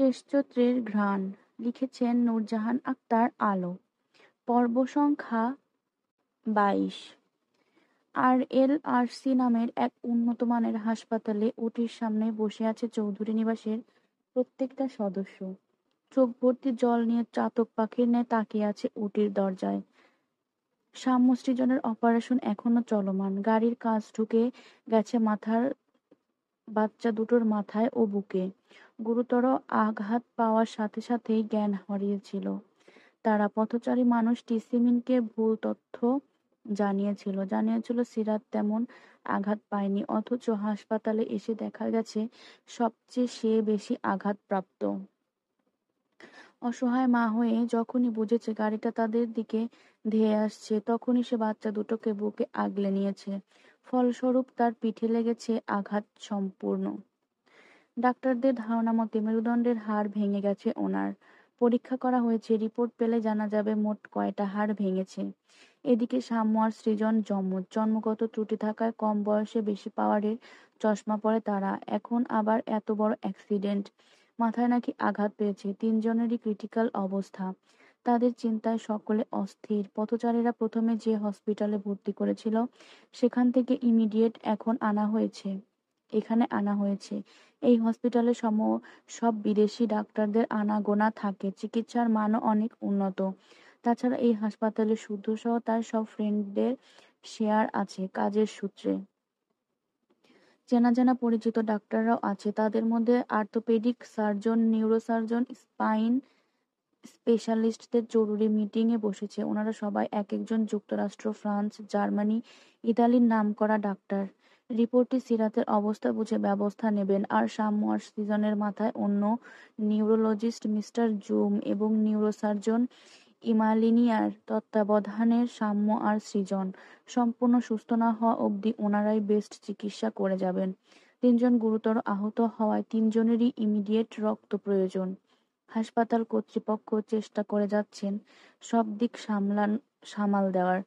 শেষচৈত্রের ঘ্রাণ লিখেছেন নূরজাহান আক্তার আলো। পর্ব সংখ্যা ২২। RLRC নামের এক উন্নত মানের হাসপাতালে ওটির সামনে বসে আছে চৌধুরী নিবাসের প্রত্যেকটা সদস্য। চোখ ভর্তি জল নিয়ে চাতক পাখির ন্যায় তাকিয়ে আছে ওটির দরজায়। সাম্য সৃজনের অপারেশন এখনো চলমান। গাড়ির কাঁচ ঢুকে গেছে বাচ্চা দুটোর মাথায় ও বুকে। গুরুতর আঘাত পাওয়ার সাথে সাথেই জ্ঞান হারিয়েছিল তারা। পথচারী মানুষটি সিমিনকে ভুল তথ্য জানিয়েছিল সিরাত তেমন আঘাত পায়নি, অথচ হাসপাতালে এসে দেখা গেছে সবচেয়ে সে বেশি আঘাতপ্রাপ্ত। অসহায় মা হয়ে যখনই বুঝেছে গাড়িটা তাদের দিকে ধেয়ে আসছে, তখনই সে বাচ্চা দুটোকে বুকে আগলে নিয়েছে। ফলস্বরূপ তার পিঠে লেগেছে আঘাত সম্পূর্ণ। ডাক্তারদের ধারণা মতে মেরুদণ্ডের হাড় ভেঙে গেছে ওনার। পরীক্ষা করা হয়েছে, রিপোর্ট পেলে জানা যাবে মোট কয়টা হাড় ভেঙেছে। এদিকে সাম্য আর সৃজন জন্মগত ত্রুটি থাকায় কম বয়সে বেশি পাওয়ারের চশমা পরে তারা। এখন আবার এত বড় অ্যাক্সিডেন্ট। মাথায় নাকি আঘাত পেয়েছে। তিনজনেরই ক্রিটিক্যাল অবস্থা। তাদের চিন্তায় সকলে অস্থির। পথচারীরা প্রথমে যে হসপিটালে ভর্তি করেছিল সেখান থেকে ইমিডিয়েট এখানে আনা হয়েছে। এই হসপিটালে সব বিদেশি ডাক্তারদের আনাগোনা থাকে। চিকিৎসার মানও অনেক উন্নত। তাছাড়া এই হাসপাতালে শুদ্ধ সহ তার সব ফ্রেন্ডদের শেয়ার আছে কাজের সূত্রে। চেনা জানা পরিচিত ডাক্তাররাও আছে। তাদের মধ্যে অর্থোপেডিক সার্জন, নিউরোসার্জন, স্পাইন স্পেশালিস্টদের জরুরি মিটিংয়ে বসেছে। ওনারা সবাই এক একজন যুক্তরাষ্ট্র, ফ্রান্স, জার্মানি, ইতালির নামকরা ডাক্তার। রিপোর্টে সিরাতের অবস্থা বুঝে ব্যবস্থা নেবেন। আর সাম্য আর সৃজনের মাথায় অন্য নিউরোলজিস্ট মিস্টার জুম এবং নিউরোসার্জন ইমালিনিয়ার তত্ত্বাবধানের সাম্য আর সৃজন সম্পূর্ণ সুস্থ না হওয়া অবধি ওনারাই বেস্ট চিকিৎসা করে যাবেন। তিনজন গুরুতর আহত হওয়ায় তিনজনেরই ইমিডিয়েট রক্ত প্রয়োজন। হাসপাতাল কর্তৃপক্ষ চেষ্টা করে যাচ্ছেন সব দিক সামাল দেওয়ার,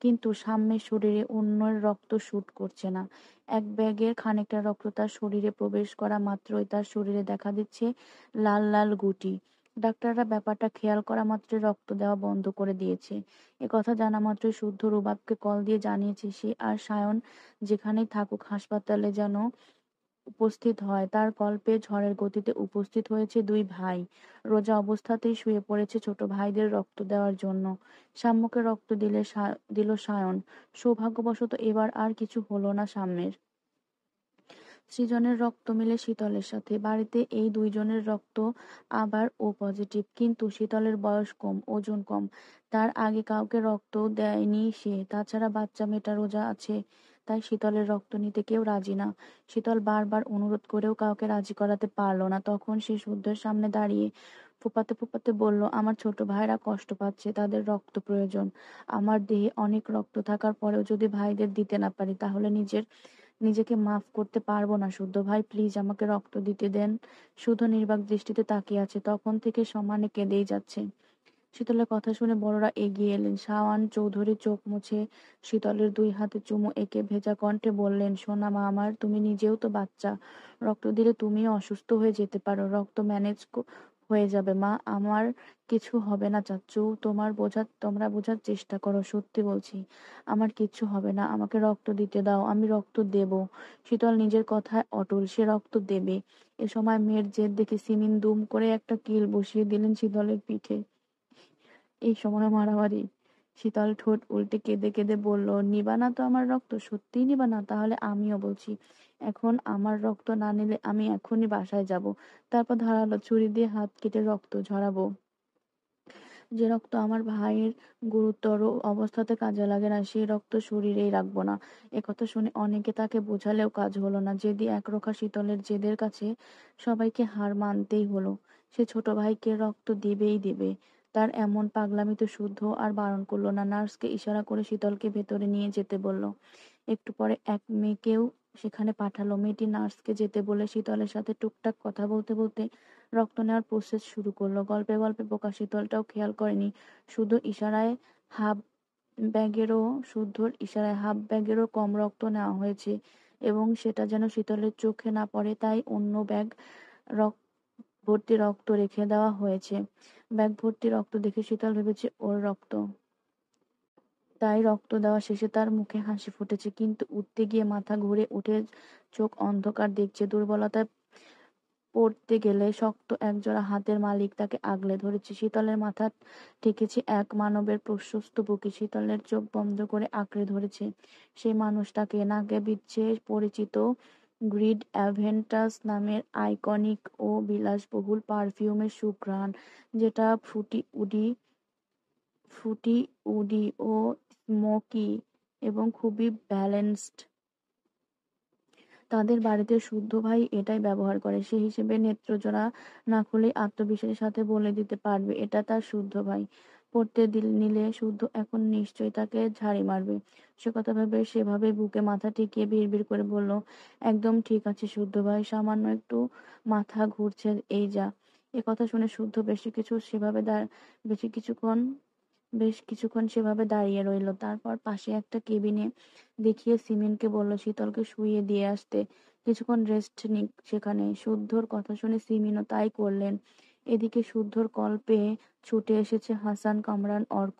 কিন্তু সাম্যের শরীরে অন্যের রক্ত শুট করছে না। এক ব্যাগের খানিকটা রক্ত তার শরীরে প্রবেশ করা মাত্রই তার শরীরে দেখা দিচ্ছে লাল লাল গুটি। ডাক্তাররা ব্যাপারটা খেয়াল করা মাত্রই রক্ত দেওয়া বন্ধ করে দিয়েছে। একথা জানা মাত্রই শুদ্ধ রুবাবকে কল দিয়ে জানিয়েছে সে আর সায়ন যেখানেই থাকুক হাসপাতালে যেন উপস্থিত হয়। তার কল পেয়ে ঝড়ের গতিতে উপস্থিত হয়েছে দুই ভাই। রোজা অবস্থাতেই শুয়ে পড়েছে ছোট ভাইদের রক্ত দেওয়ার জন্য। সাম্যকে রক্ত দিল সায়ন। সৌভাগ্যবশত এবার আর কিছু হলো না সাম্যের। সৃজনের রক্ত মিলে শীতলের সাথে। বাড়িতে এই দুইজনের রক্ত আবার ও পজিটিভ, কিন্তু শীতলের বয়স কম, ওজন কম। তার আগে কাউকে রক্ত দেয়নি সে। তাছাড়া বাচ্চা মেয়েটা রোজা আছে, তাই শীতলের রক্ত নিতে কেউ রাজি না। শীতল বারবার অনুরোধ করেও কাউকে রাজি করাতে পারল না। তখন সে শুদ্ধের সামনে দাঁড়িয়ে ফুপাতে ফুপাতে বলল, আমার ছোট ভাইরা কষ্ট পাচ্ছে, তাদের রক্ত প্রয়োজন। আমার দেহে অনেক রক্ত থাকার পরেও যদি ভাইদের দিতে না পারি তাহলে নিজেকে মাফ করতে পারবো না। শুদ্ধ ভাই, প্লিজ আমাকে রক্ত দিতে দেন। শুদ্ধ নির্বাক দৃষ্টিতে তাকিয়ে আছে। তখন থেকে সমানে কেঁদেই যাচ্ছে। শীতলের কথা শুনে বড়রা এগিয়ে এলেন। শাওন চৌধুরী চোখ মুছে শীতলের দুই হাতে চুমু এঁকে ভেজা কণ্ঠে বললেন, সোনা মা আমার, তুমি নিজেও তো বাচ্চা। রক্ত দিলে তুমিও অসুস্থ হয়ে যেতে পারো। রক্ত ম্যানেজ হয়ে যাবে মা, আমার কিছু হবে না চাচ্চু। তোমরা বোঝার চেষ্টা করো, সত্যি বলছি আমার কিচ্ছু হবে না। আমাকে রক্ত দিতে দাও, আমি রক্ত দেব। শীতল নিজের কথায় অটল, সে রক্ত দেবে। এ সময় মেয়ের জেদ দেখে সিমিন দুম করে একটা কিল বসিয়ে দিলেন শীতলের পিঠে। এই সময় মারামারি। শীতল ঠোঁট উল্টে কেঁদে কেঁদে বলল, নিবা না তো আমার রক্ত? সত্যিই নিবা না? তাহলে আমিও বলছি, এখন আমার রক্ত না নিলে আমি এখনই বাসায় যাব। তারপর ধারালো ছুরি দিয়ে হাত কেটে রক্ত ঝরাবো। যে রক্ত আমার ভাইয়ের গুরুতর অবস্থাতে কাজে লাগে না, সেই রক্ত শরীরেই রাখবো না। একথা শুনে অনেকে তাকে বোঝালেও কাজ হলো না। জেদি একরোখা শীতলের জেদের কাছে সবাইকে হার মানতেই হলো। সে ছোট ভাইকে রক্ত দিবেই দিবে। তার এমন পাগলামি তো শুদ্ধ আর বারণ করলো না। নার্সকে ইশারা করে শীতলকে ভেতরে নিয়ে যেতে বলল। একটু পরে এক মেয়েকেও সেখানে পাঠালো। মেয়েটি নার্সকে যেতে বলে শীতলের সাথে টুকটাক কথা বলতে বলতে রক্ত নেওয়ার প্রসেস শুরু করলো। গল্পে গল্পে বোকা শীতলটাও খেয়াল করেনি শুধু ইশারায় হাফ শুদ্ধর ইশারায় হাফ ব্যাগেরও কম রক্ত নেওয়া হয়েছে, এবং সেটা যেন শীতলের চোখে না পড়ে তাই অন্য ব্যাগ ভর্তি রক্ত রেখে দেওয়া হয়েছে। ব্যাগ ভর্তি রক্ত দেখে শীতল ভেবেছে ওর রক্ত। তাই রক্ত দেওয়া শেষে তার মুখে হাসি ফুটেছে, কিন্তু উঠতে গিয়ে মাথা ঘুরে উঠে চোখ অন্ধকার দেখছে। দুর্বলতায় পড়তে গেলে শক্ত একজোড়া হাতের মালিক তাকে আগলে ধরেছে। শীতলের মাথা ঠেকেছে এক মানবের প্রশস্ত বুকে। শীতলের চোখ বন্ধ করে আঁকড়ে ধরেছে সেই মানুষটাকে। নাকে বিচ্ছে পরিচিত গ্রিড অ্যাভেন্টাস নামের আইকনিক ও বিলাসবহুল পারফিউমের সুঘ্রাণ, যেটা ফুটি উডি ও স্মোকি এবং খুবই ব্যালেন্সড। তাদের বাড়িতে শুদ্ধ ভাই এটাই ব্যবহার করে। সে হিসেবে নেত্রজোড়া না খুলেই আত্মবিশ্বাসের সাথে বলে দিতে পারবে এটা তার শুদ্ধ ভাই। পড়তে নিলে শুদ্ধ এখন নিশ্চয়ই তাকে ঝাড়ি মারবে। সে কথা ভেবে সেভাবে বুকে মাথা ঠেকিয়ে বিড়বিড় করে বলল, একদম ঠিক আছে শুদ্ধ ভাই, সামান্য একটু মাথা ঘুরছে এই যা। এ কথা শুনে শুদ্ধ বেশ কিছুক্ষণ সেভাবে দাঁড়িয়ে রইল। তারপর পাশে একটা কেবিনে দেখিয়ে সিমিনকে বলল শীতলকে শুইয়ে দিয়ে আসতে, কিছুক্ষণ রেস্ট নিক সেখানে। শুদ্ধর কথা শুনে সিমিনও তাই করলেন। এদিকে শুদ্ধর কল পেয়ে ছুটে এসেছে হাসান, কামরান, অর্ক।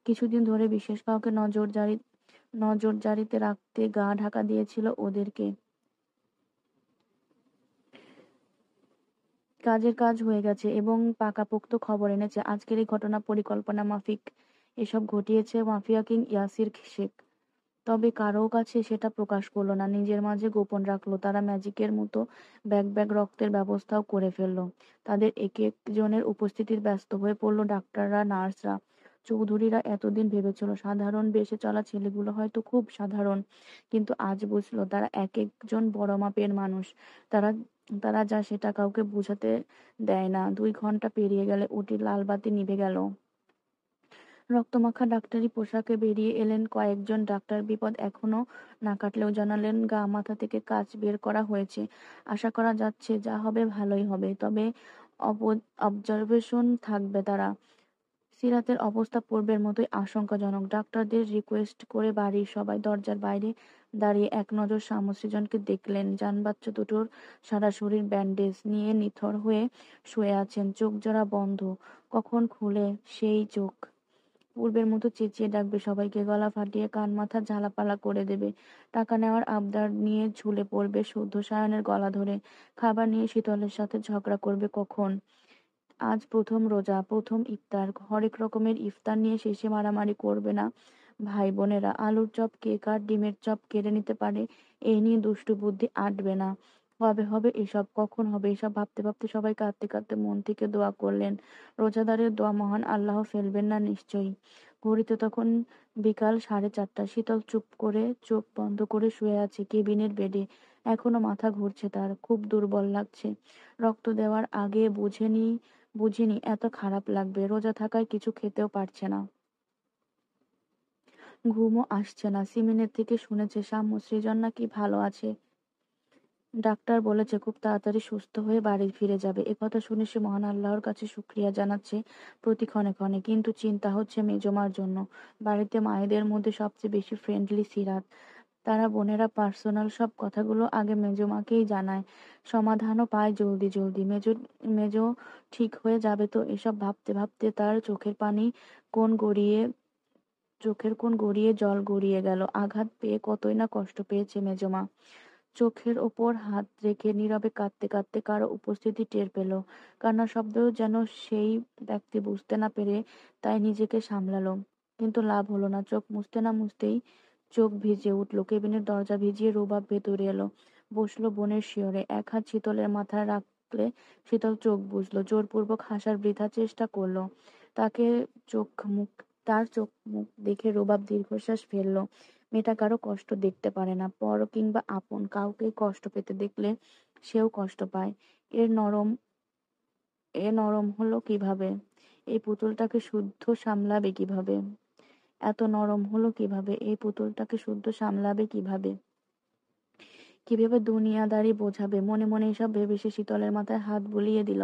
কিছুদিন ধরে বিশেষ কাউকে নজরদারিতে রাখতে গা ঢাকা দিয়েছিল ওদেরকে। কাজের কাজ হয়ে গেছে এবং পাকাপোক্ত খবর এনেছে। আজকের এই ঘটনা পরিকল্পনা মাফিক এসব ঘটিয়েছে মাফিয়া কিং ইয়াসির শেখ। তবে কারো কাছে সেটা প্রকাশ করলো না, নিজের মাঝে গোপন রাখলো। তারা ম্যাজিকের মতো ব্যাগ ব্যাগ রক্তের ব্যবস্থাও করে ফেললো। তাদের এক একজনের উপস্থিতির ব্যস্ত হয়ে পড়লো ডাক্তাররা, নার্সরা। চৌধুরীরা এতদিন ভেবেছিল সাধারণ বেশে চলা ছেলেগুলো হয়তো খুব সাধারণ, কিন্তু আজ বুঝলো তারা এক একজন বড় মাপের মানুষ। তারা তারা যা সেটা কাউকে বুঝাতে দেয় না। 2 ঘন্টা পেরিয়ে গেলে ওটির লাল বাতি নিভে গেল। রক্তমাখা ডাক্তারি পোশাকে বেরিয়ে এলেন কয়েকজন ডাক্তার। বিপদ এখনো না কাটলেও জানালেন গা মাথা থেকে কাঁচ বের করা হয়েছে। আশা করা যাচ্ছে যা হবে ভালোই হবে, তবে অবজারভেশন থাকবে তারা। সিরাতের অবস্থা পূর্বের মতোই আশঙ্কাজনক। ডাক্তারদের রিকোয়েস্ট করে বাড়ির সবাই দরজার বাইরে দাঁড়িয়ে এক নজর শামসুজ্জানকে দেখলেন। জানবাচ্চা দুটোর সারা শরীর ব্যান্ডেজ নিয়ে নিথর হয়ে শুয়ে আছেন, চোখ জোড়া বন্ধ। কখন খুলে সেই চোখ? পূর্বের মতো চেঁচিয়ে ডাকবে সবাইকে, গলা ফাটিয়ে কান মাথা ঝালাপালা করে দেবে। টাকা নেওয়ার আবদার নিয়ে ঝুলে পড়বে শুদ্ধ সায়নের গলা ধরে। খাবার নিয়ে শীতলের সাথে ঝগড়া করবে কখন? আজ প্রথম রোজা, প্রথম ইফতার, হরেক রকমের ইফতার নিয়ে শেষে মারামারি করবে না ভাই বোনেরা? আলুর চপ কে কার ডিমের চপ কেড়ে নিতে পারে, এই নিয়ে দুষ্টু বুদ্ধি আটবে না। কবে হবে এসব, কখন হবে এসব ভাবতে ভাবতে সবাই কাঁদতে কাঁদতে মন থেকে দোয়া করলেন। রোজাদারের দোয়া মহান আল্লাহ ফেলবেন না নিশ্চয়ই। ঘড়িতে তখন বিকাল 4:30। শীতল চুপ করে চোখ বন্ধ করে শুয়ে আছে কেবিনের বেডে। এখনো মাথা ঘুরছে তার, খুব দুর্বল লাগছে। রক্ত দেওয়ার আগে বুঝিনি এত খারাপ লাগবে। রোজা থাকায় কিছু খেতেও পারছে না, ঘুমও আসছে না। সিমিনের থেকে শুনেছে সাম্য সৃজন নাকি ভালো আছে। ডাক্তার বলেছে খুব তাড়াতাড়ি সুস্থ হয়ে বাড়ি ফিরে যাবে। একথা শুনে সে মহান আল্লাহর কাছে শুকরিয়া জানাচ্ছে প্রতি ক্ষণে ক্ষণে। কিন্তু চিন্তা হচ্ছে মেজমার জন্য। বাড়িতে মায়েদের মধ্যে সবচেয়ে বেশি ফ্রেন্ডলি সিরাত। তারা বোনেরা পার্সোনাল সব কথাগুলো আগে মেজমাকেই জানায়, সমাধানও পায় জলদি জলদি। মেজো ঠিক হয়ে যাবে তো? এসব ভাবতে ভাবতে তার চোখের কোণ গড়িয়ে জল গড়িয়ে গেল। আঘাত পেয়ে কতই না কষ্ট পেয়েছে মেজমা। চোখের ওপর হাত রেখে নীরবে কাঁদতে কাঁদতে কারো উপস্থিতি টের পেল। কান্নার শব্দ যেন সেই ব্যক্তি বুঝতে না পেরে তাই নিজেকে সামলালো। কিন্তু লাভ হলো না। চোখ মুছতে না মুছতেই চোখ ভিজে উঠল। কেবিনের দরজা ভিজিয়ে রুবাব ভেতরে এলো, বসলো বোনের শিয়রে। এক হাত শীতলের মাথায় রাখলে শীতল চোখ বুজলো, জোরপূর্বক হাসার বৃথা চেষ্টা করলো। তাকে চোখ মুখ তার চোখ মুখ দেখে রুবাব দীর্ঘশ্বাস ফেললো। মেয়েটা কারো কষ্ট দেখতে পারে না, পর কিংবা আপন কাউকে কষ্ট পেতে দেখলে সেও কষ্ট পায়। এর নরম এ নরম হলো কিভাবে? এই পুতুলটাকে শুদ্ধ সামলাবে কিভাবে? এত নরম হলো কিভাবে? এই পুতুলটাকে শুদ্ধ সামলাবে কিভাবে? কিভাবে দুনিয়াদারি বোঝাবে? মনে মনে এসব ভেবে সে শীতলের মাথায় হাত বুলিয়ে দিল।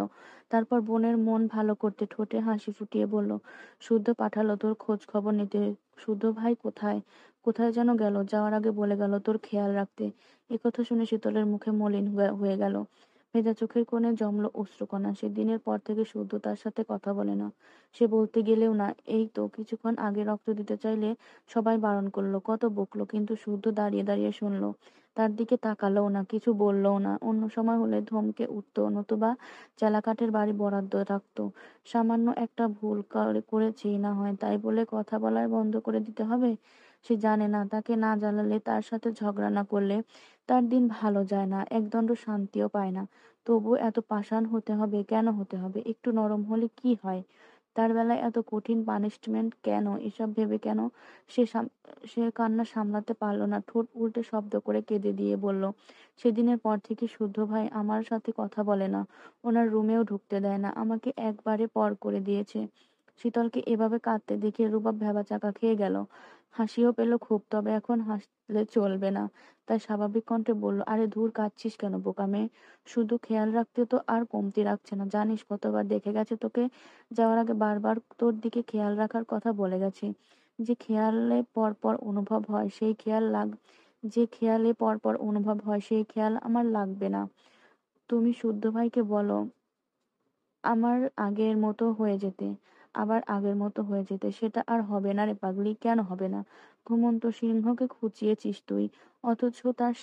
তারপর বোনের মন ভালো করতে ঠোঁটে হাসি ফুটিয়ে বলল, শুদ্ধ পাঠালো তোর খোঁজ খবর নিতে। শুদ্ধ ভাই কোথায়? কোথায় যেন গেল, যাওয়ার আগে বলে গেল তোর খেয়াল রাখতে। একথা শুনে শীতলের মুখে মলিন হয়ে গেল। ভেজা চোখের কোণে জমল অশ্রুকণা। সেদিনের পর থেকে শুদ্ধ তার সাথে কথা বলে না। সে বলতে গেলেও না। এই তো কিছুক্ষণ আগে রক্ত দিতে চাইলে সবাই বারণ করলো, কত বকলো, কিন্তু শুদ্ধ দাঁড়িয়ে দাঁড়িয়ে শুনলো। তার দিকে তাকালোও না, কিছু বললও না। অন্য সময় হলে ধমকে উঠতো, নতুবা চেলাকাঠের বাড়ি বরাদ্দ রাখতো। সামান্য একটা ভুল করেছি না হয় তাই বলে কথা বলার বন্ধ করে দিতে হবে? সে জানে না, তাকে না জ্বালালে, তার সাথে ঝগড়া না করলে তার দিন ভালো যায় না, একদণ্ড শান্তিও পায় না। তবু এত পাষাণ হতে হবে কেন? হতে হবে? একটু নরম হলে কি হয়? তার বেলায় এত কঠিন পানিশমেন্ট কেন? এসব ভেবে কেন সে সে কান্না সামলাতে পারলো না। ঠোঁট উল্টে শব্দ করে কেঁদে দিয়ে বলল, সেদিনের পর থেকে শুদ্ধ ভাই আমার সাথে কথা বলে না, ওনার রুমেও ঢুকতে দেয় না, আমাকে একবারে পর করে দিয়েছে। শীতলকে এভাবে কাঁদতে দেখে রুবাব ভ্যাবাচাকা খেয়ে গেল। হাসিও পেল খুব, তবে এখন হাসলে চলবে না। তাই স্বাভাবিক কণ্ঠে বলল, আরে ধুর, কাঁদছিস কেন বোকা মেয়ে? শুধু খেয়াল রাখতে তো আর কমতি রাখছে না, জানিস কতবার দেখে গেছে তোকে? যাওয়ার আগে বারবার তোর দিকে খেয়াল রাখার কথা বলে গেছি। যে খেয়ালে পরপর অনুভব হয় সেই খেয়াল যে খেয়ালে পরপর অনুভব হয় সেই খেয়াল আমার লাগবে না। তুমি শুদ্ধ ভাইকে বলো আমার আগের মতো হয়ে যেতে, আবার আগের মতো হয়ে যেতে। সেটা আর হবে না রে পাগলি। কেন হবে না? ঘুমন্ত সিংহকে খুঁচিয়েছিস তুই, অথচ তার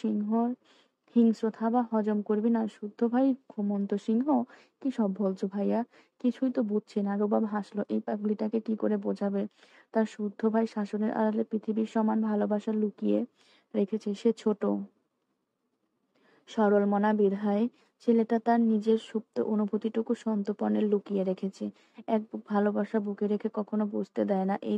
হিংস্র থাবা হজম করবি না? শুদ্ধ ভাই ঘুমন্ত সিংহ? কি সব বলছো ভাইয়া? কিছুই তো বুঝছি না। রুবাব হাসলো। এই পাগলিটাকে কি করে বোঝাবে? তার শুদ্ধ ভাই শাসনের আড়ালে পৃথিবীর সমান ভালোবাসা লুকিয়ে রেখেছে। সে ছোট সরল মনা বিধায় ছেলেটা তার নিজের সুপ্ত অনুভূতিটুকু সন্তর্পণে লুকিয়ে রেখেছে। এক বুক ভালোবাসা বুকে রেখে কখনো বুঝতে দেয় না এই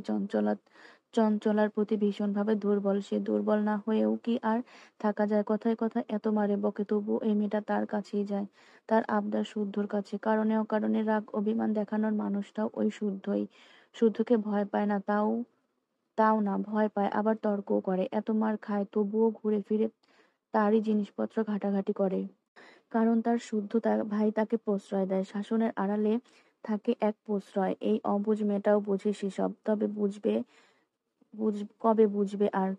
চঞ্চলার প্রতি ভীষণভাবে দুর্বল সে। দুর্বল না হয়েও কি আর থাকা যায়? কথায় কথায় এত মারে বকে, তবু এই মেয়েটা তার কাছেই যায়, তার আবদার শুদ্ধর কাছে। কারণে অকারণে রাগ অভিমান দেখানোর মানুষটাও ওই শুদ্ধই। শুদ্ধকে ভয় পায় না, তাও তাও না, ভয় পায়, আবার তর্কও করে। এত মার খায় তবুও ঘুরে ফিরে তারই জিনিসপত্র ঘাটাঘাটি করে। কারণ তার শুদ্ধ ভাই তাকে প্রশ্রয় দেয়। শাসনের আড়ালে থাকে এক প্রশ্রয়। এই অবুঝ মেয়েটাও বুঝে সেসব। তবে কবে বুঝবে আর?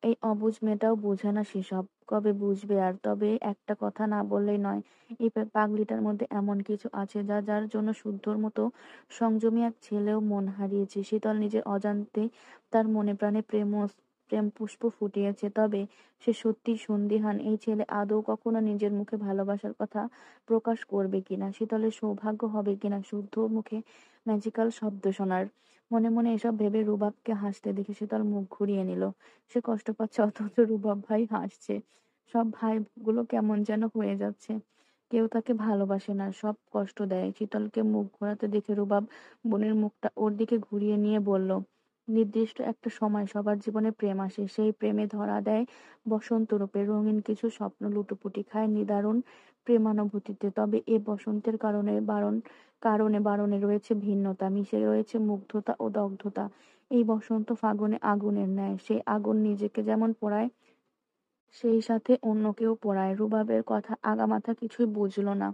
এই অবুঝ মেয়েটাও বোঝে না সেসব। কবে বুঝবে আর? তবে একটা কথা না বললেই নয়, এই পাগলিটার মধ্যে এমন কিছু আছে যার জন্য শুদ্ধর মতো সংযমী এক ছেলেও মন হারিয়েছে। শীতল নিজের অজান্তে তার মনে প্রাণে প্রেম পুষ্প ফুটিয়েছে। তবে সে সত্যি সন্দিহান, এই ছেলে আদৌ কখনো নিজের মুখে ভালোবাসার কথা প্রকাশ করবে কিনা, শীতলের সৌভাগ্য হবে কিনা শুদ্ধ মুখে ম্যাজিক্যাল শব্দ শোনার। মনে মনে এসব ভেবে রুবাবকে হাসতে দেখে শীতল মুখ ঘুরিয়ে নিল। সে কষ্ট পাচ্ছে, অথচ রুবাব ভাই হাসছে। সব ভাইগুলো কেমন যেন হয়ে যাচ্ছে। কেউ তাকে ভালোবাসে না, সব কষ্ট দেয়। শীতলকে মুখ ঘোরাতে দেখে রুবাব বোনের মুখটা ওর দিকে ঘুরিয়ে নিয়ে বলল, নির্দিষ্ট একটা সময় সবার জীবনে প্রেম আসে। সেই প্রেমে ধরা দেয় বসন্ত রূপে, রঙিন কিছু স্বপ্ন লুটোপুটি খায় নিদারুণ প্রেমানুভূতিতে। তবে এ বসন্তের কারণে বারণে রয়েছে ভিন্নতা, মিশে রয়েছে মুগ্ধতা ও দগ্ধতা। এই বসন্ত ফাগুনে আগুনের ন্যায়। সেই আগুন নিজেকে যেমন পোড়ায়, সেই সাথে অন্যকেও পোড়ায়। রুবাবের কথা আগামাথা কিছুই বুঝলো না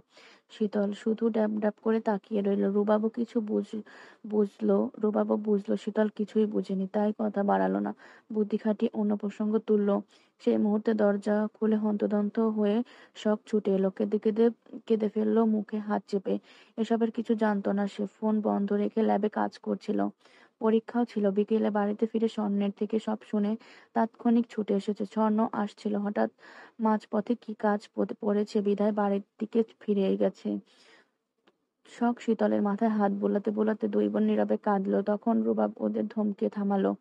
শীতল, শুধু ড্যাব ড্যাব করে তাকিয়ে রইল। রুবাবও বুঝলো শীতল কিছুই বুঝেনি, তাই কথা বাড়ালো না। বুদ্ধি খাটিয়ে অন্য প্রসঙ্গ তুললো। সেই মুহূর্তে দরজা খুলে হন্তদন্ত হয়ে সব ছুটে এলো। কেঁদে কেঁদে কেঁদে ফেললো মুখে হাত চেপে। এসবের কিছু জানতো না সে। ফোন বন্ধ রেখে ল্যাবে কাজ করছিল। পরীক্ষাও ছিল। বিকেলে বাড়িতে ফিরে স্বর্ণের থেকে সব শুনে তাৎক্ষণিক ছুটে এসেছে। স্বর্ণ আসছিল হঠাৎ মাঝপথে, কি কাজ পড়েছে বিধায় বাড়ির দিকে ফিরে গেছে। শখ শীতলের মাথায় হাত বোলাতে বোলাতে দুই বোন নীরবে কাঁদলো। তখন রুবাব ওদের ধমকে থামালো।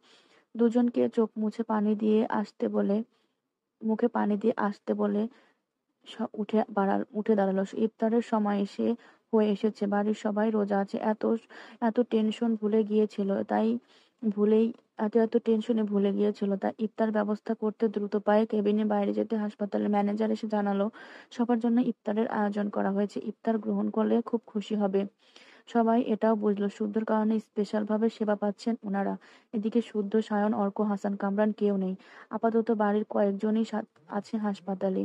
দুজনকে চোখ মুছে পানি দিয়ে আসতে বলে, মুখে পানি দিয়ে আসতে বলে উঠে দাঁড়ালো। ইফতারের সময় হয়ে এসেছে। বাড়ির সবাই রোজা আছে। এত টেনশন ভুলে গিয়েছিল তাই ভুলেই এত টেনশনে ভুলে গিয়েছিল তাই ইফতার ব্যবস্থা করতে দ্রুত পায়ে কেবিনে বাইরে যেতে হাসপাতালের ম্যানেজার এসে জানালো সবার জন্য ইফতারের আয়োজন করা হয়েছে, ইফতার গ্রহণ করলে খুব খুশি হবে। সবাই এটাও বুঝলো শুদ্ধর কারণে স্পেশাল ভাবে সেবা পাচ্ছেন ওনারা। এদিকে শুদ্ধ, সায়ন, অর্ক, হাসান, কামরান কেউ নেই। আপাতত বাড়ির কয়েকজনই আছে হাসপাতালে।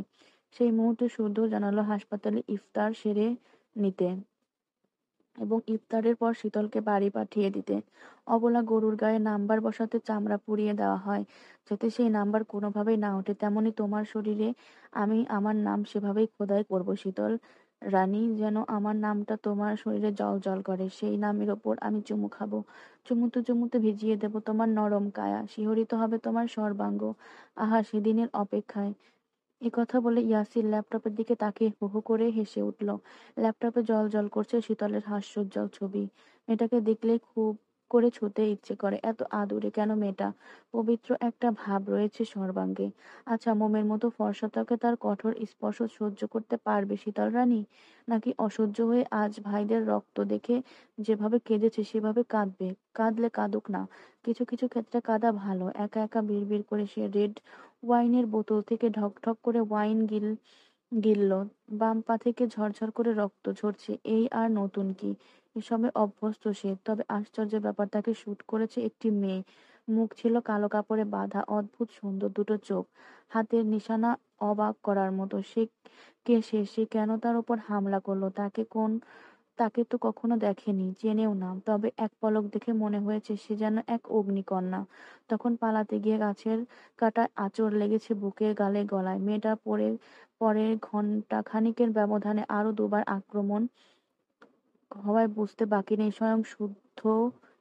সেই মুহূর্তে শুদ্ধ জানালো হাসপাতালে ইফতার সেরে নিতে। এবং ইফতারের পর শীতলকে বাড়ি পাঠিয়ে দিতে। অবলা গরুর গায়ে নাম্বার বসাতে চামড়া পুড়িয়ে দেওয়া হয়, যাতে সেই নাম্বার কোনোভাবেই না ওঠে। তেমনি তোমার শরীরে আমি আমার নাম সেভাবেই খোদাই করব শীতল রানী, যেন আমার নামটা তোমার শরীরে জল জল করে। সেই নামের ওপর আমি চুমু খাবো, চুমুতে চুমুতে ভিজিয়ে দেব তোমার নরম কায়া, শিহরিত হবে তোমার সর্বাঙ্গ। আহা, সেদিনের অপেক্ষায়। একথা বলে ইয়াসির ল্যাপটপের দিকে তাকিয়ে হো হো করে হেসে উঠল। ল্যাপটপে জ্বল করছে শীতলের হাস্যোজ্জ্বল ছবি। মেয়েটাকে দেখলেই খুব করে ছুতে ইচ্ছে করে। এত আদুরে কেন মেয়েটা? পবিত্র একটা ভাব রয়েছে সর্বাঙ্গে। আচ্ছা, মোমের মতো ফর্সা ত্বকে তার কঠোর স্পর্শ সহ্য করতে পারবে শীতল রানী? নাকি অসহ্য হয়ে আজ ভাইদের রক্ত দেখে যেভাবে কেঁদেছে সেভাবে কাঁদবে? কাঁদলে কাঁদুক না, কিছু কিছু ক্ষেত্রে কাঁদা ভালো। একা একা বিড়বিড় করে সে রেড ওয়াইনের বোতল থেকে ঢক ঢক করে ওয়াইন গিলল। বাম পা থেকে ঝরঝর করে রক্ত ঝরছে। এই আর নতুন কি? এসবে অভ্যস্ত সে। তবে আশ্চর্যের ব্যাপার, তাকে শুট করেছে একটি মেয়ে। মুখ ছিল কালো কাপড়ে বাঁধা, অদ্ভুত সুন্দর দুটো চোখ, হাতের নিশানা অবাক করার মতো। সে কে? সে কেন তার উপর হামলা করলো? তাকে তো কখনো দেখেনি, চেনেও না। তবে এক পলক দেখে মনে হয়েছে সে যেন এক অগ্নিকন্যা। তখন পালাতে গিয়ে গাছের কাঁটায় আঁচড় লেগেছে বুকে, গালে, গলায়। মেয়েটা পরের ঘন্টা খানিকের ব্যবধানে আরো দুবার আক্রমণ হওয়ায় বুঝতে বাকি নেই স্বয়ং শুদ্ধ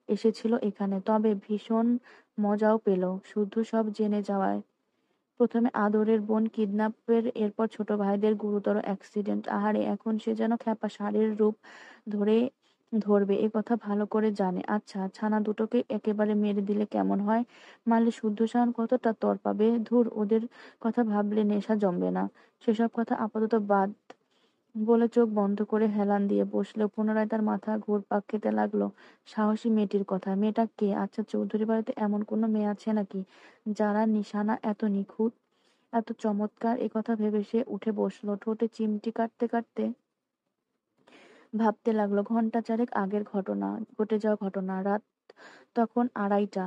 এসেছিল এখানে। তবে ভীষণ মজাও পেল শুদ্ধ সব জেনে যাওয়ায়। প্রথমে আদরের বোন কিডন্যাপের, এরপর ছোট ভাইদের গুরুতর অ্যাক্সিডেন্ট। আহারে, এখন সে যেন খ্যাপা ষাঁড়ের রূপ ধরে ধরবে, এ কথা ভালো করে জানে। আচ্ছা, ছানা দুটোকে একেবারে মেরে দিলে কেমন হয়? মারলে শুদ্ধ সায়ন কতটা তর পাবে? ধুর, ওদের কথা ভাবলে নেশা জমবে না। সেসব কথা আপাতত বাদ বলে চোখ বন্ধ করে হেলান দিয়ে বসলেও পুনরায় তার মাথা ঘুরপাক খেতে লাগলো সাহসী মেয়েটির কথা। মেয়েটা কে? আচ্ছা, চৌধুরী বাড়িতে এমন কোনো মেয়ে আছে নাকি যারা নিশানা এত নিখুঁত, এত চমৎকার? একথা ভেবে সে উঠে বসলো, ঠোঁটে চিমটি কাটতে কাটতে ভাবতে লাগলো ঘন্টা চারেক আগের ঘটনা, ঘটে যাওয়া ঘটনা। রাত তখন 2:30।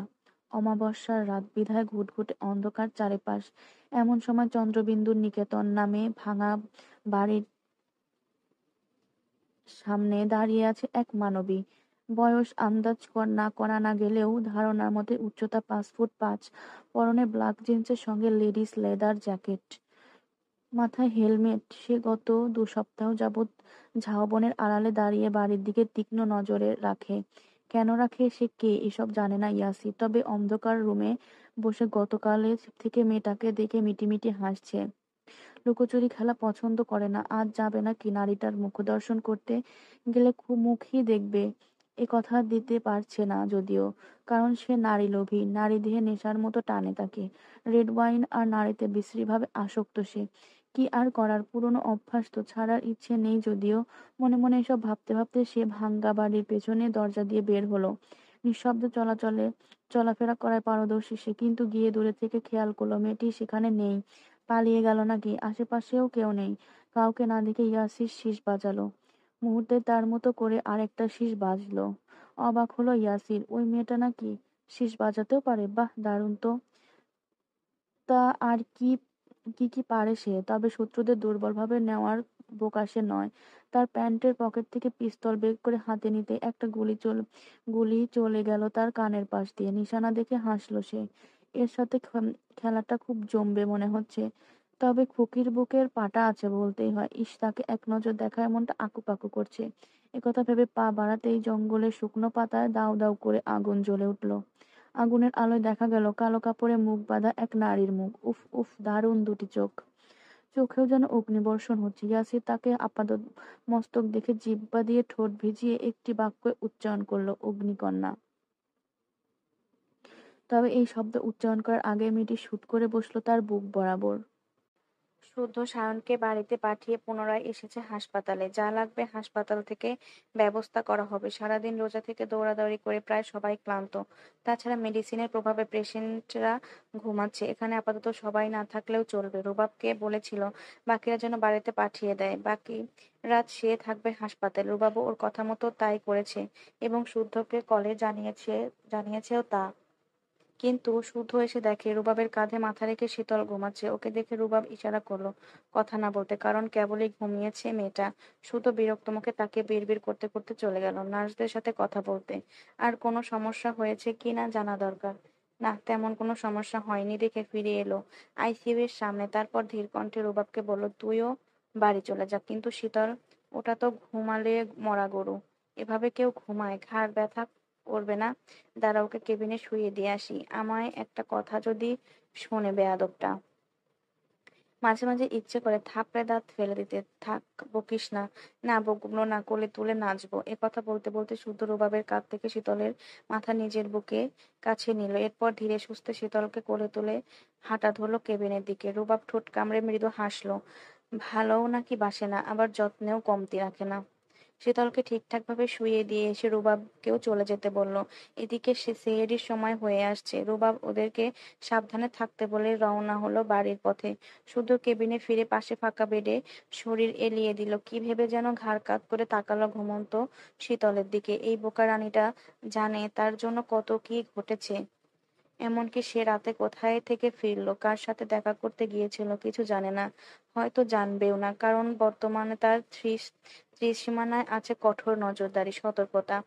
অমাবস্যার রাত বিধায় ঘুটঘুটে অন্ধকার চারিপাশ। এমন সময় চন্দ্রবিন্দুর নিকেতন নামে ভাঙা বাড়ির সামনে দাঁড়িয়ে আছে এক মানবী। বয়স আন্দাজ করা না গেলেও ধারণার মতে উচ্চতা 5 ফুট 5। পরনে ব্ল্যাক জিন্সের সঙ্গে লেডিস লেদার জ্যাকেট, মাথায় হেলমেট। সে গত 2 সপ্তাহ যাবৎ ঝাউবনের আড়ালে দাঁড়িয়ে বাড়ির দিকে তীক্ষ্ণ নজরে রাখে। কেন রাখে? সে কে? এসব জানে না ইয়াসি। তবে অন্ধকার রুমে বসে গতকালের থেকে মেয়েটাকে দেখে মিটিমিটি হাসছে। লুকোচুরি খেলা পছন্দ করে না। আজ যাবে নাকি নারীটার মুখদর্শন করতে? গেলে মুখই দেখবে, এ কথা দিতে পারছে না যদিও, কারণ সে নারী লোভী। নারী দেহে নেশার মতো টানে তাকে। রেড ওয়াইন আর নারীতে বিশ্রীভাবে আসক্ত সে। কি আর করার, পুরনো অভ্যাস তো, ছাড়ার ইচ্ছে নেই যদিও। মনে মনে এসব ভাবতে ভাবতে সে ভাঙ্গা বাড়ির পেছনে দরজা দিয়ে বের হলো। নিঃশব্দে চলাফেরা করায় পারদর্শী সে, কিন্তু গিয়ে দূরে থেকে খেয়াল করলো মেয়েটি সেখানে নেই। পালিয়ে গেল নাকি? আশেপাশেও কেউ নেই। কাউকে না দেখে ইয়াসির শীষ বাজালো। মুহূর্তে তার মতো করে আরেকটা শীষ বাজলো। অবাক হলো ইয়াসির, ওই মেয়েটা নাকি শীষ বাজাতেও পারে? বাহ, দারুণ তো। তা আর কি পারে সে? তবে শত্রুদের দুর্বলভাবে নেওয়ার বোকা সে নয়। তার প্যান্টের পকেট থেকে পিস্তল বের করে হাতে নিতে একটা গুলি চলে গেল তার কানের পাশ দিয়ে। নিশানা দেখে হাসলো সে। এর সাথে খেলাটা খুব জমবে মনে হচ্ছে। তবে খুকির বুকের পাটা আছে বলতেই হয়। ইস, তাকে এক নজর দেখায় মনটা আকুপাকু করছে। একথা ভেবে পা বাড়াতেই জঙ্গলের শুকনো পাতায় দাউ দাউ করে আগুন জ্বলে উঠল। আগুনের আলোয় দেখা গেল কালো কাপড়ে মুখ বাঁধা এক নারীর মুখ। উফ উফ, দারুণ দুটি চোখ। চোখেও যেন অগ্নিবর্ষণ হচ্ছে। ইয়াসির তাকে আপাত মস্তক দেখে জিহ্বা দিয়ে ঠোঁট ভিজিয়ে একটি বাক্য উচ্চারণ করলো, অগ্নিকন্যা। তবে এই শব্দ উচ্চারণ করার আগে মেয়েটি শুট করে বসলো তার বুক বরাবর। শুদ্ধ সায়নকে বাড়িতে পাঠিয়ে পুনরায় এসেছে হাসপাতালে। যা লাগবে হাসপাতাল থেকে ব্যবস্থা করা হবে। সারাদিন রোজা থেকে দৌড়াদৌড়ি করে প্রায় সবাই ক্লান্ত। তাছাড়া মেডিসিনের প্রভাবে পেশেন্টরা ঘুমাচ্ছে। এখানে আপাতত সবাই না থাকলেও চলবে। রুবাবকে বলেছিল বাকিরা যেন বাড়িতে পাঠিয়ে দেয়। বাকি রাত সে থাকবে হাসপাতালে। রুবাবও ওর কথা মতো তাই করেছে এবং শুদ্ধকে কলে জানিয়েছেও তা। কিন্তু শুদ্ধ এসে দেখে রুবাবের কাঁধে মাথা রেখে শীতল ঘুমাচ্ছে। ওকে দেখে রুবাব ইশারা করলো কথা না বলতে, কারণ কেবলই ঘুমিয়েছে মেয়েটা। শুদ্ধ বিরক্ত মুখে তাকে বিড়বিড় করতে করতে চলে গেল নার্সদের সাথে কথা বলতে। আর কোনো সমস্যা হয়েছে কি না জানা দরকার। না, তেমন কোনো সমস্যা হয়নি দেখে ফিরে এলো আইসিইউ এর সামনে। তারপর ধীর কণ্ঠে রুবাবকে বলল, তুইও বাড়ি চলে যা। কিন্তু শীতল, ওটা তো ঘুমালে মরা গরু। এভাবে কেউ ঘুমায়? ঘাড় ব্যথা করবে না? দাঁড়া, ওকে কেবিনে শুইয়ে দিয়ে আসি। আমায় একটা কথা যদি শোনে বেয়াদবটা। মাঝে মাঝে ইচ্ছে করে থাপড়ে দাঁত ফেলে দিতে। থাক, বকিস না। না বকবো না, কোলে তুলে নাচবো। এ কথা বলতে বলতে শুদ্ধ রুবাবের কাঁধ থেকে শীতলের মাথা নিজের বুকে কাছে নিল। এরপর ধীরে সুস্থে শীতলকে কোলে তুলে হাঁটা ধরলো কেবিনের দিকে। রুবাব ঠোঁট কামড়ে মৃদু হাসলো। ভালোও নাকি বাসে না, আবার যত্নেও কমতি রাখে না। শীতলকে ঠিকঠাক ভাবে শুইয়ে দিয়ে এসে রুবাবকেও চলে যেতে বলল। এদিকে সে সেহেরির সময় হয়ে আসছে। রুবাব ওদেরকে সাবধানে থাকতে বলে রওনা হলো বাড়ির পথে। শুধু কেবিনে ফিরে পাশে ফাঁকা বেডে শরীর এলিয়ে দিল। কি ভেবে যেন ঘাড় কাত করে তাকালো ঘুমন্ত শীতলের দিকে। এই বোকা রানীটা জানে তার জন্য কত কি ঘটেছে। এমনকি সে রাতে কোথায় থেকে ফিরলো, কার সাথে দেখা করতে গিয়েছিল, কিছু জানে না। হয়তো জানবেও না, কারণ বর্তমানে তার ত্রিসীমানায় আছে কঠোর নজরদারি, সতর্কতা।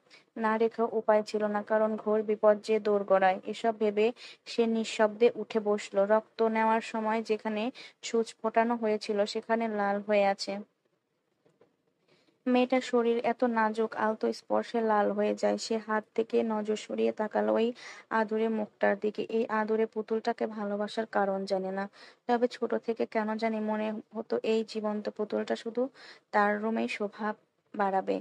না রেখেও উপায় ছিল না, কারণ ঘোর বিপদ যে দোরগোড়ায়। এসব ভেবে সে নিঃশব্দে উঠে বসলো। রক্ত নেওয়ার সময় যেখানে সূচ ফোটানো হয়েছিল সেখানে লাল হয়ে আছে। মেয়েটার শরীর এত নাজুক, আলতো স্পর্শে লাল হয়ে যায়। সে হাত থেকে নজর সরিয়ে তাকালো ওই আদুরে মুখটার দিকে। এই আদুরে পুতুলটাকে ভালোবাসার কারণ জানে না, তবে ছোট থেকে কেন জানি মনে হতো এই জীবন্ত পুতুলটা শুধু তার রুমেই শোভা বাড়াবে।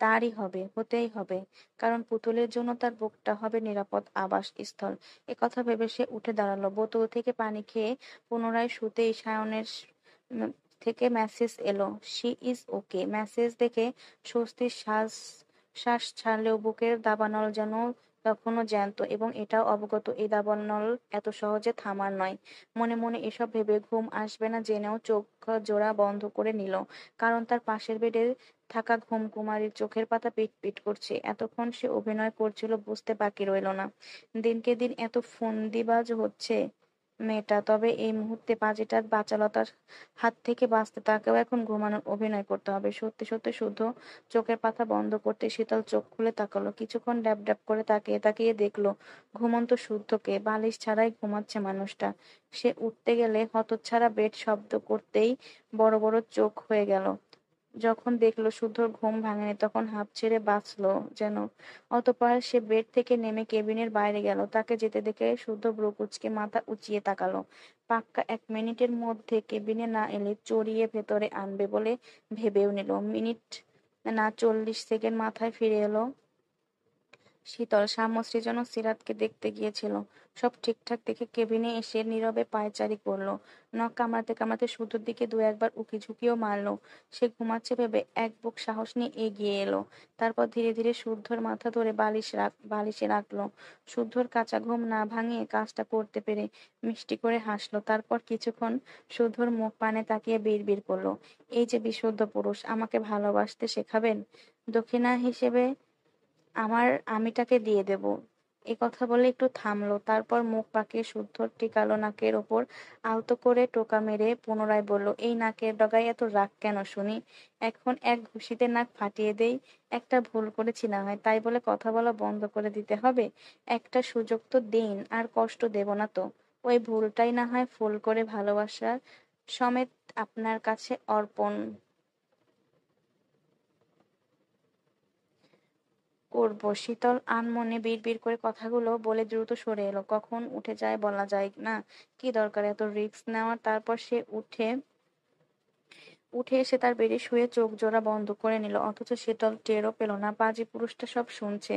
তারই হবে, হতেই হবে। কারণ পুতুলের জন্য তার বুকটা হবে নিরাপদ আবাস স্থল। একথা ভেবে সে উঠে দাঁড়ালো। বোতল থেকে পানি খেয়ে পুনরায় শুতেই সায়নের থেকে মেসেজ এলো, শি ইজ ওকে। মেসেজ দেখে স্বস্তির শ্বাস ছাড়লেও বুকের দাবানল যেন তখনও জ্যান্ত, এবং এটাও অবগত এই দাবানল এত সহজে থামার নয়। মনে মনে এসব ভেবে ঘুম আসবে না জেনেও চোখ জোড়া বন্ধ করে নিল, কারণ তার পাশের বেডে থাকা ঘুমকুমারীর চোখের পাতা পিট পিট করছে। এতক্ষণ সে অভিনয় করছিল বুঝতে বাকি রইল না। দিনকে দিন এত ফন্দিবাজ হচ্ছে মেয়েটা। তবে এই মুহূর্তে বাজেটার বাচালতার হাত থেকে বাঁচতে তাকেও এখন ঘুমানোর অভিনয় করতে হবে। সত্যি সত্যি শুদ্ধ চোখের পাতা বন্ধ করতে শীতল চোখ খুলে তাকালো। কিছুক্ষণ ড্যাব ড্যাব করে তাকিয়ে তাকিয়ে দেখলো ঘুমন্ত শুদ্ধকে। বালিশ ছাড়াই ঘুমাচ্ছে মানুষটা। সে উঠতে গেলে হতচ্ছাড়া বেড শব্দ করতেই বড় বড় চোখ হয়ে গেল। যখন দেখলো শুদ্ধর ঘুম ভাঙেনি তখন হাঁপ ছেড়ে বাঁচলো যেন। অতঃপর সে বেড থেকে নেমে কেবিনের বাইরে গেল। তাকে যেতে দেখে শুদ্ধ ভ্রু কুঁচকে মাথা উঁচিয়ে তাকালো। পাক্কা 1 মিনিটের মধ্যে কেবিনে না এলে চড়িয়ে ভেতরে আনবে বলে ভেবেও নিল। মিনিট না, 40 সেকেন্ড মাথায় ফিরে এলো শীতল। শ্যামশ্রী যেন সিরাতকে দেখতে গিয়েছিল। সব ঠিকঠাক দেখে কেবিনে এসে নীরবে পায়চারি করলো। নখ কামড়াতে কামড়াতে শুদ্ধর দিকে দু একবার উকি ঝুঁকিও মারলো। সে ঘুমাচ্ছে ভেবে এক বুক সাহস নিয়ে এগিয়ে এলো। তারপর ধীরে ধীরে শুদ্ধর মাথা ধরে বালিশে রাখলো। শুদ্ধর কাঁচা ঘুম না ভাঙিয়ে কাজটা করতে পেরে মিষ্টি করে হাসলো। তারপর কিছুক্ষণ শুদ্ধর মুখ পানে তাকিয়ে বিড়বিড় করলো, এই যে বিশুদ্ধ পুরুষ, আমাকে ভালোবাসতে শেখাবেন? দক্ষিণা হিসেবে আমার আমিটাকে দিয়ে দেব। এ কথা বলে একটু থামলো। তারপর মুখ বাঁকিয়ে শুদ্ধর টিকালো নাকের ওপর আলতো করে টোকা মেরে পুনরায় বলল, এই নাকের ডগায় এত রাগ কেন শুনি? এখন এক ঘুষিতে নাক ফাটিয়ে দেই। একটা ভুল করেছি না হয়, তাই বলে কথা বলা বন্ধ করে দিতে হবে? একটা সুযোগ তো দিন, আর কষ্ট দেব না তো। ওই ভুলটাই না হয় ফুল করে ভালোবাসার সমেত আপনার কাছে অর্পণ করব। শীতল আনমনে বিড়বিড় করে কথাগুলো বলে দ্রুত সরে এলো। কখন উঠে যায় বলা যায় না, কি দরকার এত রিস্ক নেওয়ার। তারপর সে উঠে এসে তার বেডে শুয়ে চোখ জোড়া বন্ধ করে নিল। অথচ শীতল টেরও পেল না পাজি পুরুষটা সব শুনছে।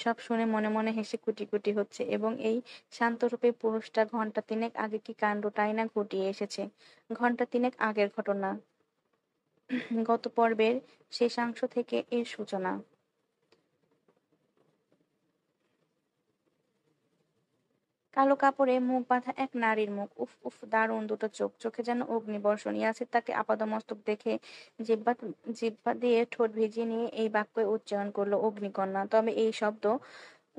সব শুনে মনে মনে হেসে কুটি কুটি হচ্ছে। এবং এই শান্তরূপী পুরুষটা ঘন্টা তিনেক আগে কি কাণ্ডটাই না ঘটিয়ে এসেছে। ঘন্টা তিনেক আগের ঘটনা। গত পর্বের শেষাংশ থেকে এর সূচনা। কালো কাপড়ে মুখ বাঁধা এক নারীর মুখ। উফ উফ, দারুণ দুটো চোখ, চোখে যেন অগ্নিবর্ষণ। ইয়াসির তাকে আপাদমস্তক দেখে জিহ্বা জিহ্বা দিয়ে ঠোঁট ভিজিয়ে নিয়ে এই বাক্য উচ্চারণ করলো, অগ্নিকন্যা। তবে এই শব্দ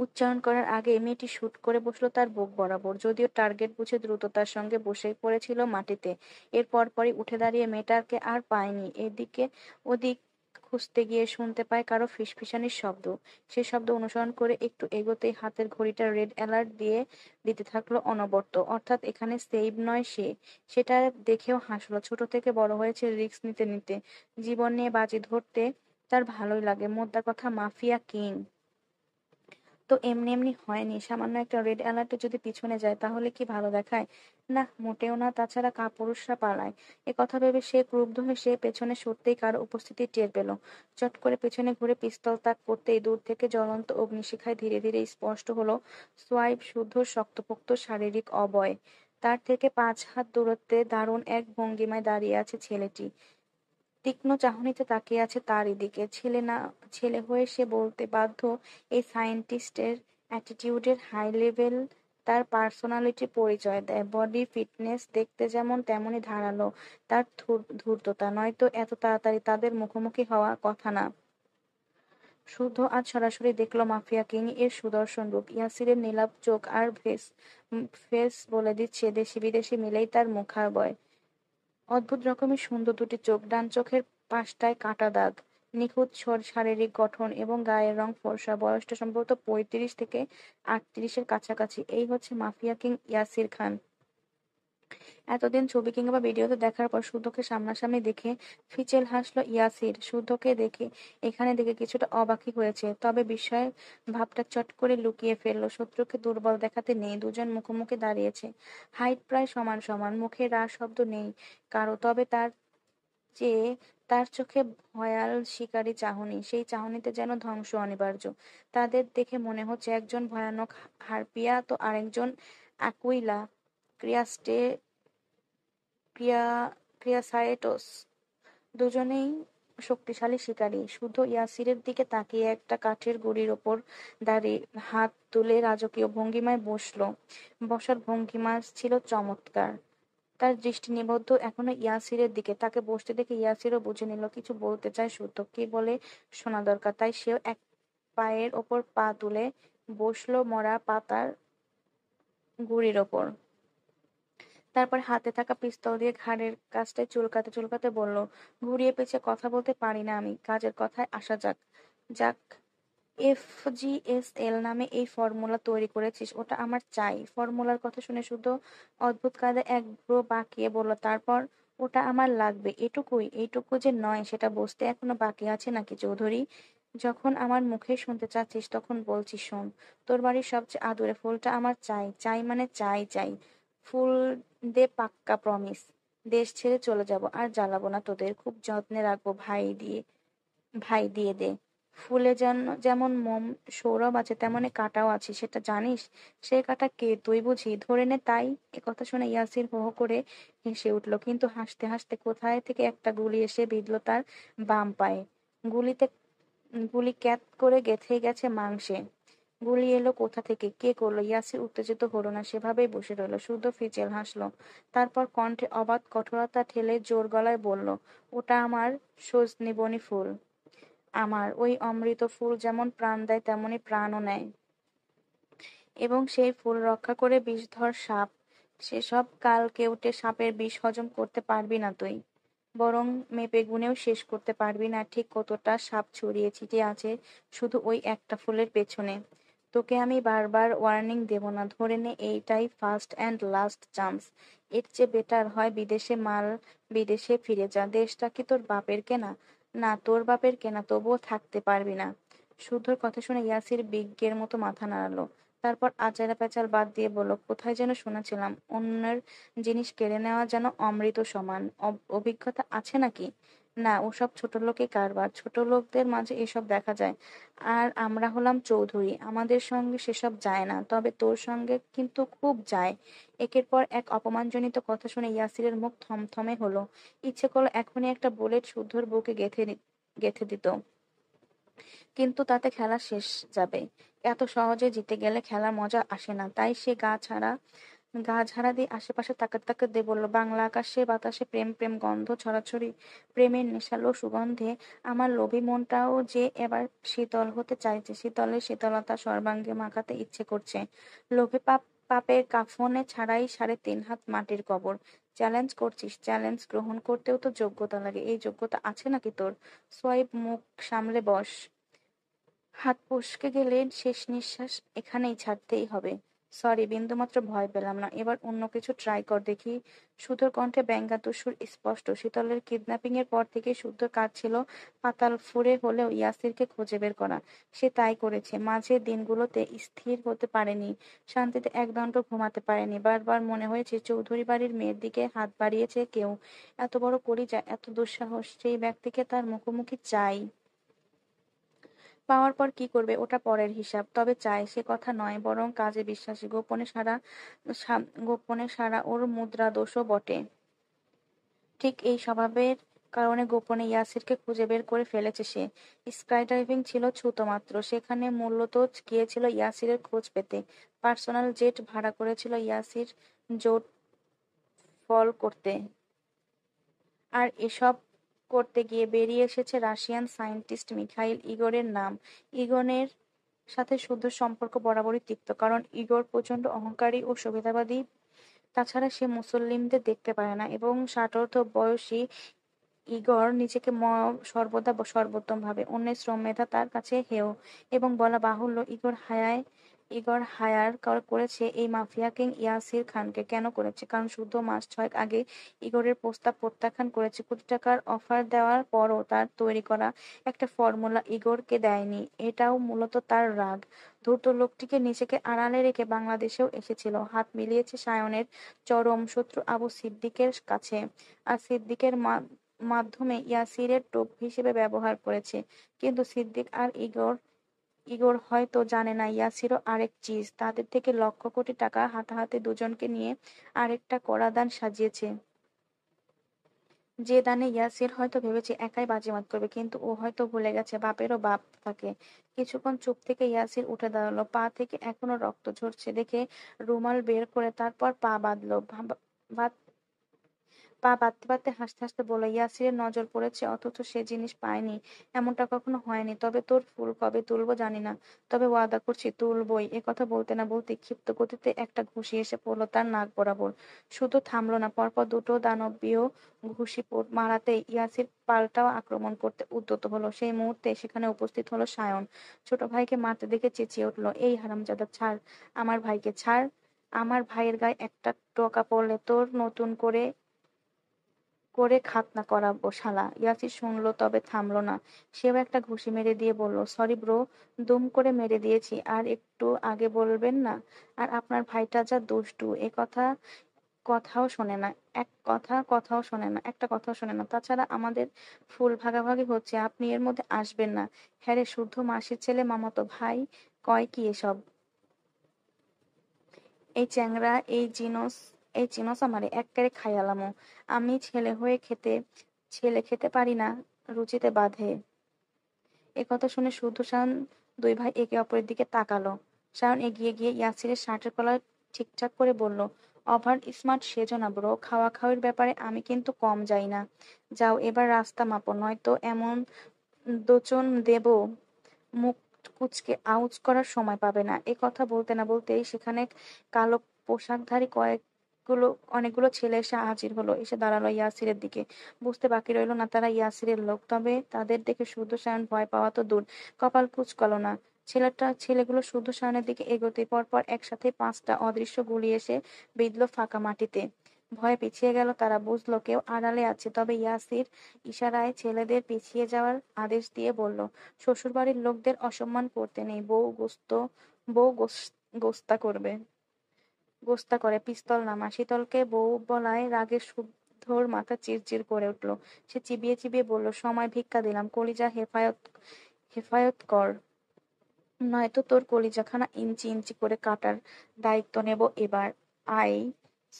উচ্চারণ করার আগে মেয়েটি শুট করে বসলো তার বুক বরাবর, যদিও টার্গেট বুঝে দ্রুততার সঙ্গে বসে পড়েছিল মাটিতে। এর পরপরই উঠে দাঁড়িয়ে মেয়েটাকে আর পায়নি। এদিকে ওদিক খুঁজতে গিয়ে শুনতে পায় কারো ফিসফিসানির শব্দ। সে শব্দ অনুসরণ করে একটু এগোতেই হাতের ঘড়িটা রেড অ্যালার্ট দিয়ে দিতে থাকলো অনবরত। অর্থাৎ এখানে সেভ নয় সে। সেটা দেখেও হাসলো। ছোট থেকে বড় হয়েছে রিস্ক নিতে নিতে। জীবন নিয়ে বাজি ধরতে তার ভালোই লাগে। মোদ্দা কথা মাফিয়া কিং তো এমনি এমনি হয়নি। সামান্য একটা রেড অ্যালার্টে যদি পিছনে যায় তাহলে কি ভালো দেখায়? না, মোটেও না। তাছাড়া কাপুরুষরা পালায়। এ কথা ভেবে সে ক্রুদ্ধ হয়ে সে পেছনে সরতেই কারো উপস্থিতি টের পেল। চট করে পেছনে ঘুরে পিস্তল তাক করতেই দূর থেকে জ্বলন্ত অগ্নিশিখায় ধীরে ধীরে স্পষ্ট হলো সোয়াইপ শুদ্ধ শক্তপোক্ত শারীরিক অবয়। তার থেকে 5 হাত দূরত্বে দারুণ এক ভঙ্গিমায় দাঁড়িয়ে আছে ছেলেটি। তীক্ষ্ণ চাহনিতে তাকিয়ে আছে তারই দিকে। ছেলে না, ছেলে হয়ে সে বলতে বাধ্য, এই সায়েন্টিস্টের অ্যাটিটিউডের হাই লেভেল তার পার্সোনালিটির পরিচয় দেয়। বডি ফিটনেস দেখতে যেমন তেমনই ধারালো তার ধূর্ততা, নয়তো এত তাড়াতাড়ি তাদের মুখোমুখি হওয়া কথা না। শুদ্ধ আজ সরাসরি দেখলো মাফিয়া কিং এর সুদর্শন রূপ। ইয়াসিরের নীলাভ চোখ আর ফেস বলে দিচ্ছে দেশি বিদেশি মিলেই তার মুখাবয়। অদ্ভুত রকমের সুন্দর দুটি চোখ, ডান চোখের পাশটায় কাটা দাগ, নিখুঁত শারীরিক গঠন এবং গায়ের রং ফর্সা। বয়সটা সম্ভবত 35 থেকে 38-এর কাছাকাছি। এই হচ্ছে মাফিয়া কিং ইয়াসির খান। এতদিন ছবি কিংবা ভিডিওতে দেখার পর শুদ্ধকে সামনাসামনি দেখে ফিচেল হাসলো ইয়াসির। শুদ্ধকে দেখে এখানে দেখে কিছুটা অবাকই হয়েছে, তবে বিস্ময় ভাবটা চট করে লুকিয়ে ফেললো। শত্রুকে দুর্বল দেখাতে নেই, দুজন মুখোমুখি দাঁড়িয়েছে। হাইট প্রায় সমান সমান, মুখে রা শব্দ নেই কারো, তবে চেয়ে তার চোখে ভয়াল শিকারী চাহনি। সেই চাহনিতে যেন ধ্বংস অনিবার্য। তাদের দেখে মনে হচ্ছে একজন ভয়ানক হারপিয়া তো আরেকজন অ্যাকুইলা ক্রিয়াস্টে ক্রিয়া ক্রিয়াসাইটোস। দুজনেই শক্তিশালী শিকারী। শুধু ইয়াসিরের দিকে তাকিয়ে একটা কাঠের গুঁড়ির ওপর দাঁড়িয়ে হাত তুলে রাজকীয় ভঙ্গিমায় বসলো। বসার ভঙ্গিমা ছিল চমৎকার। তার দৃষ্টি নিবদ্ধ এখনো ইয়াসিরের দিকে। তাকে বসতে দেখে ইয়াসিরও বুঝে নিল কিছু বলতে চায় শুদ্ধ, কি বলে শোনা দরকার। তাই সেও এক পায়ের ওপর পা তুলে বসলো মরা পাতার গুঁড়ির ওপর। তারপর হাতে থাকা পিস্তল দিয়ে ঘাড়ের কাছটায় চুলকাতে চুলকাতে বলল, ঘুরিয়ে পেঁচিয়ে কথা বলতে পারি না আমি। কাজের কথায় আসা যাক। যাক, FGSL নামে এই ফর্মুলা তৈরি করেছিস, ওটা আমার চাই। ফর্মুলার কথা শুনে শুধু অদ্ভুত কায়দায় এক ব্রো বাঁকিয়ে বলল, তারপর ওটা আমার লাগবে। এটুকুই? এইটুকু যে নয় সেটা বুঝতে এখনো বাকি আছে নাকি চৌধুরী? যখন আমার মুখে শুনতে চাচ্ছিস তখন বলছি শোন। তোর বাড়ির সবচেয়ে আদুরে ফুলটা আমার চাই। চাই মানে চাই চাই। ফুল দে, পাক্কা প্রমিস। দেশ ছেড়ে চলে যাব, আর জ্বালাবো না তোদের। খুব যত্নে রাখবো। ভাই দিয়ে দে। ফুলে যেমন মোম সৌরভ আছে তেমনি কাঁটাও আছে, সেটা জানিস? সে কাঁটা কে? তুই বুঝি? ধরে নে তাই। কথা শুনে ইয়াসির হো হো করে হেসে উঠল, কিন্তু হাসতে হাসতে কোথায় থেকে একটা গুলি এসে বিঁধল তার বাম পায়ে। গুলিতে গুলি ক্যাত করে গেঁথে গেছে মাংসে। গুলি এলো কোথা থেকে? কে করলো? ইয়াসির উত্তেজিত হলো না, সেভাবেই বসে রইল। শুদ্ধ ফিচেল হাসলো। তারপর কণ্ঠে অবাধ কঠোরতা ঠেলে জোর গলায় বলল, ওটা আমার সজনীবনী ফুল। আমার ওই অমৃত ফুল যেমন প্রাণ দেয় তেমনি প্রাণও নেয়। এবং সেই ফুল রক্ষা করে বিষধর সাপ। সেসব কাল কেউটে সাপের বিষ হজম করতে পারবি না তুই। বরং মেপে গুনেও শেষ করতে পারবি না ঠিক কতটা সাপ ছড়িয়ে ছিটিয়ে আছে শুধু ওই একটা ফুলের পেছনে। তোকে আমি বারবার ওয়ার্নিং দেব না? ধরে নে এইটাই ফার্স্ট অ্যান্ড লাস্ট চান্স। এর চেয়ে বেটার হয় বিদেশে মাল, বিদেশে ফিরে যা। দেশটা কি তোর বাপের কেনা? না, তোর বাপের কেনা, তবুও থাকতে পারবি না। শুদ্ধর কথা শুনে ইয়াসির বিজ্ঞের মতো মাথা নাড়ালো। তারপর আচারা প্যাচাল বাদ দিয়ে বলল, কোথায় যেন শুনেছিলাম অন্যের জিনিস কেড়ে নেওয়া যেন অমৃত সমান। অভিজ্ঞতা আছে নাকি? না, ওসব ছোট লোকই কারবার। ছোট লোকদের মাঝে এসব দেখা যায়। আর আমরা হলাম চৌধুরী, আমাদের সঙ্গে সেসব যায় না। তবে তোর সঙ্গে কিন্তু খুব যায়। একের পর এক অপমানজনিত কথা শুনে ইয়াসিরের মুখ থমথমে হলো। ইচ্ছে করলো এখনই একটা বুলেট শুদ্ধর বুকে গেঁথে দিত, কিন্তু তাতে খেলা শেষ যাবে। এত সহজে জিতে গেলে খেলার মজা আসে না। তাই সে গা ছাড়া গা ঝাড়া দিয়ে আশেপাশে তাকাতে তাকাতে বলল, বাংলা আকাশে বাতাসে প্রেম প্রেম গন্ধ ছড়াছড়ি, প্রেমের নেশালো সুগন্ধে আমার লোভী মনটাও যে এবার শীতল হতে চাইছে, শীতলের শীতলতা সর্বাঙ্গে মাখাতে ইচ্ছে করছে। লোভে পাপের কাফনে ছাড়াই 3.5 হাত মাটির কবর। চ্যালেঞ্জ করছিস? চ্যালেঞ্জ গ্রহণ করতেও তো যোগ্যতা লাগে। এই যোগ্যতা আছে নাকি তোর? সোয়াইপ, মুখ সামলে বস। হাত ফসকে গেলে শেষ নিঃশ্বাস এখানেই ছাড়তেই হবে। সরি, বিন্দুমাত্র ভয় পেলাম না। এবার অন্য কিছু ট্রাই কর দেখি। শুদ্ধর কণ্ঠে ব্যঙ্গাত্মক সুর স্পষ্ট। শীতলের কিডন্যাপিং এর পর থেকে শুদ্ধর কাজ ছিল পাতাল ফুঁড়ে হলেও ইয়াসিরকে খুঁজে বের করা। সে তাই করেছে। মাঝের দিনগুলোতে স্থির হতে পারেনি, শান্তিতে একদণ্ড ঘুমাতে পারেনি। বারবার মনে হয়েছে চৌধুরী বাড়ির মেয়ের দিকে হাত বাড়িয়েছে কেউ। এত বড় কলিজা, এত দুঃসাহস, সেই ব্যক্তিকে তার মুখোমুখি চাই। পাওয়ার পর কি করবে ওটা পরের হিসাব। তবে চায় সে কথা নয়, বরং কাজে বিশ্বাসী। গোপনে সারা ওর মুদ্রা দোষও বটে। ঠিক এই স্বভাবের কারণে গোপনে ইয়াসিরকে খুঁজে বের করে ফেলেছে সে। স্কাই ডাইভিং ছিল ছুতো মাত্র, সেখানে মূলত গিয়েছিল ইয়াসিরের খোঁজ পেতে। পার্সোনাল জেট ভাড়া করেছিল ইয়াসির জোট ফল করতে। আর এসব করতে গিয়ে বেরিয়ে এসেছে রাশিয়ান সায়েন্টিস্ট মিখাইল ইগোরের নাম। ইগনের সাথে শুদ্ধ সম্পর্ক বরাবরই তিক্ত, কারণ ইগোর প্রচন্ড অহংকারী ও সুবিধাবাদী। তাছাড়া সে মুসলিমদের দেখতে পারে না, এবং ষাটোর্ধ্ব বয়সী ইগর নিজেকে সর্বদা সর্বোত্তম ভাবে। অন্যের শ্রম মেধা তার কাছে হেয়। এবং বলা বাহুল্য, ইগর হায়ার করেছে এই মাফিয়া কিং ইয়াসির খানকে। কেন করেছে? কারণ শুদ্ধ মাস 6 আগে ইগরের প্রস্তাব প্রত্যাখ্যান করেছে। কোটি টাকার অফার দেওয়ার পরও তার তৈরি করা একটা ফর্মুলা ইগরকে দেয়নি। এটাও মূলত তার রাগ। ধূর্ত লোকটিকে নিজেকে আড়ালে রেখে বাংলাদেশেও এসেছিল। হাত মিলিয়েছে সায়নের চরম শত্রু আবু সিদ্দিকের কাছে। আর সিদ্দিকের মাধ্যমে ইয়াসিরের টোপ হিসেবে ব্যবহার করেছে। কিন্তু সিদ্দিক আর ইগর হয়তো জানে না ইয়াসিরও আরেক চিজ। তাদের থেকে লক্ষ কোটি টাকা হাতাহাতি দুজনকে নিয়ে আরেকটা কড়া দান সাজিয়েছে। যে দানে ইয়াসির হয়তো ভেবেছে একাই বাজিমাত করবে, কিন্তু ও হয়তো ভুলে গেছে বাপেরও বাপ থাকে। কিছুক্ষণ চুপ থেকে ইয়াসির উঠে দাঁড়ালো। পা থেকে এখনো রক্ত ঝরছে দেখে রুমাল বের করে তারপর পা বাঁধলো। পা বাঁধতে বাঁধতে হাসতে হাসতে বলল, ইয়াসিরের নজর পড়েছে অথচ সে জিনিস পায়নি, এমনটা কখনো হয়নি। তবে তোর ফুল কবে তুলবো জানি না, তবে ওয়াদা করছি তুলবই। কথা বলতে না বলতে ক্ষিপ্ত গতিতে একটা ঘুষি এসে পড়লো তার নাক বরাবর। শুধু থামলো না, পরপর দুটো দানবীয় ঘুষি মারাতে ইয়াসির পাল্টাও আক্রমণ করতে উদ্যত হলো। সেই মুহূর্তে সেখানে উপস্থিত হলো সায়ন। ছোট ভাইকে মারতে দেখে চেঁচিয়ে উঠলো, এই হারামজাদা, ছাড় আমার ভাইকে, ছাড়। আমার ভাইয়ের গায়ে একটা টোকা পড়লে তোর নতুন করে করে খাতনা করাবো শালা। ইয়াসির শুনলো তবে থামলো না। সেও একটা ঘুষি মেরে দিয়ে বলল, সরি ব্রো, দুম করে মেরে দিয়েছি, আর একটু আগে বলবেন না? আর আপনার ভাইটা যা দুষ্টু, কথা কথাও শোনে না। কথাও শোনে না, একটা কথাও শোনে না। তাছাড়া আমাদের ফুল ভাগাভাগি হচ্ছে, আপনি এর মধ্যে আসবেন না। হ্যাঁ রে, শুদ্ধ মাসির ছেলে, মামাতো ভাই, কয় কি এসব? এই চ্যাংড়া, এই জিনস আমারে একবারে খাইয়ালামো। আমি ছেলে খেতে পারি না, রুচিতে বাধে। কথা শুনে শুদ্ধ সায়ন দুই ভাই একে অপরের দিকে তাকালো। সায়ন এগিয়ে গিয়ে ইয়াসিরের শার্টের কলার ঠিকঠাক করে বলল, ওভার স্মার্ট সেজো না ব্রো, খাওয়া খাওয়ির ব্যাপারে আমি কিন্তু কম যাই না। যাও এবার রাস্তা মাপো, নয়তো এমন দোচন দেব মুখ কুঁচকে আউচ করার সময় পাবে না। কথা বলতে না বলতেই সেখানে কালো পোশাকধারী অনেকগুলো ছেলে এসে হাজির হলো। এসে দাঁড়ালো ইয়াসিরের দিকে। বুঝতে বাকি রইলো না তারা ইয়াসিরের লোক। তবে তাদের দেখে শুদ্ধ সায়ন ভয় পাওয়া তো দূর, কপাল কুঁচকালো না। ছেলেগুলো শুদ্ধ সায়নের দিকে এগোতে পরপর একসাথে 5টা অদৃশ্য গুলি এসে বিঁধল ফাঁকা মাটিতে। ভয়ে পিছিয়ে গেল তারা। বুঝলো কেউ আড়ালে আছে। তবে ইয়াসির ইশারায় ছেলেদের পিছিয়ে যাওয়ার আদেশ দিয়ে বলল, শ্বশুরবাড়ির লোকদের অসম্মান করতে নেই, বউ গোস্তা করবে, গোস্তা করে। পিস্তল নামা। শীতলকে বউ বলায় রাগে শুদ্ধর মাথা চিরচির করে উঠলো। সে চিবিয়ে চিবিয়ে বলল, সময় ভিক্ষা দিলাম, কলিজা হেফায়ত কর, নয়তো তোর কলিজাখানা ইঞ্চি ইঞ্চি করে কাটার দায়িত্ব নেব এবার। আই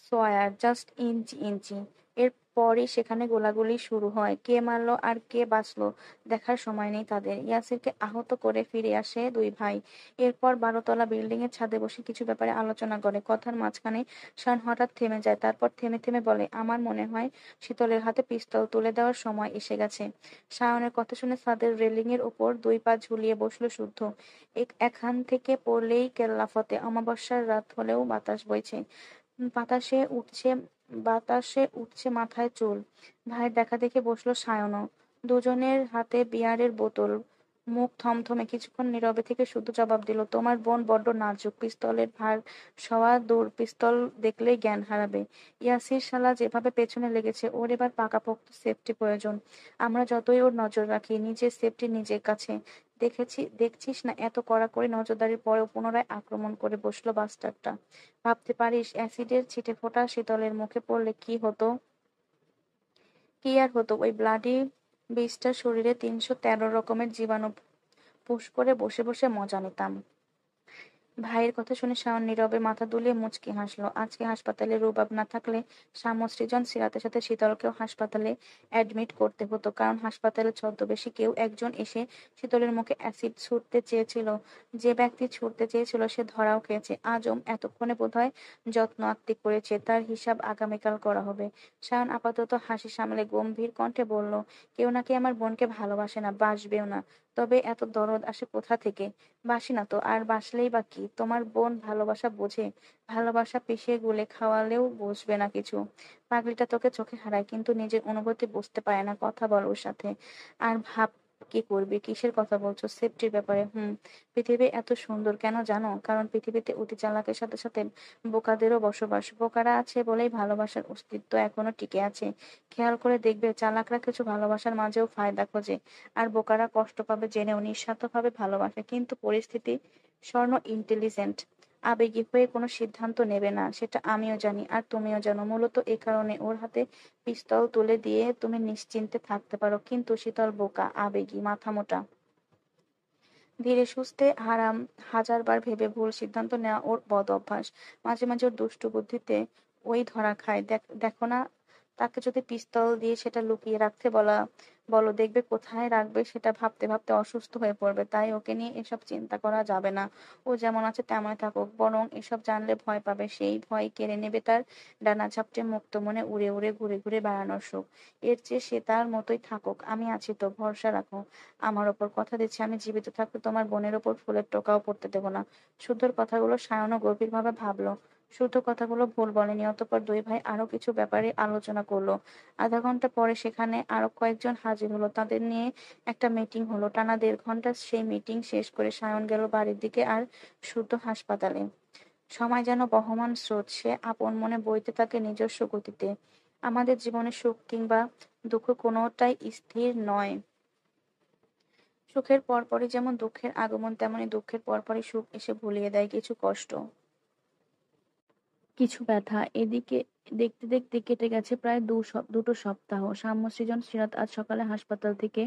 সোয়ার, জাস্ট ইঞ্চি ইঞ্চি। এর পরই সেখানে গোলাগুলি শুরু হয়। কে মারলো আর কে বাঁচলো দেখার সময় নেই তাদের। ইয়াসিরকে আহত করে ফিরে আসে দুই ভাই। এরপর 12 তলা বিল্ডিং এর ছাদে বসে কিছু ব্যাপারে আলোচনা করে। কথার মাঝখানে শান হঠাৎ থেমে যায়, তারপর থেমে থেমে বলে, আমার মনে হয় শীতলের হাতে পিস্তল তুলে দেওয়ার সময় এসে গেছে। শায়নের কথা শুনে ছাদের রেলিং এর উপর দুই পা ঝুলিয়ে বসলো শুদ্ধ। এখান থেকে পড়লেই কেল্লাফতে। অমাবস্যার রাত হলেও বাতাস বইছে। বাতাসে উঠছে বাতাসে উঠছে মাথায় চুল। ভাইয়ের দেখা দেখে বসলো সায়নও। দুজনের হাতে বিয়ারের বোতল। মুখ থমথমে। কিছুক্ষণ নীরবে থেকে শুদ্ধ জবাব দিল, তোমার বোন বড্ড নাজুক, পিস্তলের ভার সওয়া দূর, পিস্তল দেখলেই জ্ঞান হারাবে। ইয়াসির শালা যেভাবে পেছনে লেগেছে, ওর এবার পাকাপোক্ত সেফটি প্রয়োজন। আমরা যতই ওর নজর রাখি, নিজের সেফটি নিজের কাছে। দেখছিস না, এত কড়াকড়ি নজরদারির পরেও পুনরায় আক্রমণ করে বসলো বাস্টারটা। ভাবতে পারিস অ্যাসিডের ছিটেফোঁটা শীতলের মুখে পড়লে কি হতো? কি আর হতো, ওই ব্লাডি বিস্টার শরীরে 313 রকমের জীবাণু পুশ করে বসে বসে মজা নিতাম। ভাইয়ের কথা শুনে শাওন নীরবে মাথা দুলিয়ে মুচকি হাসলো। আজকে হাসপাতালে রুবাব না থাকলে শামসৃজন সিরাতের সাথে শীতলকেও হাসপাতালে অ্যাডমিট করতে হতো, কারণ হাসপাতালে ছদ্মবেশী কেউ একজন এসে শীতলের মুখে অ্যাসিড ছুড়তে চেয়েছিল। যে ব্যক্তি ছুড়তে চেয়েছিল সে ধরাও খেয়েছে। আজম এতক্ষণে বোধহয় যত্ন আত্তিক করেছে, তার হিসাব আগামীকাল করা হবে। শাওন আপাতত হাসি সামলে গম্ভীর কণ্ঠে বলল, কেউ নাকি আমার বোনকে ভালোবাসে না, বাসবেও না। তবে এত দরদ আসে কোথা থেকে? বাসি না তো, আর বাসলেই বা কি? তোমার বোন ভালোবাসা বোঝে? ভালোবাসা পিষে গুলে খাওয়ালেও বুঝবে না কিছু। পাগলিটা তোকে চোখে হারায়, কিন্তু নিজের অনুভূতি বুঝতে পারে না। কথা বল ওর সাথে। আর ভাব কি করবি? কিসের কথা বলছো? সেফটির ব্যাপারে। পৃথিবী এত সুন্দর কেন জানো? কারণ পৃথিবীতে অতি চালাকের সাথে সাথে বোকাদেরও বসবাস। বোকারা আছে বলেই ভালোবাসার অস্তিত্ব এখনো টিকে আছে। খেয়াল করে দেখবে, চালাকরা কিছু ভালোবাসার মাঝেও ফায়দা খোঁজে, আর বোকারা কষ্ট পাবে জেনেও নিঃস্বার্থভাবে ভালোবাসে। কিন্তু পরিস্থিতি স্বর্ণ ইন্টেলিজেন্ট, আবেগী হয়ে কোনো সিদ্ধান্ত নেবে না, সেটা আমিও জানি আর তুমিও জানো। মূলত এ কারণে ওর হাতে পিস্তল তুলে দিয়ে তুমি নিশ্চিন্তে থাকতে পারো। কিন্তু শীতল বোকা, আবেগী, মাথা মোটা। ধীরে সুস্থে হাজারবার ভেবে ভুল সিদ্ধান্ত নেওয়া ওর বদ অভ্যাস। মাঝে মাঝে ওর দুষ্টু বুদ্ধিতে ওই ধরা খায়। দেখো না, তাকে যদি পিস্তল দিয়ে সেটা লুকিয়ে রাখতে বলো, দেখবে কোথায় রাখবে সেটা ভাবতে ভাবতে অসুস্থ হয়ে পড়বে। তাই ওকে নিয়ে এসব চিন্তা করা যাবে না। ও যেমন আছে তেমনই থাকুক, বরং এসব জানলে ভয় পাবে। সেই ভয় কেড়ে নেবে তার ডানা ঝাপটে মুক্ত মনে উড়ে উড়ে ঘুরে ঘুরে বেড়ানোর সুখ। এর চেয়ে সে তার মতোই থাকুক। আমি আছি তো, ভরসা রাখো আমার ওপর। কথা দিচ্ছি, আমি জীবিত থাকতে তোমার বোনের ওপর ফুলের টোকাও পড়তে দেবো না। শুদ্ধর কথাগুলো সায়নও গভীরভাবে ভাবলো। শুদ্ধ কথাগুলো ভুল বলেনি। অতঃপর দুই ভাই আরো কিছু ব্যাপারে আলোচনা করলো। আধা ঘন্টা পরে সেখানে আরো কয়েকজন হাজির হলো। তাদের নিয়ে একটা মিটিং হলো। টানা 1.5 ঘন্টা সেই মিটিং শেষ করে সায়ন গেল বাড়ির দিকে, আর শুদ্ধ হাসপাতালে। সময় যেন বহমান স্রোত, সে আপন মনে বইতে থাকে নিজস্ব গতিতে। আমাদের জীবনে সুখ কিংবা দুঃখ কোনোটাই স্থির নয়। সুখের পরপরই যেমন দুঃখের আগমন, তেমনি দুঃখের পরপরই সুখ এসে ভুলিয়ে দেয় কিছু কষ্ট, কিছু ব্যথা। এদিকে দেখতে দেখতে কেটে গেছে প্রায় দুটো সপ্তাহ। সাম্যসৃজন সিরাত আজ সকালে হাসপাতাল থেকে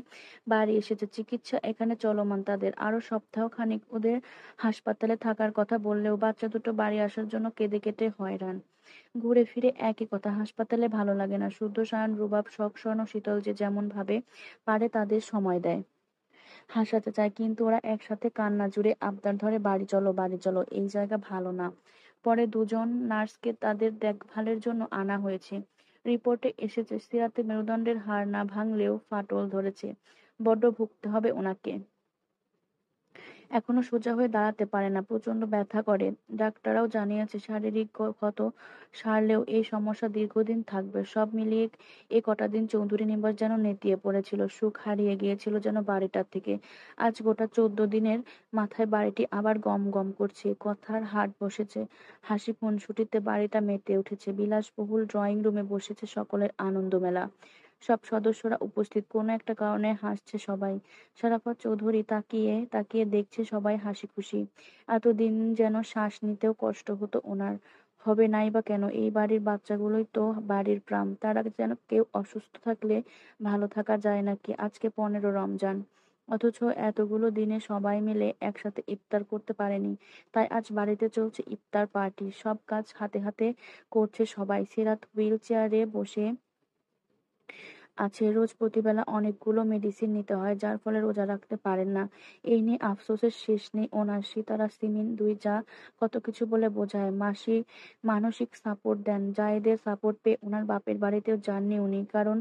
বাড়ি এসেছে। চিকিৎসা এখানে চলমান তাদের। আরো সপ্তাহ খানিক ওদের হাসপাতালে থাকার কথা বললেও বাচ্চা দুটো বাড়ি আসার জন্য কেঁদে কেটে হয়রান। ঘুরে ফিরে একই কথা, হাসপাতালে ভালো লাগে না। শুদ্ধ, সায়ন, রুবাব, শখ, স্বর্ণ, শীতল যে যেমন ভাবে পারে তাদের সময় দেয়, হাসাতে চায়, কিন্তু ওরা একসাথে কান্না জুড়ে আবদার ধরে, বাড়ি চলো, বাড়ি চলো, এই জায়গা ভালো না। পরে দুজন নার্সকে তাদের দেখভালের জন্য আনা হয়েছে। রিপোর্টে এসেছে সিরাতে মেরুদণ্ডের হাড় না ভাঙলেও ফাটল ধরেছে। বড্ড ভুগতে হবে ওনাকে। এখনো সোজা হয়ে দাঁড়াতে পারে না, প্রচন্ড ব্যথা করে। ডাক্তাররাও জানিয়েছে শারীরিক ক্ষত সারলেও এই সমস্যা দীর্ঘদিন থাকবে। সব মিলিয়ে এ কটা দিন চৌধুরী নিবাস যেন নেতিয়ে পড়েছিল। সুখ হারিয়ে গিয়েছিল যেন বাড়িটার থেকে। আজ গোটা 14 দিনের মাথায় বাড়িটি আবার গম গম করছে। কথার হাট বসেছে, হাসি খুনসুটিতে বাড়িটা মেতে উঠেছে। বিলাসবহুল ড্রয়িং রুমে বসেছে সকলের আনন্দ মেলা। সব সদস্যরা উপস্থিত, কোনো একটা কারণে হাসছে সবাই। শরাফত চৌধুরী তাকিয়ে তাকিয়ে দেখছে সবাই হাসি খুশি। এতদিন যেন শ্বাস নিতেও কষ্ট হতো ওনার। হবে নাই বা কেন, এই বাড়ির বাচ্চাগুলোই তো বাড়ির প্রাণ। তারা যেন কেউ অসুস্থ থাকলে ভালো থাকা যায় নাকি? আজকে 15 রমজান, অথচ এতগুলো দিনে সবাই মিলে একসাথে ইফতার করতে পারেনি। তাই আজ বাড়িতে চলছে ইফতার পার্টি। সব কাজ হাতে হাতে করছে সবাই। সিরাত হুইল চেয়ারে বসে আছে, রোজ প্রতিবেলা অনেকগুলো মেডিসিন নিতে হয়, যার ফলে রোজা রাখতে পারেন না। এই নিয়ে আফসোসের শেষ নেই ওনার। সিতারা, সিমিন দুই যা কত কিছু বলে বোঝায়, মাসি মানসিক সাপোর্ট দেন। জায়েদের সাপোর্ট পেয়ে ওনার বাপের বাড়িতেও যাননি উনি, কারণ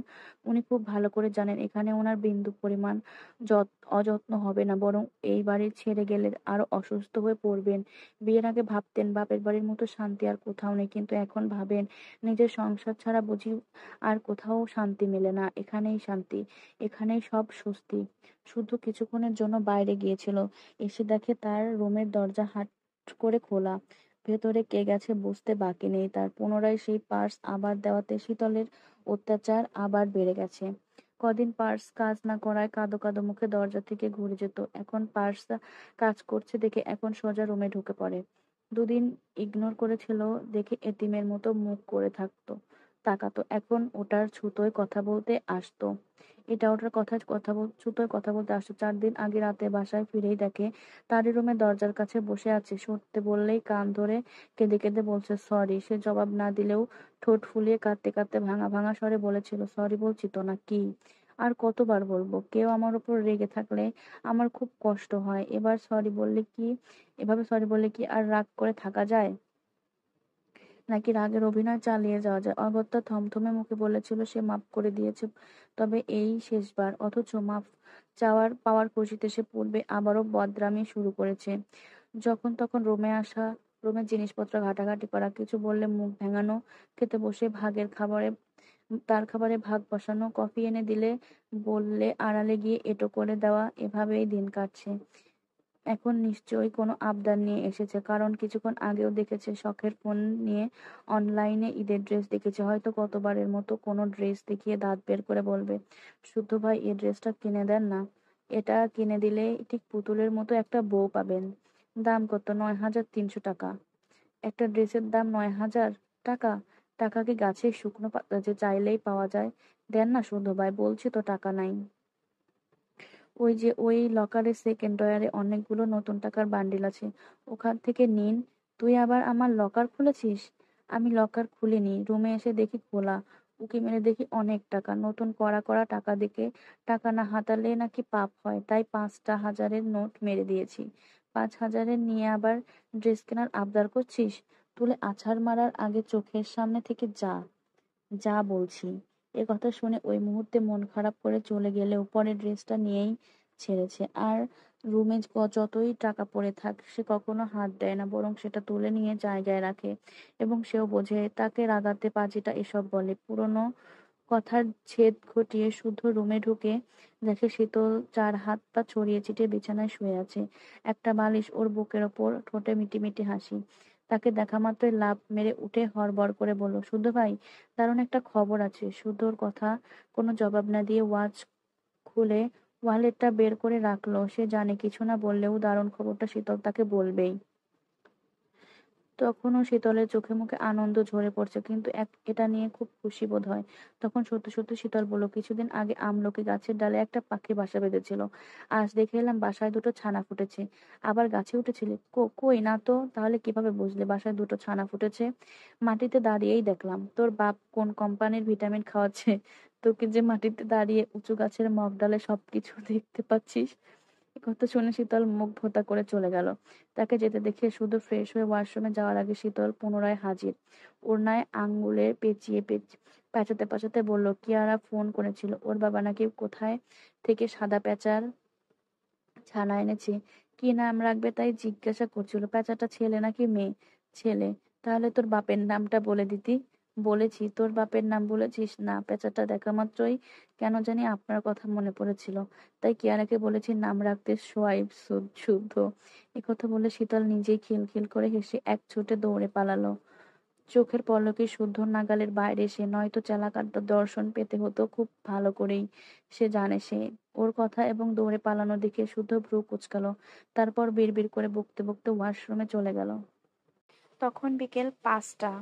উনি খুব ভালো করে জানেন এখানে ওনার বিন্দু পরিমাণ অযত্ন হবে না, বরং এই বাড়ি ছেড়ে গেলে আরো অসুস্থ হয়ে পড়বেন। বিয়ের আগে ভাবতেন বাপের বাড়ির মতো শান্তি আর কোথাও নেই, কিন্তু এখন ভাবেন নিজের সংসার ছাড়া বুঝি আর কোথাও শান্তি মেলে না। এখানেই শান্তি, এখানেই সব স্বস্তি। শুধু কিছুক্ষণের জন্য বাইরে গিয়েছিল, এসে দেখে তার রুমের দরজা হাট করে খোলা। ভেতরে কে গেছে বুঝতে বাকি নেই তার। পুনরায় সেই পার্স আবার দেওয়াতে শীতলের অত্যাচার আবার বেড়ে গেছে। কদিন পার্স কাজ না করায় কাঁদো কাঁদো মুখে দরজা থেকে ঘুরে যেত, এখন পার্স কাজ করছে দেখে এখন সোজা রুমে ঢুকে পড়ে। দুদিন ইগনোর করেছিল দেখে এতিমের মতো মুখ করে তাকাতো, এখন ওটার ছুতোয় কথা বলতে আসতো। এটা ওটার ছুতোয় কথা বলতে আসতো। 4 দিন আগে রাতে বাসায় ফিরেই দেখে তারই রুমে দরজার কাছে বসে আছে। সরতে বললেই কান ধরে কেঁদে কেঁদে বলছে সরি। সে জবাব না দিলেও ঠোঁট ফুলিয়ে কাঁদতে কাঁদতে ভাঙা ভাঙা স্বরে বলেছিল, সরি বলছি তো না কি, আর কতবার বলবো, কেউ আমার উপর রেগে থাকলে আমার খুব কষ্ট হয়। এভাবে সরি বললে কি আর রাগ করে থাকা যায়, নাকি রাগের অভিনয় চালিয়ে যাওয়া যায়? অগত্যা থমথমে মুখে বলেছিল সে মাফ করে দিয়েছে, তবে এই শেষবার। অথচ মাফ পাওয়ার খুশিতে সে পূর্বে আবারও বদরামি শুরু করেছে। যখন তখন রুমের জিনিসপত্র ঘাটাঘাটি করা, কিছু বললে মুখ ভেঙানো, খেতে বসে তার খাবারে ভাগ বসানো, কফি এনে দিলে বললে আড়ালে গিয়ে এঁটো করে দেওয়া, এভাবেই দিন কাটছে। এখন নিশ্চয়ই কোনো আবদার নিয়ে এসেছে, কারণ কিছুক্ষণ আগেও দেখেছে শখের ফোন নিয়ে অনলাইনে ঈদের ড্রেস দেখেছে। হয়তো কতবারের মতো কোনো ড্রেস দেখিয়ে দাঁত বের করে বলবে, শুদ্ধ ভাই এই ড্রেসটা কিনে দেন না, এটা কিনে দিলে ঠিক পুতুলের মতো একটা বউ পাবেন। দাম কত? 9,300 টাকা। একটা ড্রেসের দাম 9,000 টাকা? টাকা কি গাছের শুকনো পাতা যে চাইলেই পাওয়া যায়? দেন না শুদ্ধ ভাই, বলছি তো টাকা নাই। ওই যে ওই লকারের সেকেন্ড ড্রয়ারে অনেকগুলো নতুন টাকার বান্ডিল আছে, ওখান থেকে নিন। তুই আবার আমার লকার খুলেছিস? আমি লকার খুলিনি, রুমে এসে দেখি খোলা। উকি মেরে দেখি অনেক টাকা, নতুন কড়া কড়া টাকা দেখে টাকা না হাতালে নাকি পাপ হয়, তাই 5টা 1,000-এর নোট মেরে দিয়েছি। 5,000-এর নিয়ে আবার ড্রেস কেনার আবদার করছিস? তুলে আছাড় মারার আগে চোখের সামনে থেকে যা, যা বলছি। এ কথা শুনে ওই মুহূর্তে মন খারাপ করে চলে গেলেও পরে ড্রেসটা নিয়েই ছেড়েছে। আর রুমে যতই টাকা পড়ে থাক সে কখনো হাত দেয় না, বরং সেটা তুলে নিয়ে জায়গায় রাখে। এবং সেও বোঝে তাকে রাগাতে পাজিটা এসব বলে। পুরনো কথার ছেদ ঘটিয়ে শুদ্ধ রুমে ঢুকে দেখে শীতল 4 হাত পা ছড়িয়ে ছিটিয়ে বিছানায় শুয়ে আছে। একটা বালিশ ওর বুকের ওপর, ঠোঁটে মিটি হাসি। তাকে দেখা মাত্রই লাফ মেরে উঠে হড়বড় করে বলল, শুদ্ধ ভাই, দারুণ একটা খবর আছে। শুদ্ধর কথা কোনো জবাব না দিয়ে খুলে ওয়ালেটটা বের করে রাখলো। সে জানে কিছু না বললেও দারুণ খবরটা শীতল তাকে বলবেই। তখনও শীতলের চোখে মুখে আনন্দ ঝরে পড়ছে, কিন্তু এটা নিয়ে খুব খুশি বোধ হয়। তখন সত্যি সত্যি শীতল বলল, কিছুদিন আগে আমলকি গাছের ডালে একটা পাখি বাসা বেঁধেছিল, আজ দেখে এলাম বাসায় দুটো ছানা ফুটেছে। আবার গাছে উঠেছিলে? কই না তো। তাহলে কিভাবে বুঝলে বাসায় দুটো ছানা ফুটেছে? মাটিতে দাঁড়িয়েই দেখলাম। তোর বাপ কোন কোম্পানির ভিটামিন খাওয়াচ্ছে তোকে যে মাটিতে দাঁড়িয়ে উঁচু গাছের মগ ডালে সবকিছু দেখতে পাচ্ছিস? কথা শুনে শীতল মুখ ভোতা করে চলে গেল। তাকে যেতে দেখে শুধু ফ্রেশ হয়ে ওয়াশরুমে যাওয়ার আগে শীতল পুনরায় হাজির। ওড়নায় আঙ্গুলে পেঁচাতে পেঁচাতে বলল, কিয়ারা ফোন করেছিল, ওর বাবা নাকি কোথায় থেকে সাদা পেঁচার ছানা এনেছে, কি নাম রাখবে তাই জিজ্ঞাসা করছিল। পেঁচাটা ছেলে নাকি মেয়ে? ছেলে। তাহলে তোর বাপের নামটা বলে দিতি। বলেছি। তোর বাপের নাম বলেছিস না? পেঁচাটা দেখা মাত্রই কেন জানি আপনার কথা মনে পড়েছিল, তাই কিয়ারাকে বলেছি নাম রাখতে সোয়াইব শুদ্ধ। একথা বলে শীতল নিজেই খিলখিল করে হেসে এক ছুটে দৌড়ে পালালো। চোখের পলকে শুদ্ধ নাগালের বাইরে সে, নয়তো চালাকারটা দর্শন পেতে হতো খুব ভালো করেই। সে জানে সে ওর কথা, এবং দৌড়ে পালানো দেখে শুদ্ধ ভ্রু কুঁচকালো। তারপর বিড়বিড় করে বকতে বকতে ওয়াশরুমে চলে গেল। তখন বিকেল 5টা।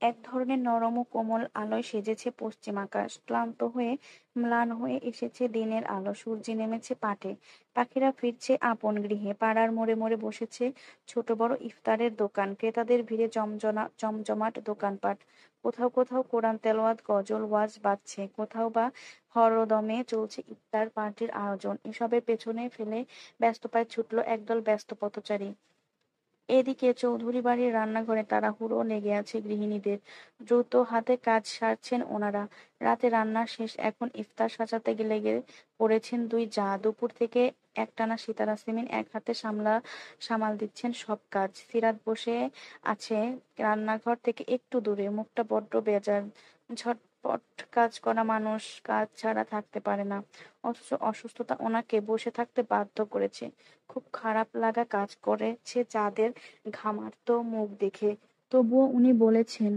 এক ধরনের নরম ও কোমল আলোয় সেজেছে পশ্চিম আকাশ। ক্লান্ত হয়ে ম্লান হয়ে এসেছে দিনের আলো। সূর্য নেমেছে পাটে। পাখিরা ফিরছে আপন গৃহে। পাড়ার মোড়ে মোড়ে বসেছে ছোট বড় ইফতারের দোকান। ক্রেতাদের ভিড়ে জমজমাট দোকানপাট। কোথাও কোথাও কোরআন তেলাওয়াত, গজল, ওয়াজ বাজছে। কোথাও বা হরদমে চলছে ইফতার পার্টির আয়োজন। এসবের পেছনে ফেলে ব্যস্ত পায়ে ছুটল একদল ব্যস্ত পথচারী। এদিকে চৌধুরী বাড়ির রান্নাঘরে তাড়াহুড়ো লেগে আছে গৃহিণীদের। দ্রুত হাতে কাজ সারছেন ওনারা। রাতে রান্না শেষ, এখন ইফতার সাজাতে লেগে পড়েছেন দুই জা। দুপুর থেকে একটানা সিতারা সিমিন এক হাতে সামাল দিচ্ছেন সব কাজ। সিরাত বসে আছে রান্নাঘর থেকে একটু দূরে, মুখটা বড্ড বেজার। ঝটপট কাজ করা মানুষ কাজ ছাড়া থাকতে পারে না, অথচ অসুস্থতা ওনাকে বসে থাকতে বাধ্য করেছে। খুব খারাপ লাগা কাজ করেছে যাদের ঘামার্ত মুখ দেখে। তবুও উনি বলেছেন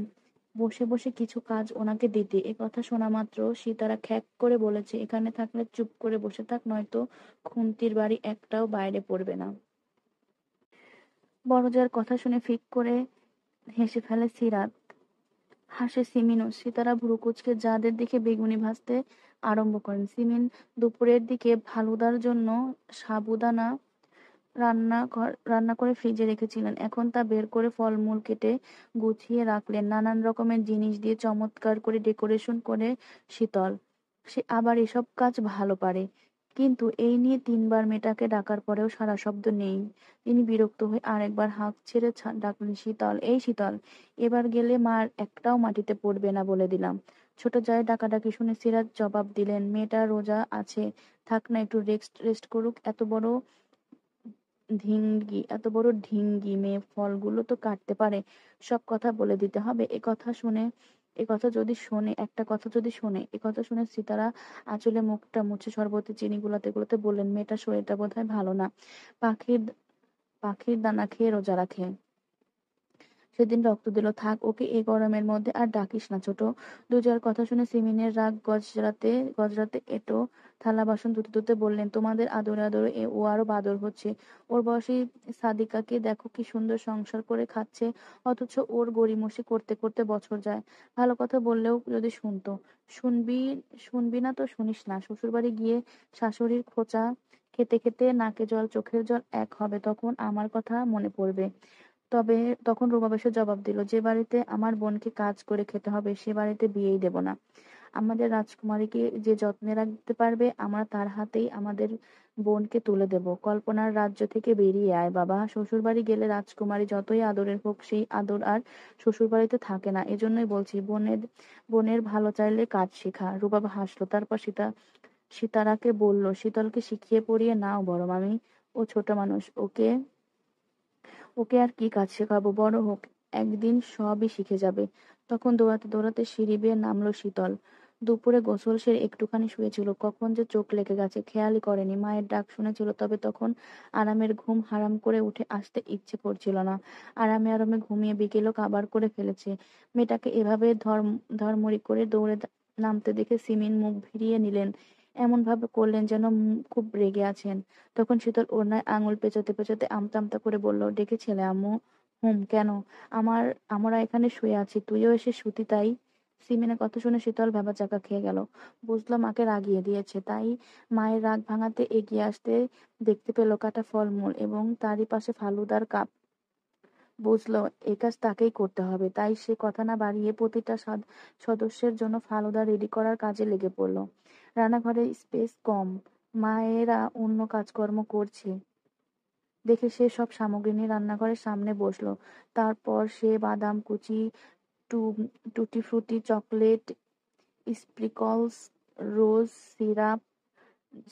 বসে বসে কিছু কাজ ওনাকে দিতে। একথা শোনা মাত্র সীতারা খ্যাঁক করে বলেছে, এখানে থাকলে চুপ করে বসে থাক, নয়তো খুন্তির বাড়ি একটাও বাইরে পড়বে না। বড়জার কথা শুনে ফিক করে হেসে ফেলে সিরাত। হাসে সিমিনও। সিতারা ভ্রু কুঁচকে যাদের দিকে বেগুনি ভাজতে আরম্ভ করেন। সিমিন দুপুরের দিকে ফালুদার জন্য সাবুদানা রান্না করে ফ্রিজে রেখেছিলেন। এখন তা বের করে ফলমূল কেটে গুছিয়ে রাখলেন। নানান রকমের জিনিস দিয়ে চমৎকার করে ডেকোরেশন করে শীতল। সে আবার এসব কাজ ভালো পারে। কিন্তু এই নিয়ে 3বার মেয়েটাকে ডাকার পরেও সাড়া শব্দ নেই। তিনি বিরক্ত হয়ে আরেকবার হাঁক ছেড়ে ডাকলেন, শীতল, এই শীতল, এবার গেলে মার একটাও মাটিতে পড়বে না বলে দিলাম। ছোট জায়ের ডাকাডাকি শুনে সিরাজ জবাব দিলেন, মেয়েটা রোজা আছে, থাক না, একটু রেস্ট করুক। এত বড় ঢিঙ্গি মেয়ে, ফলগুলো তো কাটতে পারে, সব কথা বলে দিতে হবে? একটা কথা যদি শোনে। একথা শুনে সিতারা আঁচলে মুখটা মুছে শরবতে চিনি গুলাতে গুলাতে বললেন, মেয়েটার শরীরটা বোধহয় ভালো না, পাখির পাখির দানা খেয়ে রোজা রাখে, সেদিন রক্ত দিল। থাক, ওকে এই গরমের মধ্যে আর ডাকিস না ছোট। দুজার কথা শুনে সিমিনের রাগ গজরাতে গজরাতে এটো থালা বাসন ধুতে ধুতে বললেন, তোমাদের আদরে আদরে ও আরো বাদর হচ্ছে। ওর বয়সী সাদিকাকে দেখো কি সুন্দর সংসার করে খাচ্ছে, অথচ ওর গড়িমসি করতে করতে বছর যায়। ভালো কথা বললেও যদি শুনতো। শুনবি শুনবি না তো শুনিস না। শ্বশুরবাড়ি গিয়ে শাশুড়ির খোঁচা খেতে খেতে নাকে জল চোখের জল এক হবে, তখন আমার কথা মনে পড়বে। তবে তখন রুমা এসে জবাব দিল, যে বাড়িতে আমার বোনকে কাজ করে খেতে হবে সে বাড়িতে বিয়েই দেব না। আমাদের রাজকুমারীকে যে যত্নে রাখতে পারবে আমরা তার হাতেই আমাদের বোনকে তুলে দেব। কল্পনার রাজ্য থেকে বেরিয়ে আয় বাবা। শ্বশুর বাড়ি গেলে রাজকুমারী যতই আদরের হোক সেই আদর আর শ্বশুর বাড়িতে থাকে না। এজন্যই বলছি, বোনের বোনের ভালো চাইলে কাজ শেখা। রুবাবা হাসলো। তারপর সিতারাকে বলল, শীতলকে শিখিয়ে পড়িয়ে নাও বড় মামি, ও ছোট মানুষ, ওকে ওকে আর কি কাজ শেখাবো, বড় হোক, একদিন সবই শিখে যাবে। তখন দৌড়াতে দৌড়াতে সিঁড়ি বেয়ে নামলো শীতল। দুপুরে গোসল সেরে একটুখানি শুয়েছিল, কখন যে চোখ লেগে গেছে খেয়ালই করেনি। মায়ের ডাক শুনেছিল, তবে তখন আরামের ঘুম হারাম করে উঠে আসতে ইচ্ছে করছিল না। আরামে আরামে ঘুমিয়ে বিকেলও কাবার করে ফেলেছে। মেয়েটাকে এভাবে ধর্মড়ি করে নামতে দেখে সিমিন মুখ ফিরিয়ে নিলেন, এমন ভাবে করলেন যেন খুব রেগে আছেন। তখন শীতল ওড়নায় আঙুল পেঁচাতে পেঁচাতে আমতা আমতা করে বলল, ডেকেছিলে আম্মু? হুম, কেন? আমার আমরা এখানে শুয়ে আছি, তুইও এসে শুতি তাই? সিমিনের কথা শুনে শীতল ভ্যাবাচ্যাকা খেয়ে গেল। বুঝলো মাকে রাগিয়ে দিয়েছে, তাই মায়ের রাগ ভাঙাতে এগিয়ে আসতে দেখতে পেল কাটা ফলমূল এবং তারই পাশে ফালুদার কাপ। বুঝলো এই কাজ তাকেই করতে হবে, তাই সে কথা না বাড়িয়ে প্রতিটা সদস্যের জন্য ফালুদা রেডি করার কাজে লেগে পড়লো। রান্নাঘরে স্পেস কম, মায়েরা অন্য কাজকর্ম করছে দেখে সে সব সামগ্রী নিয়ে রান্নাঘরের সামনে বসলো। তারপর সে বাদাম কুচি, টু টুটি ফ্রুটি, চকলেট, স্প্রিকলস, রোজ সিরাপ,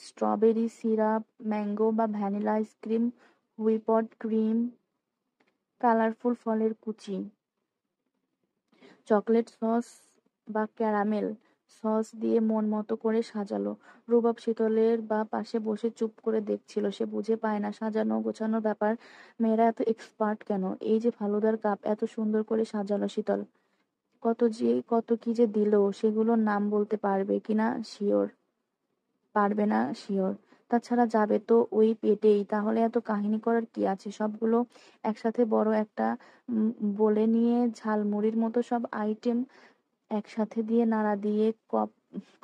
স্ট্রবেরি সিরাপ, ম্যাঙ্গো বা vanilla ice cream, whipped cream, colourful ফলের কুচি, চকলেট সস বা ক্যারামেল সস দিয়ে মন মতো করে সাজালো। রুবাব শীতলের বা পাশে বসে চুপ করে দেখছিল। সে বুঝে পায় না সাজানো গোছানোর ব্যাপার, মেয়েরা এত এক্সপার্ট কেন। এই যে ফালুদার কাপ এত সুন্দর করে সাজালো শীতল, কত কি যে দিল, সেগুলোর নাম বলতে পারবে না শিওর। তাছাড়া যাবে তো ওই পেটেই, তাহলে এত কাহিনী করার কি আছে? সবগুলো একসাথে বড় একটা উম বলে নিয়ে ঝালমুড়ির মতো সব আইটেম একসাথে দিয়ে নাড়া দিয়ে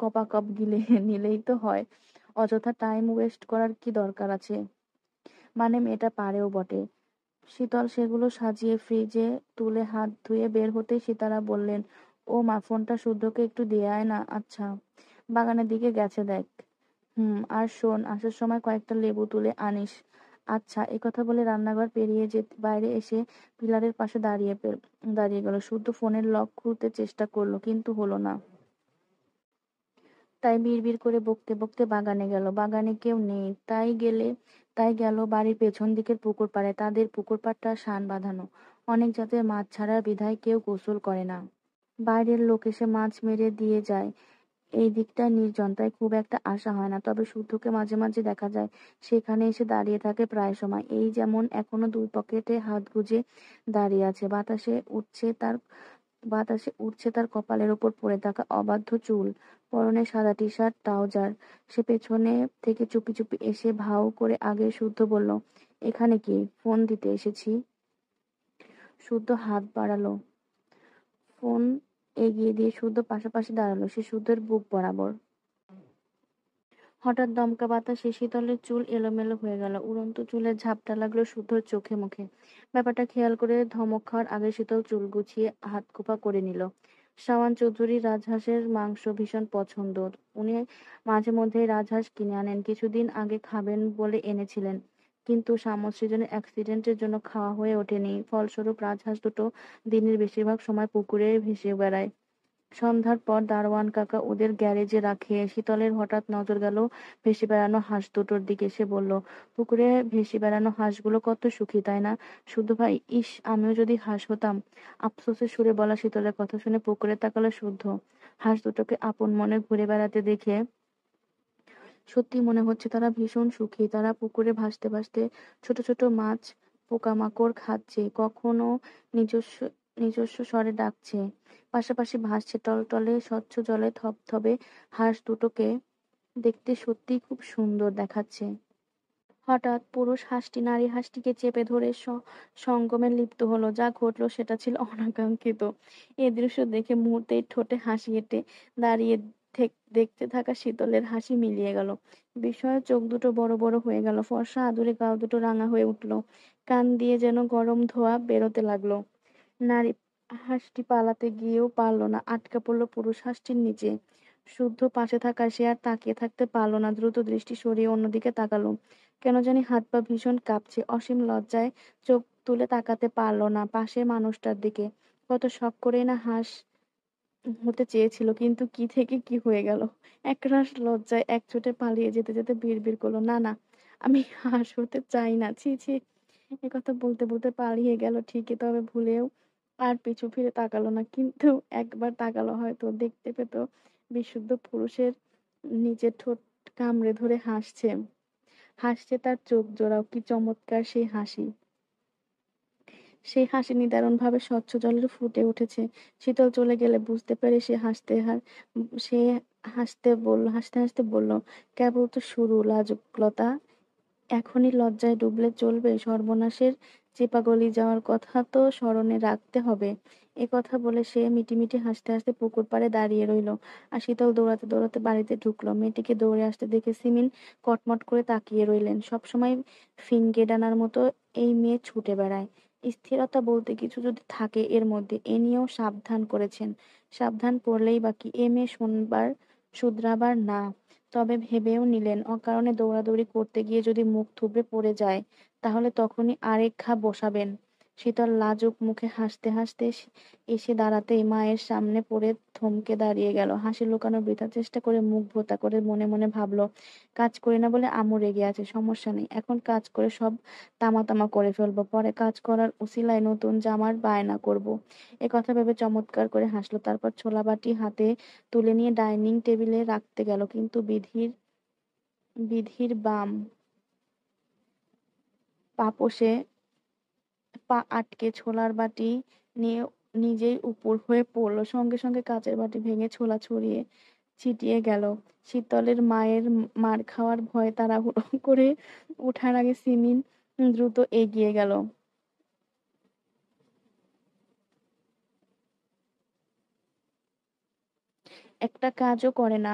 কপাকপ গিলে নিলেই তো হয়। অযথা টাইম ওয়েস্ট করার কি দরকার আছে? মানে মেয়েটা পারেও বটে। শীতল সেগুলো সাজিয়ে ফ্রিজে তুলে হাত ধুয়ে বের হতেই সিতারা বললেন, ও মা, ফোনটা শুদ্ধকে একটু দিয়ে আয় না। আচ্ছা। বাগানের দিকে গেছে দেখ। আর শোন, আসার সময় কয়েকটা লেবু তুলে আনিস। আচ্ছা। একথা বলে রান্নাঘর পেরিয়ে যে বাইরে এসে পিলারের পাশে দাঁড়িয়ে গেল। শুদ্ধ ফোনের লক খুলতে চেষ্টা করলো, কিন্তু হলো না। তাই বিড়বিড় করে বকতে বকতে বাগানে গেল। বাগানে কেউ নেই। তাই গেল বাড়ির পেছন দিকের পুকুর পাড়ে। তাদের পুকুর পাড়টা শান বাঁধানো। অনেক জাতের মাছ ছাড়ার বিধায় কেউ গোসল করে না। বাইরের লোক এসে মাছ মেরে দিয়ে যায়। এই দিকটা নির্জন, তাই খুব একটা আসা হয় না। তবে শুদ্ধকে মাঝে মাঝে দেখা যায়। সেখানে এসে দাঁড়িয়ে থাকে প্রায় সময়। এই যেমন এখনো দুই পকেটে হাত গুজে দাঁড়িয়ে আছে। বাতাসে উড়ছে তার কপালের ওপর পড়ে থাকা অবাধ্য চুল। পরনে সাদা টি শার্ট ট্রাউজার। সে পেছনে থেকে চুপি চুপি এসে ভাউ করে আগে শুদ্ধ বলল, এখানে কি? ফোন দিতে এসেছি। শুদ্ধ হাত বাড়ালো। ফোন এগিয়ে দিয়ে শুদ্ধ পাশাপাশি দাঁড়ালো, সে শুদ্ধের বুক বরাবর। হঠাৎ দমকা বাতাসে শীতলের চুল এলোমেলো হয়ে গেল। উড়ন্ত চুলের ঝাপটা লাগলো শুদ্ধর চোখে মুখে। ব্যাপারটা খেয়াল করে ধমক খাওয়ার আগে শীতল চুল গুছিয়ে হাত খোপা করে নিল। শাওন চৌধুরী রাজহাঁসের মাংস ভীষণ পছন্দ। উনি মাঝে মধ্যেই রাজহাঁস কিনে আনেন। কিছুদিন আগে খাবেন বলে এনেছিলেন, কিন্তু সামসৃজনের অ্যাক্সিডেন্টের জন্য খাওয়া হয়ে ওঠেনি। ফলস্বরূপ রাজহাঁস দুটো দিনের বেশিরভাগ সময় পুকুরে ভেসে বেড়ায়। সন্ধ্যার পর দারোয়ান কাকা ওদের গ্যারেজে রাখে। শীতলের হঠাৎ নজর গেল ভেসে বেড়ানো হাঁস দুটোর দিকে। সে বলল, পুকুরে ভেসে বেড়ানো হাঁসগুলো কত সুখী, তাই না শুধু ভাই? ইস, আমিও যদি হাঁস হতাম। আফসোসের সুরে বলা শীতলের কথা শুনে পুকুরে তাকালো শুদ্ধ। হাঁস দুটোকে আপন মনে ঘুরে বেড়াতে দেখে সত্যি মনে হচ্ছে তারা ভীষণ সুখী। তারা পুকুরে ভাসতে ভাসতে ছোট ছোট মাছ, পোকামাকড় খাচ্ছে, কখনো নিজস্ব নিজস্ব স্বরে ডাকছে, পাশাপাশি ভাসছে টলটলে স্বচ্ছ জলে থপথপে। হাঁস দুটোকে দেখতে সত্যিই খুব সুন্দর দেখাচ্ছে। হঠাৎ পুরুষ হাঁসটি নারী হাঁসটিকে চেপে ধরে সঙ্গমে লিপ্ত হলো। যা ঘটলো সেটা ছিল অনাকাঙ্ক্ষিত। এ দৃশ্য দেখে মুহূর্তেই ঠোঁটে হাসি এঁটে দাঁড়িয়ে দেখতে থাকা শীতলের হাসি মিলিয়ে গেল। বিস্ময়ে চোখ দুটো বড় বড় হয়ে গেল। ফর্সা আদুরে গাল দুটো রাঙা হয়ে উঠল। কান দিয়ে যেন গরম ধোঁয়া বেরোতে লাগলো। নারী হাঁসটি পালাতে গিয়েও পারল না, আটকা পড়লো পুরুষ হাঁসটির নিচে। শুদ্ধ পাশে থাকায় সে আর তাকিয়ে থাকতে পারলো না। দ্রুত দৃষ্টি সরিয়ে অন্যদিকে তাকালো। কেন জানি হাত পা ভীষণ কাঁপছে। অসীম লজ্জায় চোখ তুলে তাকাতে পারলো না পাশের মানুষটার দিকে। কত শখ করেই না হাঁস হতে চেয়েছিল, কিন্তু কি থেকে কি হয়ে গেল। একরাশ লজ্জায় এক ছুটে পালিয়ে যেতে যেতে বিড়বিড় করলো, না না, আমি হাঁস হতে চাই না, ছি ছি। একথা বলতে বলতে পালিয়ে গেল ঠিকই, তবে ভুলেও আর পিছু ফিরে তাকালো না। কিন্তু একবার তাকালো হয়তো, দেখতে পেত বিশুদ্ধ পুরুষের নিচের ঠোঁট কামড়ে ধরে হাসছে। হাসছে তার চোখ জোড়াও। কি চমৎকার সেই হাসি! সেই হাসি নিদারুণভাবে স্বচ্ছ জলের ফুটে উঠেছে। শীতল চলে গেলে বুঝতে পেরে সে হাসতে হাসতে বলল, কেবল তো শুরু লাজুকলতা। এখনই লজ্জায় ডুবলে চলবে? সর্বনাশের চেপাগলি যাওয়ার কথা তো স্মরণে রাখতে হবে। এ কথা বলে সে মিটিমিটি হাসতে হাসতে পুকুর পাড়ে দাঁড়িয়ে রইল। আর শীতল দৌড়াতে দৌড়াতে বাড়িতে ঢুকলো। মেয়েটিকে দৌড়ে আসতে দেখে সিমিন কটমট করে তাকিয়ে রইলেন। সবসময় ফিনকে ডানার মতো এই মেয়ে ছুটে বেড়ায়। স্থিরতা বলতে কিছু যদি থাকে এর মধ্যে, এ নিয়েও সাবধান করেছেন। সাবধান করলেই বাকি, এ মেয়ে শুধরাবার না। তবে ভেবেও নিলেন, অকারণে দৌড়াদৌড়ি করতে গিয়ে যদি মুখ থুবড়ে পড়ে যায়, তাহলে তখনই আরেক ঘা বসাবেন। শীতল লাজুক মুখে হাসতে হাসতে এসে দাঁড়াতেই মায়ের সামনে পড়ে থমকে দাঁড়িয়ে গেল। হাসি লুকানোর বৃথা চেষ্টা করে মুখ ভোঁতা করে মনে মনে ভাবলো, কাজ করি না বলে আম্মু রেগে আছে। সমস্যা নেই, এখন কাজ করে সব তামা তামা করে ফেলবো, পরে কাজ করার উছিলায় নতুন জামার বায়না করব। এ কথা ভেবে চমৎকার করে হাসলো। তারপর ছোলা বাটি হাতে তুলে নিয়ে ডাইনিং টেবিলে রাখতে গেল, কিন্তু বিধির বিধির বাম পাপোষে পা আটকে ছোলার বাটি নিয়ে নিজেই উপর হয়ে পড়লো। সঙ্গে সঙ্গে কাচের বাটি ভেঙে ছোলা ছড়িয়ে ছিটিয়ে গেল। শীতলের মায়ের মার খাওয়ার ভয়ে তাড়াহুড়ো করে ওঠার আগে সিমিন দ্রুত এগিয়ে গেল। একটা কাজও করে না,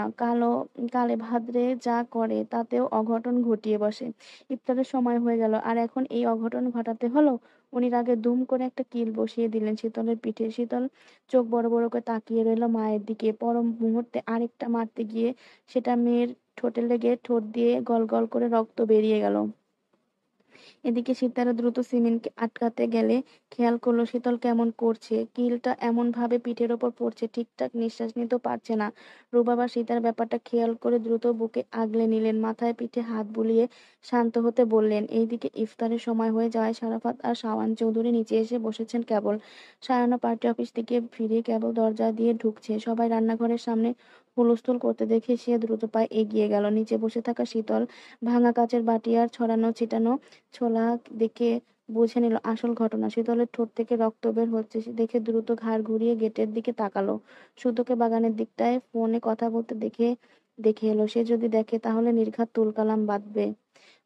কালে ভাদ্রে যা করে তাতেও অঘটন ঘটিয়ে বসে। ইফতারের সময় হয়ে গেল, আর এখন এই অঘটন ঘটাতে হলো। উনি রাগে দুম করে একটা কিল বসিয়ে দিলেন শীতলের পিঠে। শীতল চোখ বড় বড় করে তাকিয়ে রইল মায়ের দিকে। পর মুহূর্তে আরেকটা মারতে গিয়ে সেটা মেয়ের ঠোঁটে লেগে ঠোঁট দিয়ে গল গল করে রক্ত বেরিয়ে গেল। এদিকে সিতারা দ্রুত সিমিনকে আটকাতে গেলে খেয়াল করলো শীতল কেমন করছে। কিলটা এমন ভাবে পিঠের ওপর পড়ছে, ঠিকঠাক নিঃশ্বাস নিতেও পারছে না। রুবাব আর সীতার ব্যাপারটা খেয়াল করে দ্রুত বুকে আগলে নিলেন, মাথায় পিঠে হাত বুলিয়ে শান্ত হতে বললেন। এইদিকে ইফতারের সময় হয়ে যাওয়ায় সারাফাত আর শাওন চৌধুরী নিচে এসে বসেছেন কেবল। সায়ানা পার্টি অফিস থেকে ফিরে কেবল দরজা দিয়ে ঢুকছে। সবাই রান্নাঘরের সামনে হুলস্থুল করতে দেখে সে দ্রুত পায়ে এগিয়ে গেল। নিচে বসে থাকা শীতল ভাঙা কাচের বাটি আর ছড়ানো ছিটানো ছোলা দেখে বুঝে নিল আসল ঘটনা। শীতলের ঠোঁট থেকে রক্ত বের হচ্ছে দেখে দ্রুত ঘাড় ঘুরিয়ে গেটের দিকে তাকালো। সুতোকে বাগানের দিকটায় ফোনে কথা বলতে দেখে দেখে এলো। সে যদি দেখে তাহলে নির্ঘাত তুলকালাম বাঁধবে।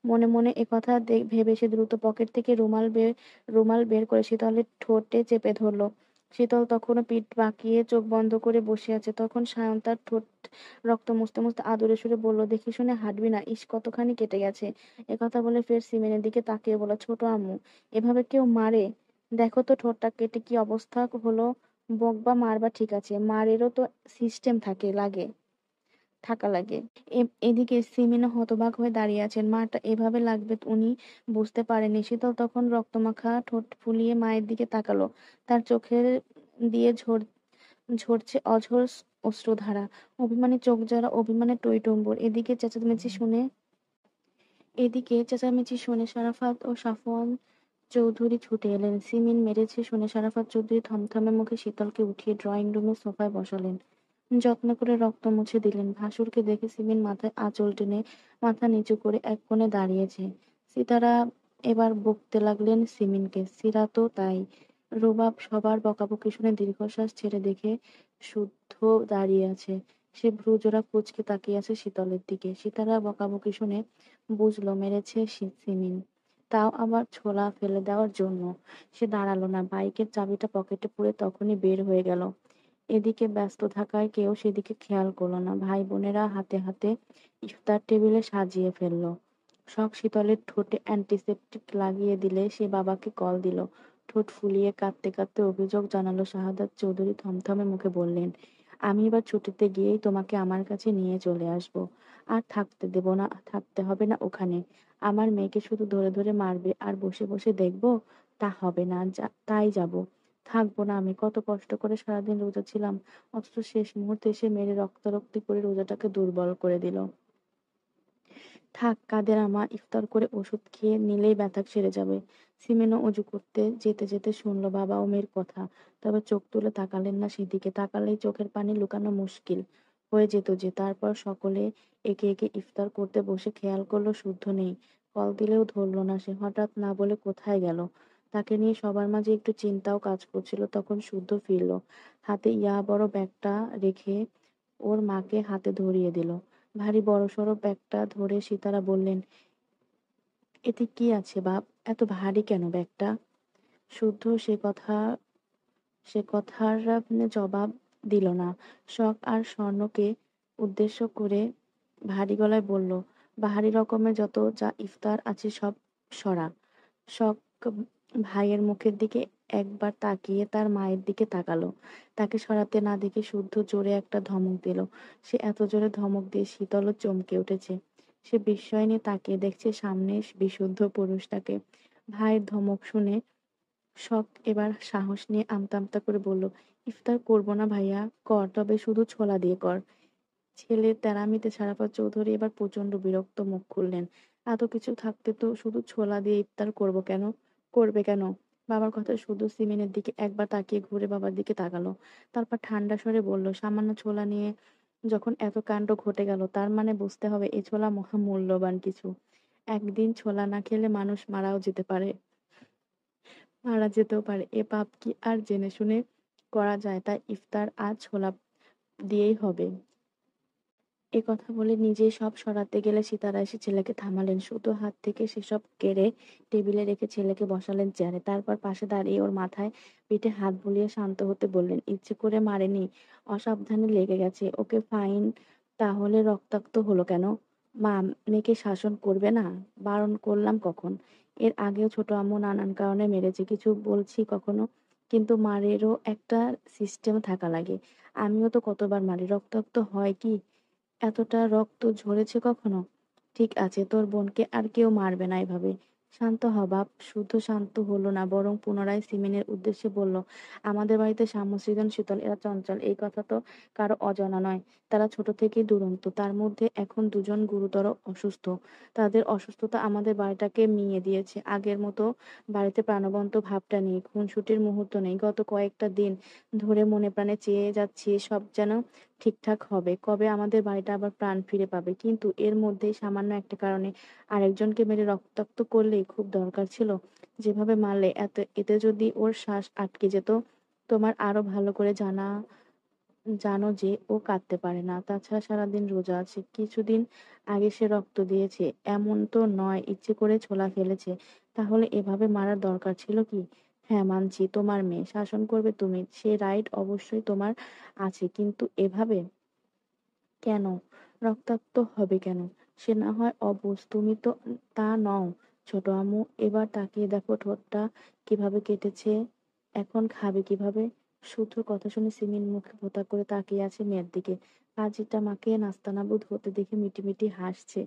মনে মনে একথা ভেবে সে দ্রুত পকেট থেকে রুমাল বের করে শীতলের ঠোঁটে চেপে ধরলো। শীতল তখনও পিঠ বাঁকিয়ে চোখ বন্ধ করে বসে আছে। তখন সায়ন তার ঠোঁট রক্ত মুছতে মুছতে আদুরে সুরে বলল, দেখে শুনে হাঁটবি না, ইস কতখানি কেটে গেছে। একথা বলে ফের সিমেনের দিকে তাকিয়ে বলল, ছোট আম্মু, এভাবে কেউ মারে? দেখো তো ঠোঁটটা কেটে কি অবস্থা হলো। বকবা মারবা ঠিক আছে, মারেরও তো সিস্টেম থাকা লাগে। এদিকে সিমিনা হতবাক হয়ে দাঁড়িয়ে আছেন। মাটা এভাবে লাগবে উনি বুঝতে পারেননি। শীতল তখন রক্তমাখা ঠোঁট ফুলিয়ে মায়ের দিকে তাকালো। তার চোখের দিয়ে ঝরছে অঝর অশ্রুধারা। অভিমানী চোখ জোড়া, অভিমানে টইটুম্বুর। এদিকে চেঁচামেচি শুনে সারাফাত ও সাফওয়ান চৌধুরী ছুটে এলেন। সিমিন মেরেছে শুনে সারাফাত চৌধুরী থমথমে মুখে শীতলকে উঠিয়ে ড্রয়িং রুমের সোফায় বসালেন। যত্ন করে রক্ত মুছে দিলেন। ভাসুরকে দেখে সিমিন মাথায় আঁচল টেনে মাথা নিচু করে এক কোণে দাঁড়িয়েছে। সিতারা এবার বকতে লাগলেন সিমিনকে। সিরা তো তাই। রুবাব সবার বকাবকি শুনে দীর্ঘশ্বাস ছেড়ে দেখে শুদ্ধ দাঁড়িয়ে আছে। সে ভ্রুজোড়া কুঁচকে তাকিয়ে আছে শীতলের দিকে। সিতারা বকাবকি শুনে বুঝলো মেরেছে সিমিন, তাও আবার ছোলা ফেলে দেওয়ার জন্য। সে দাঁড়ালো না, বাইকের চাবিটা পকেটে পুরে তখনই বের হয়ে গেল। এদিকে ব্যস্ত থাকায় কেউ সেদিকে খেয়াল করলো না। ভাই বোনেরা হাতে হাতে ইফতার টেবিলে সাজিয়ে ফেললো। শখ শীতলের ঠোঁটে অ্যান্টিসেপটিক লাগিয়ে দিলে সে বাবাকে কল দিল। ঠোঁট ফুলিয়ে কাঁদতে কাঁদতে অভিযোগ জানালো শাহাদাত চৌধুরী থমথমে মুখে বললেন, আমি এবার ছুটিতে গিয়েই তোমাকে আমার কাছে নিয়ে চলে আসব। আর থাকতে দেব না, থাকতে হবে না ওখানে। আমার মেয়েকে শুধু ধরে ধরে মারবে আর বসে বসে দেখবো, তা হবে না। তাই যাব। থাকবো না আমি। কত কষ্ট করে সারাদিন রোজা ছিলাম, অথচ শেষ মুহূর্তে এসে মেরে রক্তারক্তি করে রোজাটাকে দুর্বল করে দিল। থাক, কাদের আমা, ইফতার করে ওষুধ খেয়ে নিলেই ব্যথা সেরে যাবে। সিমেনও অজু করতে যেতে যেতে শুনলো বাবা ও মেয়ের কথা। তবে চোখ তুলে তাকালেন না সেদিকে। তাকালেই চোখের পানি লুকানো মুশকিল হয়ে যেত যে। তারপর সকলে একে একে ইফতার করতে বসে খেয়াল করলো শুদ্ধ নেই। কল দিলেও ধরলো না সে। হঠাৎ না বলে কোথায় গেল। তাকে নিয়ে সবার মাঝে একটু চিন্তাও কাজ করছিল। তখন শুদ্ধ ফিরলো, হাতে ইয়া বড় ব্যাগটা রেখে ওর মাকে হাতে ধরিয়ে দিল। ভারী বড়সড় ব্যাগটা ধরে সিতারা বললেন, এতে কি আছে বাপ, এত ভারী কেন ব্যাগটা? শুদ্ধ সে কথার জবাব দিল না। শখ আর স্বর্ণকে উদ্দেশ্য করে ভারী গলায় বলল, বাহারি রকমের যত যা ইফতার আছে সব সরা। শখ ভাইয়ের মুখের দিকে একবার তাকিয়ে তার মায়ের দিকে তাকালো। তাকে সরাতে না দেখে শুদ্ধ জোরে একটা ধমক দিল। সে এত জোরে ধমক দিয়ে শীতলও চমকে উঠেছে। সে বিস্ময় নিয়ে তাকিয়ে দেখছে সামনে বিশুদ্ধ পুরুষটাকে। ভাইয়ের ধমক শুনে শখ এবার সাহস নিয়ে আমতা আমতা করে বলল, ইফতার করবো না ভাইয়া, কর, তবে শুধু ছোলা দিয়ে কর। ছেলের তেড়ামিতে সারাফাত চৌধুরী এবার প্রচন্ড বিরক্ত মুখ খুললেন। এত কিছু থাকতে তো শুধু ছোলা দিয়ে ইফতার করবে কেন? বাবার কথা শুধু সিমিনের দিকে একবার তাকিয়ে ঘুরে বাবার দিকে তাকালো। তারপর ঠান্ডা স্বরে বলল, সামান্য ছোলা নিয়ে যখন এত কাণ্ড ঘটে গেল, তার মানে বুঝতে হবে এ ছোলা মহা মূল্যবান কিছু। একদিন ছোলা না খেলে মানুষ মারা যেতেও পারে। এ পাপ কি আর জেনে শুনে করা যায়? তাই ইফতার আজ ছোলা দিয়েই হবে। এ কথা বলে নিজেই সব সরাতে গেলে সিতারা এসে ছেলেকে থামালেন। শুধু হাত থেকে সেসব কেড়ে টেবিলে রেখে ছেলেকে বসালেন চেয়ারে। তারপর পাশে দাঁড়িয়ে ওর মাথায় পিঠে হাত বুলিয়ে শান্ত হতে বললেন, ইচ্ছে করে মারেনি, অসাবধানে লেগে গেছে। Okay fine. তাহলে রক্তাক্ত হলো কেন? মা, মেয়েকে শাসন করবে না? বারণ করলাম কখন? এর আগেও ছোট আম্মু নানান কারণে মেরেছে, কিছু বলছি কখনো? কিন্তু মারেরও একটা সিস্টেম থাকা লাগে। আমিও তো কতবার মারি, রক্তাক্ত হয় কি? এতটা রক্ত ঝরেছে কখনো? ঠিক আছে, তোর বোনকে আর কেউ মারবে না এভাবে। শান্ত হ বাপ। শুধু শান্ত হলো না, বরং পুনরায় সিমিনের উদ্দেশ্যে বলল, আমাদের বাড়িতে শ্যাম, সৃজন, শীতল এরা চঞ্চল, এই কথা তো কারো অজানা নয়। তারা ছোট থেকেই দুরন্ত, তার মধ্যে এখন দুজন গুরুতর অসুস্থ। তাদের অসুস্থতা আমাদের বাড়িটাকে মিইয়ে দিয়েছে। আগের মতো বাড়িতে প্রাণবন্ত ভাবটা নেই, খুনসুটির মুহূর্ত নেই। গত কয়েকটা দিন ধরে মনে প্রাণে চেয়ে যাচ্ছি সব যেন ঠিকঠাক হবে, কবে আমাদের বাড়িটা আবার প্রাণ ফিরে পাবে। কিন্তু এর মধ্যেই সামান্য একটা কারণে আরেকজনকে মেরে রক্তাক্ত করলেই খুব দরকার ছিল। যেভাবে মারলে এতে যদি ওর শ্বাস আটকে যেত। তোমার আরো ভালো করে জানো যে ও কাঁদতে পারে না, তাছাড়া সারাদিন রোজা আছে। কিছুদিন আগে সে রক্ত দিয়েছে, এমন তো নয় ইচ্ছে করে ছোলা ফেলেছে। তাহলে এভাবে মারার দরকার ছিল কি? হ্যাঁ মানছি, তোমার মেয়ে, শাসন করবে তুমি, সে রাইট অবশ্যই তোমার আছে, কিন্তু এভাবে কেন? রক্তাক্ত হবে কেন? সে না হয় অবুঝ, তুমি তো তা নও। ছোট আম্মু, এবার তাকিয়ে দেখো ঠোঁটটা কিভাবে কেটেছে, এখন খাবে কিভাবে? সূত্র কথা শুনে সিমিন মুখে ভোঁতা করে তাকিয়ে আছে মেয়ের দিকে। ফাজিলটা মাকে নাস্তানাবুদ হতে দেখে মিটিমিটি হাসছে।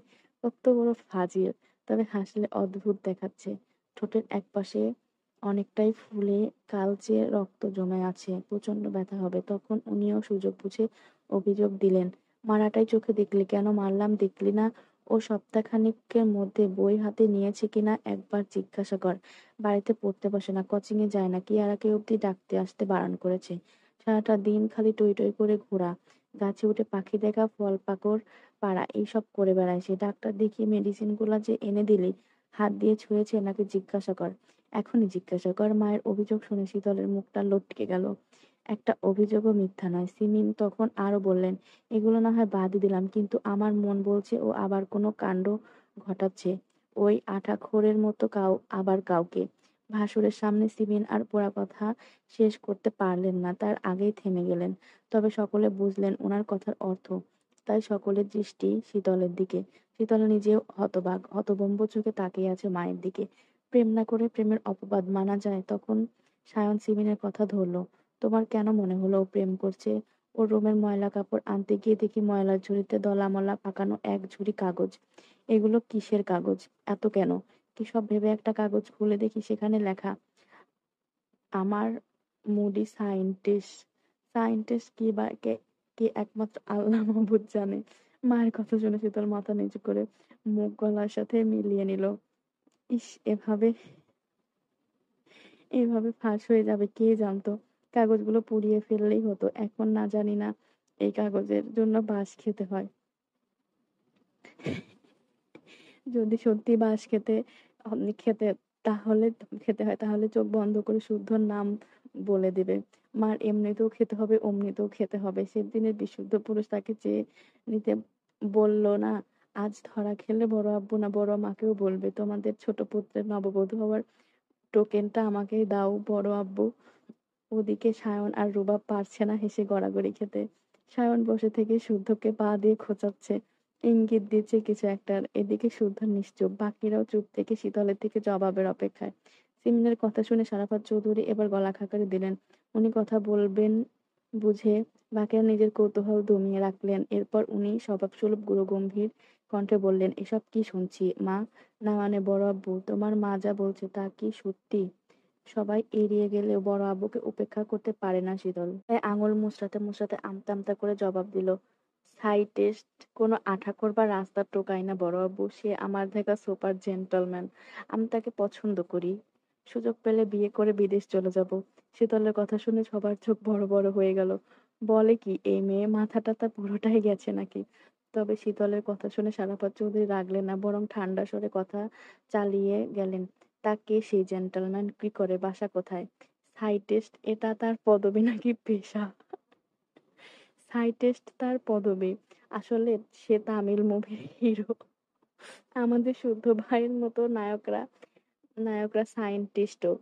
কত বড় ফাজিল! তবে হাসলে অদ্ভুত দেখাচ্ছে। ঠোঁটের একপাশে অনেকটাই ফুলে কালচে রক্ত জমে আছে, প্রচন্ড ব্যথা হবে। তখন উনিও সুযোগ বুঝে অভিযোগ দিলেন, মারাটাই চোখে দেখলি, কেন মারলাম দেখলি না? ও সপ্তাহখানেকের মধ্যে বই হাতে নিয়েছে কিনা একবার জিজ্ঞাসা কর। বাড়িতে পড়তে বসে না, কোচিং এ যায় না, কিয়ারাকে অব্দি ডাকতে আসতে বারণ করেছে। সারাটা দিন খালি টই টই করে ঘোরা, গাছে উঠে পাখি দেখা, ফল পাকড় পাড়া, এইসব করে বেড়ায় সে। ডাক্তার দেখিয়ে মেডিসিন গুলা যে এনে দিলি, হাত দিয়ে ছুঁয়েছে নাকি জিজ্ঞাসা কর। এখনই জিজ্ঞাসা কর। মায়ের অভিযোগ শুনে শীতলের মুখটা লটকে গেল। একটা অভিযোগও মিথ্যা নয়। সিমিন তখন আরো বললেন, এগুলো না হয় বাদই দিলাম, কিন্তু আমার মন বলছে ও আবার কোনো কাণ্ড ঘটাচ্ছে, ওই আঠাখোরের মতো আবার কাউকে। ভাসুরের সামনে সিমিন আর পোড়া কথা শেষ করতে পারলেন না, তার আগেই থেমে গেলেন। তবে সকলে বুঝলেন ওনার কথার অর্থ। তাই সকলের দৃষ্টি শীতলের দিকে। শীতল নিজেও হতবাক, হতভম্ব চোখে তাকিয়ে আছে মায়ের দিকে। প্রেম না করে প্রেমের অপবাদ মানা যায়? তখন সায়ন সিমিনের কথা ধরলো। তোমার কেন মনে হলো ও প্রেম করছে? ওর রুমের ময়লা কাপড় আনতে গিয়ে দেখি ময়লার ঝুড়িতে দলামলা পাকানো এক ঝুড়ি কাগজ। এগুলো কিসের কাগজ? এত কেন? কি সব ভেবে একটা কাগজ খুলে দেখি, সেখানে লেখা, আমার মুডি সাইন্টিস্ট। সাইন্টিস্ট কি বা কি একমাত্র আল্লাহ মাবুদ জানে। মায়ের কথা শুনে শীতল মাথা নিচু করে মুখ গলার সাথে মিলিয়ে নিল। ইস, এভাবে ফাঁস হয়ে যাবে কে জানতো? কাগজগুলো পুড়িয়ে ফেললেই হতো। এখন না জানি না এই কাগজের জন্য বাঁশ খেতে হয়। যদি সত্যি বাঁশ খেতে তাহলে খেতে হয়, তাহলে চোখ বন্ধ করে শুদ্ধ নাম বলে দিবে। মার এমনিতেও খেতে হবে, অমনিতেও খেতে হবে। সেদিনের বিশুদ্ধ পুরুষ তাকে চেয়ে নিতে বলল না? আজ ধরা খেলে বড় আব্বু না বড় মাকেও বলবে, তোমাদের ছোট পুত্রের নববধূ হওয়ার টোকেনটা আমাকেই দাও বড় আব্বু। ওদিকে সায়ন আর রুবাব পারছে না হেসে গড়াগড়ি খেতে। সায়ন বসে থেকে শুদ্ধকে পা দিয়ে খোঁচাচ্ছে, ইঙ্গিত দিচ্ছে কিছু একটার। এদিকে শুদ্ধ নিশ্চুপ, বাকিরাও চুপ থেকে শীতলের থেকে জবাবের অপেক্ষায়। সিমিনের কথা শুনে সারাফাত চৌধুরী এবার গলা খাকারি দিলেন। উনি কথা বলবেন বুঝে বাকিরা নিজের কৌতূহল দমিয়ে রাখলেন। এরপর উনি স্বভাবসুলভ গুরুগম্ভীর কণ্ঠে বললেন, এসব কি শুনছি মা? না মানে বড় আব্বু, তোমার মা যা বলছে তা কি সত্যি? সবাই এড়িয়ে গেলেও বড় আব্বুকে উপেক্ষা করতে পারে না শীতল, তাই আঙুল মুচড়াতে মুচড়াতে আমতা আমতা করে জবাব দিল, সাইটেস্ট কোনো আঠাকোর বা রাস্তার টোকাই না বড় আব্বু, সে আমার দেখা সুপার জেন্টলম্যান। আমি তাকে পছন্দ করি, সুযোগ পেলে বিয়ে করে বিদেশ চলে যাব। শীতলের কথা শুনে সবার চোখ বড় বড় হয়ে গেল। বলে কি এই মেয়ে, মাথা টাথা পুরোটাই গেছে নাকি? তবে শীতলের কথা শুনে সারাপাত চৌধুরী রাগলেন না, বরং ঠান্ডা স্বরে কথা চালিয়ে গেলেন, তা কে সেই জেন্টলম্যান, কি করে, বাসা কোথায়? সাইটেস্ট এটা তার পদবি নাকি পেশা? সাইটেস্ট তার পদবি। আসলে সে তামিল মুভির হিরো। আমাদের শুদ্ধ ভাইয়ের মতো নায়করা সায়েন্টিস্টও।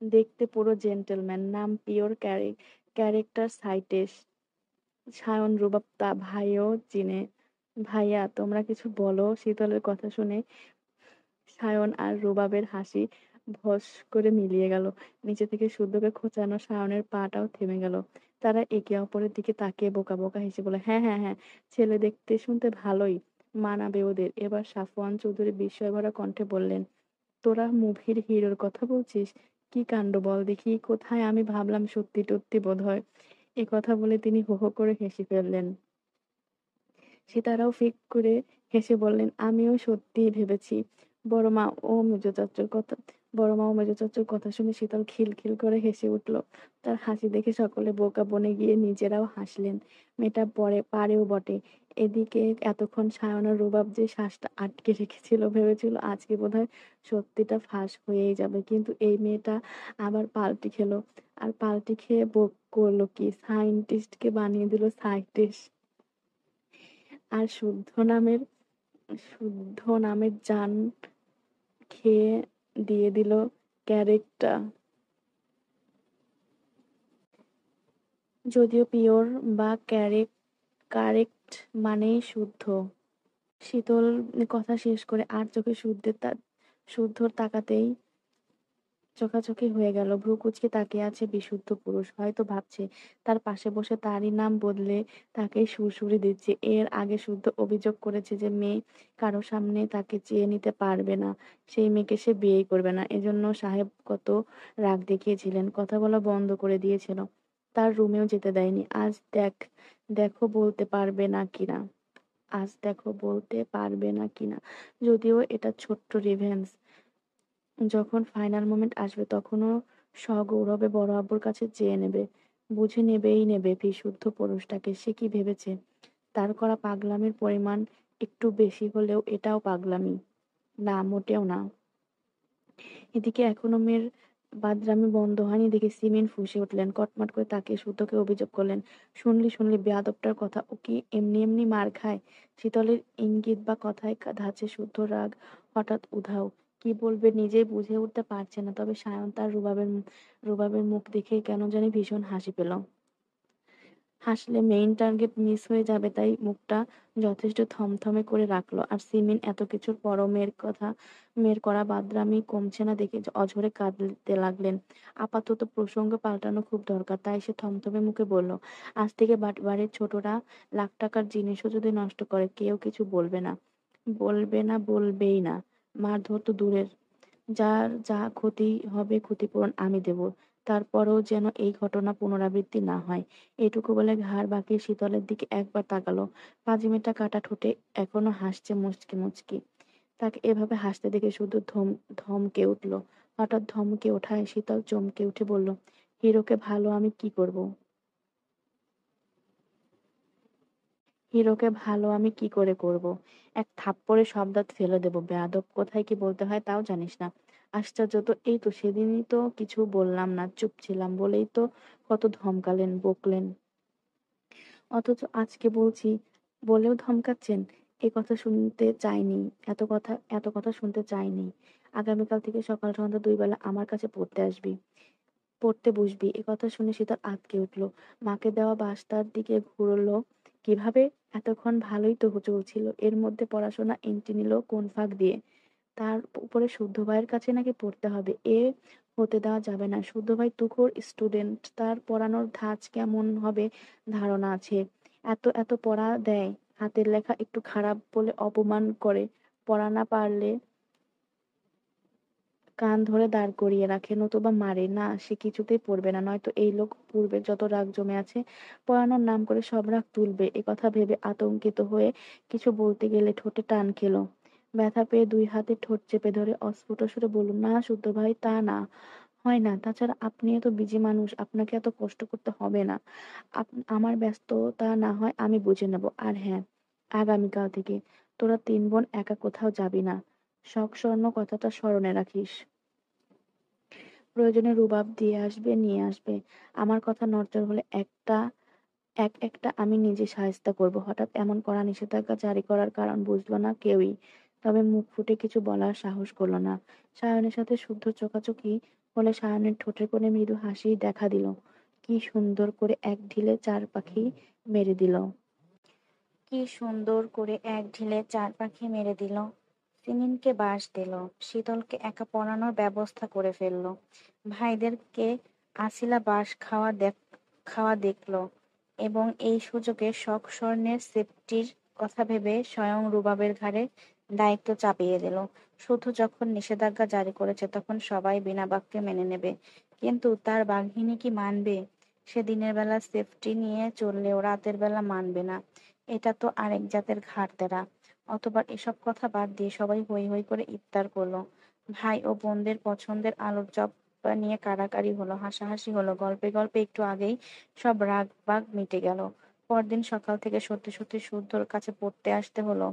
দেখতে পুরো জেন্টলম্যান, নাম পিওর ক্যারেক্টার সাইটেস। সায়ন রুবাব তা ভাইও চিনে। ভাইয়া তোমরা কিছু বলো। শীতলের কথা শুনে সায়ন আর রুবাবের হাসি ভস করে মিলিয়ে গেল। নিচে থেকে শুদ্ধকে খোঁচানো সায়নের পাটাও থেমে গেল। তারা একে অপরের দিকে তাকিয়ে বোকা বোকা হেসে বলে, হ্যাঁ হ্যাঁ হ্যাঁ, ছেলে দেখতে শুনতে ভালোই, মানাবে ওদের। এবার সাফওয়ান চৌধুরী বিস্ময় ভরা কণ্ঠে বললেন, তোরা মুভির হিরোর কথা বলছিস? কি কাণ্ড বল দেখি কোথায়, আমি ভাবলাম সত্যি টত্যি বোধ হয়। এ কথা বলে তিনি হো হো করে হেসে ফেললেন। সীতারাও ফিক করে হেসে বললেন, আমিও সত্যিই ভেবেছি। বড় মা ও মেজো চাচ্চুর কথা বড় মা ও মেজো চাচ্চুর কথা শুনে শীতল খিলখিল করে হেসে উঠল। তার হাসি দেখে সকলে বোকা বনে গিয়ে নিজেরাও হাসলেন। মেয়েটা পারেও বটে। এদিকে এতক্ষণ সায়ন আর রুবাব যে শ্বাসটা আটকে রেখেছিল, ভেবেছিল আজকে বোধহয় সত্যিটা ফাঁস হয়েই যাবে, কিন্তু এই মেয়েটা আবার পাল্টি খেলো। আর পাল্টি খেয়ে করলো কি, সায়েন্টিস্টকে বানিয়ে দিল সাইন্টিস্ট। আর শুদ্ধ নামের জান খেয়ে দিয়ে দিল ক্যারেক্টার। যদিও পিওর বা কারেক্ট মানেই শুদ্ধ। শীতল কথা শেষ করে আর চোখে শুদ্ধর তাকাতেই চোখাচোখি হয়ে গেল। ভ্রু কুঁচকে তাকিয়ে আছে বিশুদ্ধ পুরুষ। হয়তো ভাবছে তার পাশে বসে তারই নাম বদলে তাকেই সুড়সুড়ি দিচ্ছে। এর আগে শুদ্ধ অভিযোগ করেছে যে মেয়ে কারো সামনে তাকে চেয়ে নিতে পারবে না, সেই মেয়েকে সে বিয়েই করবে না। এজন্য সাহেব কত রাগ দেখিয়েছিলেন, কথা বলা বন্ধ করে দিয়েছিল, তার রুমেও যেতে দেয়নি। দেখো বলতে পারবে না কিনা আজ দেখো বলতে পারবে না কিনা। যদিও এটা ছোট্ট রিভেঞ্জ, যখন ফাইনাল মোমেন্ট আসবে তখনও সগৌরবে বড় আব্বুর কাছে চেয়ে নেবে। বুঝে নেবে বিশুদ্ধ পুরুষটাকে। সে কি ভেবেছে তার করা পাগলামির পরিমাণ একটু বেশি হলেও এটাও পাগলামি না, মোটেও না। এদিকে এখনো মেয়ের বাদরামি বন্ধ হয়নি দেখে সিমিন ফুঁসে উঠলেন। কটমট করে তাকিয়ে শুদ্ধকে অভিযোগ করলেন, শুনলি বেয়াদবটার কথা, ও কি এমনি এমনি মার খায়? শীতলের ইঙ্গিত বা কথায় ধাঁচে শুদ্ধ রাগ হঠাৎ উধাও। কি বলবে নিজেই বুঝে উঠতে পারছে না। তবে সায়ন তার রুবাবের মুখ দেখে কেন জানি ভীষণ হাসি পেল। হাসলে মেইন টার্গেট মিস হয়ে যাবে, তাই মুখটা যথেষ্ট থমথমে করে রাখলো। আর সিমিন এত কিছুর পরও মেয়ের করা বাদরামি কমছে না দেখে অঝরে কাঁদতে লাগলেন। আপাতত প্রসঙ্গ পাল্টানো খুব দরকার, তাই সে থমথমে মুখে বলল, আজ থেকে বাড়ির ছোটরা লাখ টাকার জিনিসও যদি নষ্ট করে কেউ কিছু বলবে না। বলবেই না। মারধর তো দূরের, যার যা ক্ষতি হবে ক্ষতিপূরণ আমি দেব। তারপরেও যেন এই ঘটনা পুনরাবৃত্তি না হয়। এটুকু বলে ঘাড় বাঁকিয়ে শীতলের দিকে একবার তাকালো। পাজিমেটা কাটা ঠোঁটে এখনো হাসছে মুচকি মুচকি। তাকে এভাবে হাসতে দেখে শুধু ধমকে উঠল। হঠাৎ ধমকে ওঠায় শীতল চমকে উঠে বলল, হিরোকে ভালো আমি কি করব? হিরোকে ভালো আমি কি করে করব? এক থাপ্পড়ে সব দাঁত ফেলে দেবো। বেয়াদব, কোথায় কি বলতে হয় তাও জানিস না। আশ্চর্য তো, এই তো সেদিনই তো কিছু বললাম না, চুপ ছিলাম বলেই তো কত ধমকালেন, বকলেন। অথচ আজকে বলছি বলেও ধমকাচ্ছেন। এ কথা শুনতে চাইনি, এত কথা শুনতে চাইনি। আগামীকাল থেকে সকাল সন্ধ্যা দুই বেলা আমার কাছে পড়তে বসবি। এ কথা শুনে শীতল আঁতকে উঠলো। মাকে দেওয়া বাসটার দিকে ঘুরলো। কিভাবে? এতক্ষণ ভালোই তো চলছিল, এর মধ্যে পড়াশোনা এন্ট্রি নিল কোন ফাঁক দিয়ে? তার উপরে শুদ্ধ ভাইয়ের কাছে নাকি পড়তে হবে, এ হতে দেওয়া যাবে না। শুদ্ধ ভাই তুখোড় স্টুডেন্ট, তার পড়ানোর ধাঁচ কেমন হবে ধারণা আছে। এত পড়া দেয়, হাতের লেখা একটু খারাপ বলে অপমান করে, পড়া না পারলে কান ধরে দাঁড় করিয়ে রাখে, নতুবা মারে। না, সে কিছুতেই পড়বে না, নয়তো এই লোক পূর্বের যত রাগ জমে আছে পড়ানোর নাম করে সব রাগ তুলবে। এ কথা ভেবে আতঙ্কিত হয়ে কিছু বলতে গেলে ঠোঁটে টান খেলো। ব্যথা পেয়ে দুই হাতে ঠোঁট চেপে ধরে অস্ফুট সুরে বলল, না শুদ্ধ ভাই, তা না, হয় না। তাছাড়া আপনি এত বিজি মানুষ, আপনাকে এত কষ্ট করতে হবে না। আমার ব্যস্ততা না হয় আমি বুঝে নেব। আর হ্যাঁ, আগামীকাল থেকে তোরা তিন বোন একা কোথাও যাবি না। শখ স্বর্ণ কথাটা স্মরণে রাখিস। প্রয়োজনে রুবাব দিয়ে আসবে, নিয়ে আসবে। আমার কথা নড়চড় হলে একটা আমি নিজে শায়েস্তা করব। হঠাৎ এমন কড়া নিষেধাজ্ঞা জারি করার কারণ বুঝল না কেউই। তবে মুখ ফুটে কিছু বলার সাহস করল না। সায়নের সাথে শুদ্ধ চোখাচোখি হলে সায়নের ঠোঁটের কোণে মৃদু হাসি দেখা দিল। কি সুন্দর করে এক ঢিলে ৪ পাখি মেরে দিল। কি সুন্দর করে এক ঢিলে ৪ পাখি মেরে দিল। সিনিনকে বাঁশ দিল। শীতলকে একা পড়ানোর ব্যবস্থা করে ফেলল। ভাইদেরকে আছিলা বাঁশ খাওয়া দেখল এবং এই সুযোগে শখ স্বর্ণের সেফটির কথা ভেবে স্বয়ং রুবাবের ঘাড়ে দায়িত্ব চাপিয়ে দিল। শুধু যখন নিষেধাজ্ঞা জারি করেছে তখন সবাই বিনা বাক্যে মেনে নেবে, কিন্তু তার বাঘিনী কি মানবে? সে দিনের বেলা সেফটি নিয়ে চললেও রাতের বেলা মানবে না। এটা তো আরেক জাতের ঘাড়তেরা। অতবার এসব কথা বাদ দিয়ে সবাই হৈ হৈ করে ইফতার করলো। ভাই ও বোনদের পছন্দের আলুর চপ নিয়ে কাড়াকাড়ি হলো, হাসাহাসি হলো। গল্পে গল্পে একটু আগেই সব রাগ বাগ মিটে গেল। পরদিন সকাল থেকে সত্যি সত্যি শুদ্ধর কাছে পড়তে আসতে হলো।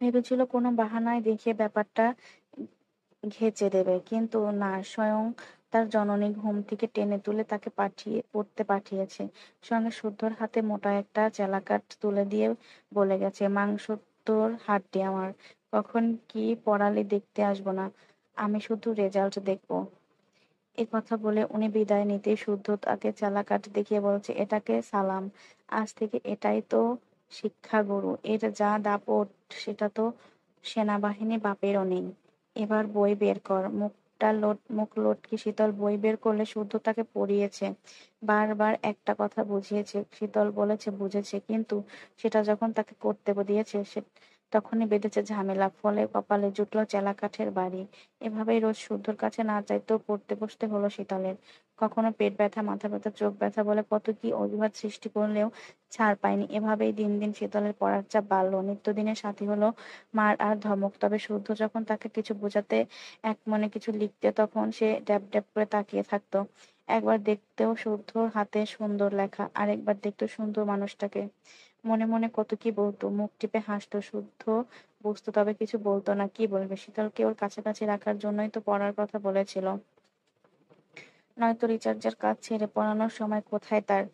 ভেবেছিল কোনো বাহানায় দেখিয়ে ব্যাপারটা ঘেঁচে দেবে, কিন্তু না, স্বয়ং তার জননী ঘুম থেকে টেনে তুলে তাকে পড়তে পাঠিয়েছে। সঙ্গে শুদ্ধর হাতে মোটা একটা চেলাকাঠ তুলে দিয়ে বলে গেছে, মাংস তোর হাড্ডি আমার, কখন কি পড়ালি দেখতে আসবো না, আমি শুধু রেজাল্ট দেখবো। এ কথা বলে উনি বিদায় নিতেই শুদ্ধ তাকে চেলাকাঠ দেখিয়ে বলছে, এটাকে সালাম, আজ থেকে এটাই তো শিক্ষাগুরু, এর যা দাপট সেটা তো সেনাবাহিনী বাপেরও নেই। এবার বই বের কর। মুখ লটকে শীতল বই বের করলে শুদ্ধ তাকে পড়িয়েছে, বারবার একটা কথা বুঝিয়েছে। শীতল বলেছে বুঝেছে, কিন্তু সেটা যখন তাকে করতে দিয়েছে তখনই বেঁধেছে ঝামেলা। ফলে কপালে জুটল চেলাকাঠের বাড়ি। এভাবেই রোজ শুদ্ধর কাছে না চাইতেও পড়তে বসতে হলো শীতলের। কখনো পেট ব্যথা, মাথা ব্যথা, চোখ ব্যথা বলে কত কি অজুহাত সৃষ্টি করলেও ছাড় পায়নি। এভাবেই দিন দিন শীতলের পড়ার চাপ বাড়লো। নিত্যদিনের সাথী হলো মার আর ধমক। তবে শুদ্ধ যখন তাকে কিছু বোঝাতে, এক মনে কিছু লিখতে, তখন সে ড্যাব ড্যাব করে তাকিয়ে থাকতো। একবার দেখতেও শুদ্ধর হাতে সুন্দর লেখা, আরেকবার দেখতো সুন্দর মানুষটাকে। মনে মনে কত কি বলতো, মুখ টিপে হাসতো। শুদ্ধ বুঝতো, তবে কিছু বলতো না। কি বলবে? শীতলকে ওর কাছাকাছি রাখার জন্যই তো পড়ার কথা বলেছিল, নয়তো রিচার্জের কাজ ছেড়ে পড়ানোর সময় কোথায় তার।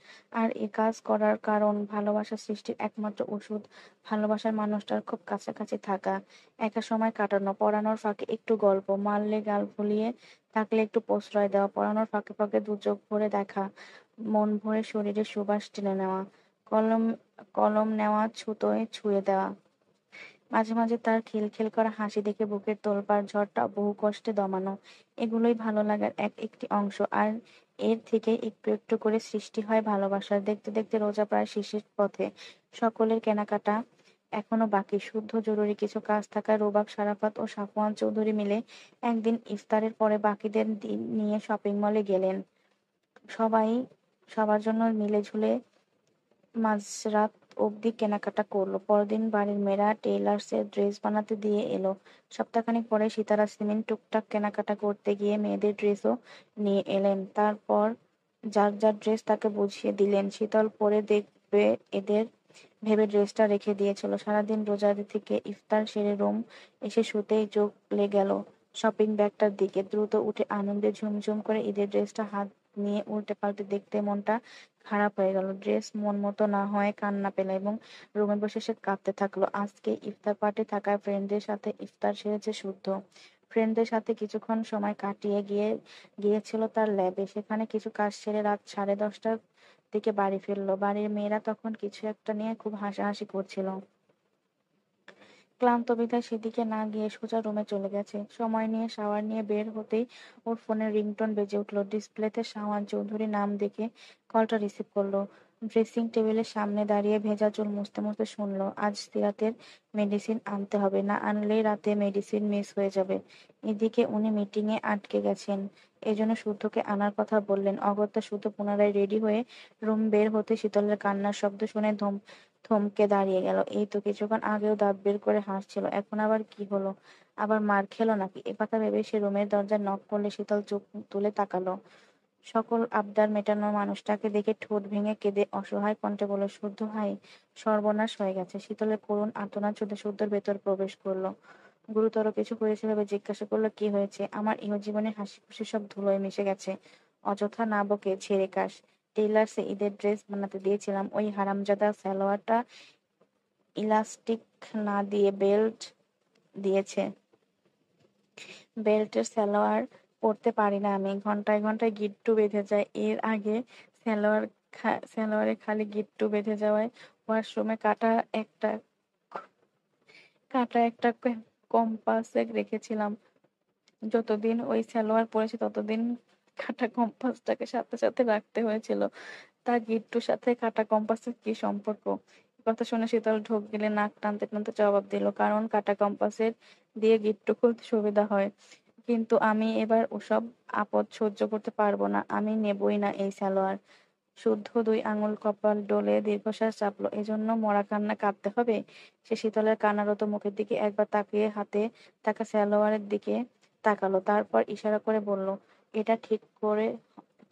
আর এ কাজ করার কারণ ভালোবাসা সৃষ্টির একমাত্র ওষুধ, ভালোবাসার মানুষটার খুব কাছাকাছি থাকা, একা সময় কাটানো, পড়ানোর ফাঁকে একটু গল্প, মারলে গাল ফুলিয়ে থাকলে একটু প্রশ্রয় দেওয়া, পড়ানোর ফাঁকে ফাঁকে দু চোখ ভরে দেখা, মন ভরে শরীরে সুবাস টেনে নেওয়া, কলম কলম নেওয়া, ছুতোয় ছুঁয়ে দেওয়া। মাঝে মাঝে তার খিলখিল করা হাসি দেখে বুকের তোলপাড় ঝড়টা বহু কষ্টে দমানো। এগুলোই ভালো লাগার একটি অংশ। আর এর থেকে একটু একটু করে সৃষ্টি হয় ভালোবাসার। দেখতে দেখতে রোজা প্রায় শেষের পথে। সকলের কেনাকাটা এখনো বাকি। শুদ্ধ জরুরি কিছু কাজ থাকায় রোবাক, সারাফাত ও সাফওয়ান চৌধুরী মিলে একদিন ইফতারের পরে বাকিদের নিয়ে শপিং মলে গেলেন। সবাই সবার জন্য মিলে ঝুলে মাঝরাত অবধি কেনাকাটা করলো। পরদিন বাড়ির মেয়েরা টেইলার্সের ড্রেস বানাতে দিয়ে এলো। সপ্তাহখানেক পরে সিতারা সিমিন টুকটাক কেনাকাটা করতে গিয়ে মেয়েদের ড্রেসও নিয়ে এলেন। তারপর যার যার ড্রেস তাকে বুঝিয়ে দিলেন। শীতল পরে দেখবে এদের ভেবে ড্রেসটা রেখে দিয়েছিল। সারাদিন রোজা থেকে ইফতার সেরে রুম এসে শুতেই চোখ লে গেল শপিং ব্যাগটার দিকে। দ্রুত উঠে আনন্দে ঝুমঝুম করে ঈদের ড্রেসটা হাত নিয়ে উল্টে পাল্টে দেখতে মনটা খারাপ হয়ে গেল। ড্রেস মন মতো না হয় কান্না পেল এবং রুমে বসে সে কাঁদতে থাকলো। আজকে ইফতার পার্টি থাকায় ফ্রেন্ডদের সাথে ইফতার সেরেছে শুদ্ধ। ফ্রেন্ডদের সাথে কিছুক্ষণ সময় কাটিয়ে গিয়েছিল তার ল্যাবে। সেখানে কিছু কাজ সেরে রাত 10:30টার দিকে বাড়ি ফিরলো। বাড়ির মেয়েরা তখন কিছু একটা নিয়ে খুব হাসাহাসি করছিল। ক্লান্ত বিধায় সেদিকে না গিয়ে সোজা রুমে চলে গেছে। সময় নিয়ে শাওয়ার নিয়ে বের হতেই ওর ফোনের রিংটোন বেজে উঠলো। ডিসপ্লেতে শাওয়ান চৌধুরী নাম দেখে কলটা রিসিভ করলো। ড্রেসিং টেবিলের সামনে দাঁড়িয়ে ভেজা চুল মুছতে মুছতে শুনলো, আজ সিরাতের মেডিসিন আনতে হবে, না আনলেই রাতে মেডিসিন মিস হয়ে যাবে। এদিকে উনি মিটিং এ আটকে গেছেন, এজন্য শুদ্ধকে আনার কথা বললেন। অগত্যা শুদ্ধ পুনরায় রেডি হয়ে রুম বের হতে শীতলের কান্নার শব্দ শুনে থমকে দাঁড়িয়ে গেল। এই তো কিছুক্ষণ আগেও দাঁত বের করে হাসছিল, এখন আবার কি হলো? আবার মার খেলো নাকি? এ কথা ভেবে সে রুমের দরজায় নক করলে শীতল চোখ তুলে তাকালো। সকল আবদার মেটানো মানুষটাকে দেখে ঠোঁট ভেঙে কেঁদে অসহায় কণ্ঠে বলল, শুদ্ধ ভাই, সর্বনাশ হয়ে গেছে। শীতলের করুণ আর্তনাদ শুদ্ধ শুদ্ধর ভেতর প্রবেশ করলো। গুরুতর কিছু হয়েছে ভেবে জিজ্ঞাসা করলো, কি হয়েছে? আমার ইহজীবনের হাসি খুশি সব ধুলোয় মিশে গেছে। অযথা না বকে ঝেড়ে কাশ। টেইলার্সে ঈদের ড্রেস বানাতে দিয়েছিলাম, ওই হারামজাদা সালোয়ারটা ইলাস্টিক না দিয়ে বেল্ট দিয়েছে। বেল্টের সালোয়ার পরতে পারি না আমি, ঘন্টায় ঘন্টায় গিট্টু বেঁধে যায়। এর আগে সালোয়ারে খালি গিট্টু বেঁধে যাওয়ায় ওয়াশরুমে কাটা একটা কম্পাসে রেখেছিলাম। যতদিন ওই সালোয়ার পরেছি ততদিন কাটা কম্পাসটাকে সাথে সাথে রাখতে হয়েছিল। তা গিট্টুর সাথে কাটা কম্পাসের কি সম্পর্ক? কথা শুনে শীতল ঢোক গিলে নাক টানতে টানতে জবাব দিল, কারণ কাটা কম্পাসের দিয়ে গিট্টু খুলতে সুবিধা হয়। কিন্তু আমি এবার ওসব আপদ সহ্য করতে পারবো না, আমি নেবই না এই সালোয়ার। শুদ্ধ 2 আঙুল কপাল ডলে দীর্ঘশ্বাস চাপলো। এজন্য মরা কান্না কাঁদতে হবে? সে শীতলের কান্নারত মুখের দিকে একবার তাকিয়ে হাতে থাকা সালোয়ারের দিকে তাকালো, তারপর ইশারা করে বলল, এটা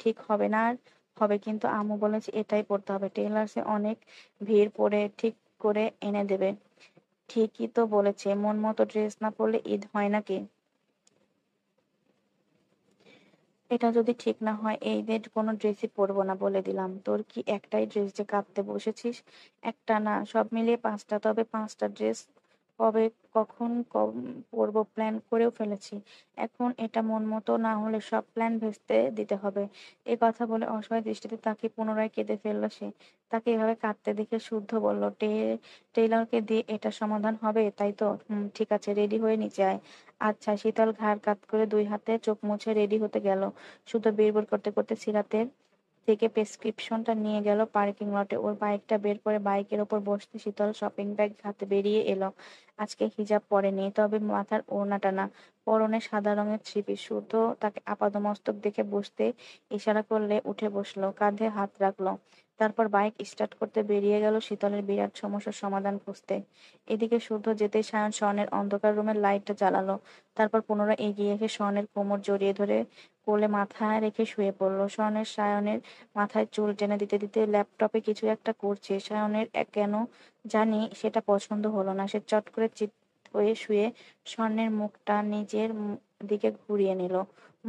ঠিক হবে না। আর হবে, কিন্তু আম্মু বলেছে এটাই পড়তে হবে। টেইলার্সে অনেক ভিড়, পরে ঠিক করে এনে দেবে। ঠিকই তো বলেছে, মন মতো ড্রেস না পরলে ঈদ হয় নাকি? এটা যদি ঠিক না হয় এই ঈদে কোনো ড্রেসই পরবো না, বলে দিলাম। তোর কি একটাই ড্রেস যে কাঁদতে বসেছিস? একটা না, সব মিলিয়ে 5টা। তবে 5টা ড্রেস কবে কখন পরবো প্ল্যান করেও ফেলেছি। এখন এটা মন মতো না হলে সব প্ল্যান ভেস্তে দিতে হবে। এ কথা বলে অসহায় দৃষ্টিতে তাকে পুনরায় কেঁদে ফেললো সে। তাকে এভাবে কাঁদতে দেখে শুদ্ধ বলল, টেইলরকে দিয়ে এটা সমাধান হবে তাই তো? ঠিক আছে, রেডি হয়ে নিচে আয়। আচ্ছা। শীতল ঘাড় কাত করে 2 হাতে চোখ মুছে রেডি হতে গেল। শুধু বিড়বিড় করতে করতে সিরাতের থেকে প্রেসক্রিপশনটা নিয়ে গেল পার্কিং লটে। ওর বাইকটা বের করে বাইকের ওপর বসতে শীতল শপিং ব্যাগ হাতে বেরিয়ে এলো। আজকে হিজাব পরেনি, তবে মাথার ওড়নাটা না, পরনে সাদা রঙের থ্রি-পিস। শুদ্ধ তাকে আপাদমস্তক দেখে বসতে ইশারা করলে উঠে বসলো, কাঁধে হাত রাখলো। তারপর বাইক স্টার্ট করতে বেরিয়ে গেল শীতলের বিরাট সমস্যার সমাধান খুঁজতে। এদিকে শুদ্ধ যেতেই সায়ন শয়নের অন্ধকার রুমের লাইটটা জ্বালালো। তারপর পুনরায় এগিয়ে এসে শয়নের কোমর জড়িয়ে ধরে কোলে মাথা রেখে শুয়ে পড়লো। সায়নের মাথায় চুল টেনে দিতে দিতে ল্যাপটপে কিছু একটা করছে। সায়নের কেন জানি সেটা পছন্দ হলো না। সে চট করে চিৎ হয়ে শুয়ে স্বর্ণের মুখটা নিজের দিকে ঘুরিয়ে নিল।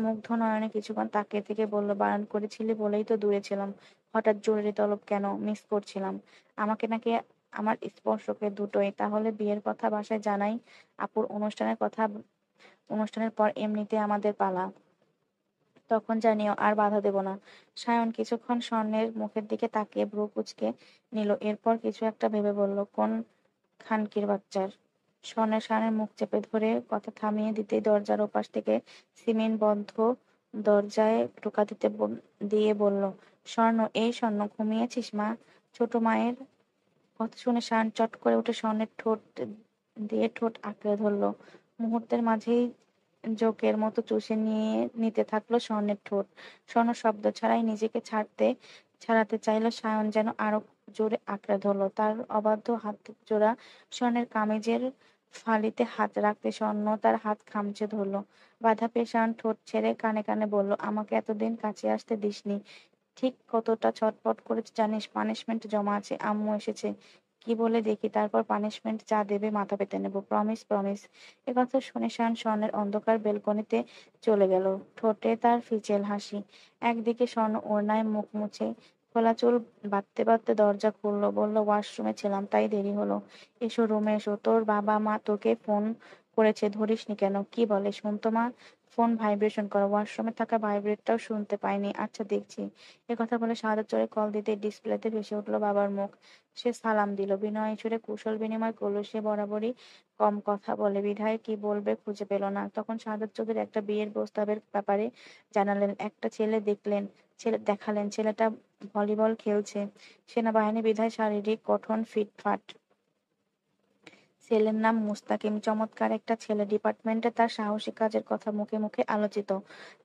মুগ্ধ নয়নে কিছুক্ষণ তাকিয়ে থেকে বলল, বারণ করেছিলি বলেই তো দূরে ছিলাম। হঠাৎ জরুরি তলব কেন? মিস করছিলাম আমাকে নাকি আমার স্পর্শকে? দুটোই। তাহলে বিয়ের কথা বাসায় জানাই। আপুর অনুষ্ঠানের পর এমনিতে আমাদের পালা, তখন জানিও, আর বাধা দেব না। সায়ন কিছুক্ষণ স্বর্ণের মুখের দিকে তাকিয়ে ভ্রু কুঁচকে নিল, এরপর কিছু একটা ভেবে বলল, কোন খানকির বাচ্চার? সায়নের মুখ চেপে ধরে কথা থামিয়ে দিতেই দরজার ওপাশ থেকে সিমেন্ট বন্ধ দরজায় টোকা দিয়ে বলল, স্বর্ণ, এই স্বর্ণ, ঘুমিয়েছিস মা? ছোট মায়ের কথা শুনে সায়ন চট করে উঠে স্বর্ণের ঠোঁট দিয়ে ঠোঁট আঁকড়ে ধরলো। মুহূর্তের মাঝেই জোকের মতো চুষে নিতে থাকলো স্বর্ণের ঠোঁট। স্বর্ণ শব্দ ছাড়াই নিজেকে ছাড়াতে চাইলো। সায়ন যেন আরো জোরে আঁকড়ে ধরলো। তার অবাধ্য হাত জোড়া স্বর্ণের কামিজের ফালিতে হাত রাখতে স্বর্ণ তার হাত খামচে ধরলো। বাধা পেয়ে সায়ন ঠোঁট ছেড়ে কানে কানে বলল, আমাকে এতদিন কাছে আসতে দিসনি। ঠিক কতটা ছটফট করেছে জানিস? পানিশমেন্ট জমা আছে, আম্মু এসেছে। কি বলে দেখি, তারপর পানিশমেন্ট যা দেবে মাথা পেতে নেবো। Promise promise. একথা শুনে শান স্বর্ণের অন্ধকার বেলকনিতে চলে গেল, ঠোঁটে তার ফিচেল হাসি। একদিকে স্বর্ণ ওড়নায় মুখ মুছে খোলা চুল বাঁধতে বাঁধতে দরজা খুললো, বলল, ওয়াশরুমে ছিলাম তাই দেরি হলো। এসো রুমে এসো। তোর বাবা মা তোকে ফোন করেছে, ধরিসনি কেন? কি বলে শুনতো মা? ফোন ভাইব্রেশন করে, ওয়াশরুমে থাকা ভাইব্রেটটাও শুনতে পাইনি। আচ্ছা দেখছি। কথা বলে শাহাদাত চোরে কল দিতে ডিসপ্লেতে ভেসে উঠলো বাবার মুখ। সে সালাম দিল, বিনয় সুরে কুশল বিনিময় করলো। সে বরাবরই কম কথা বলে বিধায় কি বলবে খুঁজে পেল না। তখন শাহাদাত চৌধুরী একটা বিয়ের প্রস্তাবের ব্যাপারে জানালেন। একটা দেখালেন। ছেলেটা ভলিবল খেলছে, সেনাবাহিনী বিধায় শারীরিক গঠন ফিটফাট। ছেলের নাম মুস্তাকিম, চমৎকার একটা ছেলে। ডিপার্টমেন্টে তার সাহসী কাজের কথা মুখে মুখে আলোচিত।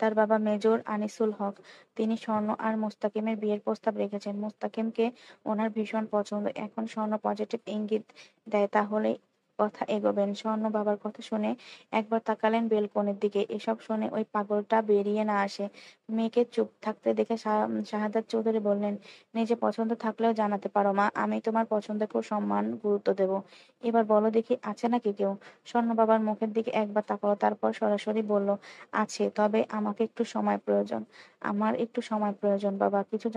তার বাবা মেজর আনিসুল হক, তিনি স্বর্ণ আর মুস্তাকিমের বিয়ের প্রস্তাব রেখেছেন। মুস্তাকিমকে ওনার ভীষণ পছন্দ। এখন স্বর্ণ পজিটিভ ইঙ্গিত দেয়, তাহলে কথা এগোবেন। স্বর্ণ বাবার কথা শুনে একবার তাকালেন বেলকনির দিকে। এসব শুনে ওই পাগলটা বেরিয়ে না আসে। মেয়েকে চুপ থাকতে দেখে শাহাদাত চৌধুরী বললেন, নিজে পছন্দ থাকলেও জানাতে পারো মা, আমি তোমার পছন্দকেও সম্মান গুরুত্ব দেব। এবার বলো দেখি, আছে নাকি কেউ? স্বর্ণ বাবার মুখের দিকে একবার তাকালো, তারপর সরাসরি বলল, আছে, তবে আমাকে একটু সময় প্রয়োজন। আমার একটু সময় প্রয়োজন বাবা। কিছু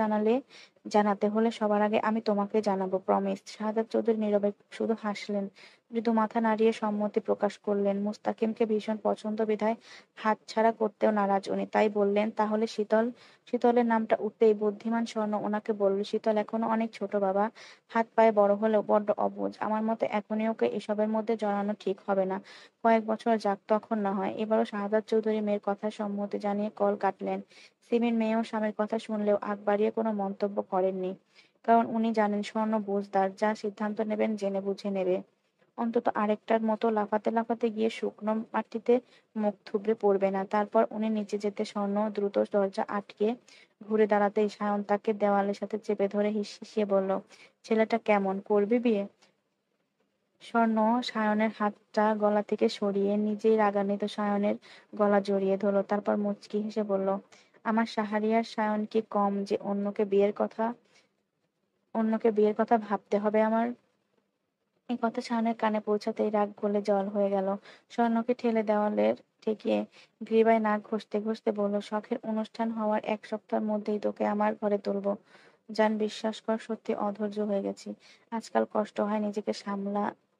জানাতে হলে সবার আগে আমি তোমাকে জানাবো, প্রমিস। শাহাদাত চৌধুরী নীরবে শুধু হাসলেন। মৃদু মাথা নাড়িয়ে সম্মতি প্রকাশ করলেন। মুস্তাকিমকে ভীষণ পছন্দ বিধায় হাতছাড়া করতেও নারাজ উনি। তাই বললেন, তাহলে শীতল? শীতলের নামটা উঠতেই বুদ্ধিমান স্বর্ণ ওনাকে বলল, শীতল এখনো অনেক ছোট বাবা, হাত পায়ে বড় হলেও বড্ড অবুঝ। আমার মতে এখনই ওকে এসবের মধ্যে জড়ানো ঠিক হবে না। কয়েক বছর যাক, তখন না হয়। এবারও শাহাদাত চৌধুরী মেয়ের কথায় সম্মতি জানিয়ে কল কাটলেন। সিমির মেয়েও স্বামীর কথা শুনলেও আগ বাড়িয়ে কোনো মন্তব্য করেননি। কারণ উনি জানেন স্বর্ণ বুঝদার, যা সিদ্ধান্ত নেবেন জেনে বুঝে নেবে। অন্তত আরেকটার মতো লাফাতে লাফাতে গিয়ে শুকনো মাটিতে মুখ থুবড়ে পড়বে না। তারপর উনি নিচে যেতে স্বর্ণ দ্রুত দরজা আটকে ঘুরে দাঁড়াতেই সায়ন তাকে দেওয়ালের সাথে চেপে ধরে হিসিয়ে বলল, ছেলেটা কেমন, করবি বিয়ে? স্বর্ণ সায়নের হাতটা গলা থেকে সরিয়ে নিজেই রাগান্বিত সায়নের গলা জড়িয়ে ধরল। তারপর মুচকি হেসে বলল, আমার শাহরিয়ার সায়ন কি কম যে অন্যকে বিয়ের কথা ভাবতে হবে আমার? এই কথা সায়নের কানে পৌঁছাতেই রাগ গলে জল হয়ে গেল। স্বর্ণকে ঠেলে দেওয়ালের ঠেকিয়ে গ্রীবায় নাক ঘষতে ঘষতে বলল, শখের অনুষ্ঠান হওয়ার 1 সপ্তাহের মধ্যেই তোকে আমার ঘরে তুলবো। জান, বিশ্বাস কর, সত্যি অধৈর্য হয়ে গেছি। আজকাল কষ্ট হয় নিজেকে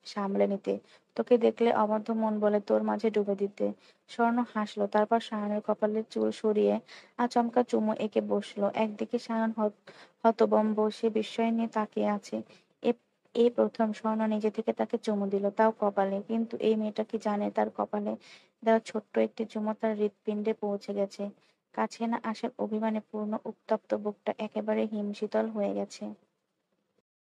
সামলে নিতে। তোকে দেখলে অবাধ্য মন বলে তোর মাঝে ডুবে দিতে। স্বর্ণ হাসলো, তারপর সায়নের কপালের চুল সরিয়ে আচমকা চুমু এঁকে বসলো। একদিকে সায়ন হতবম্ব বসে বিস্ময় নিয়ে তাকিয়ে আছে। এই প্রথম স্বর্ণ নিজে থেকে তাকে চুমু দিল, তাও কপালে। কিন্তু এই মেয়েটা কি জানে তার কপালে দেওয়া ছোট্ট একটি চুমু তার হৃৎপিণ্ডে পৌঁছে গেছে। কাছে না আসার অভিমানে পূর্ণ উত্তপ্ত বুকটা একেবারে হিমশীতল হয়ে গেছে।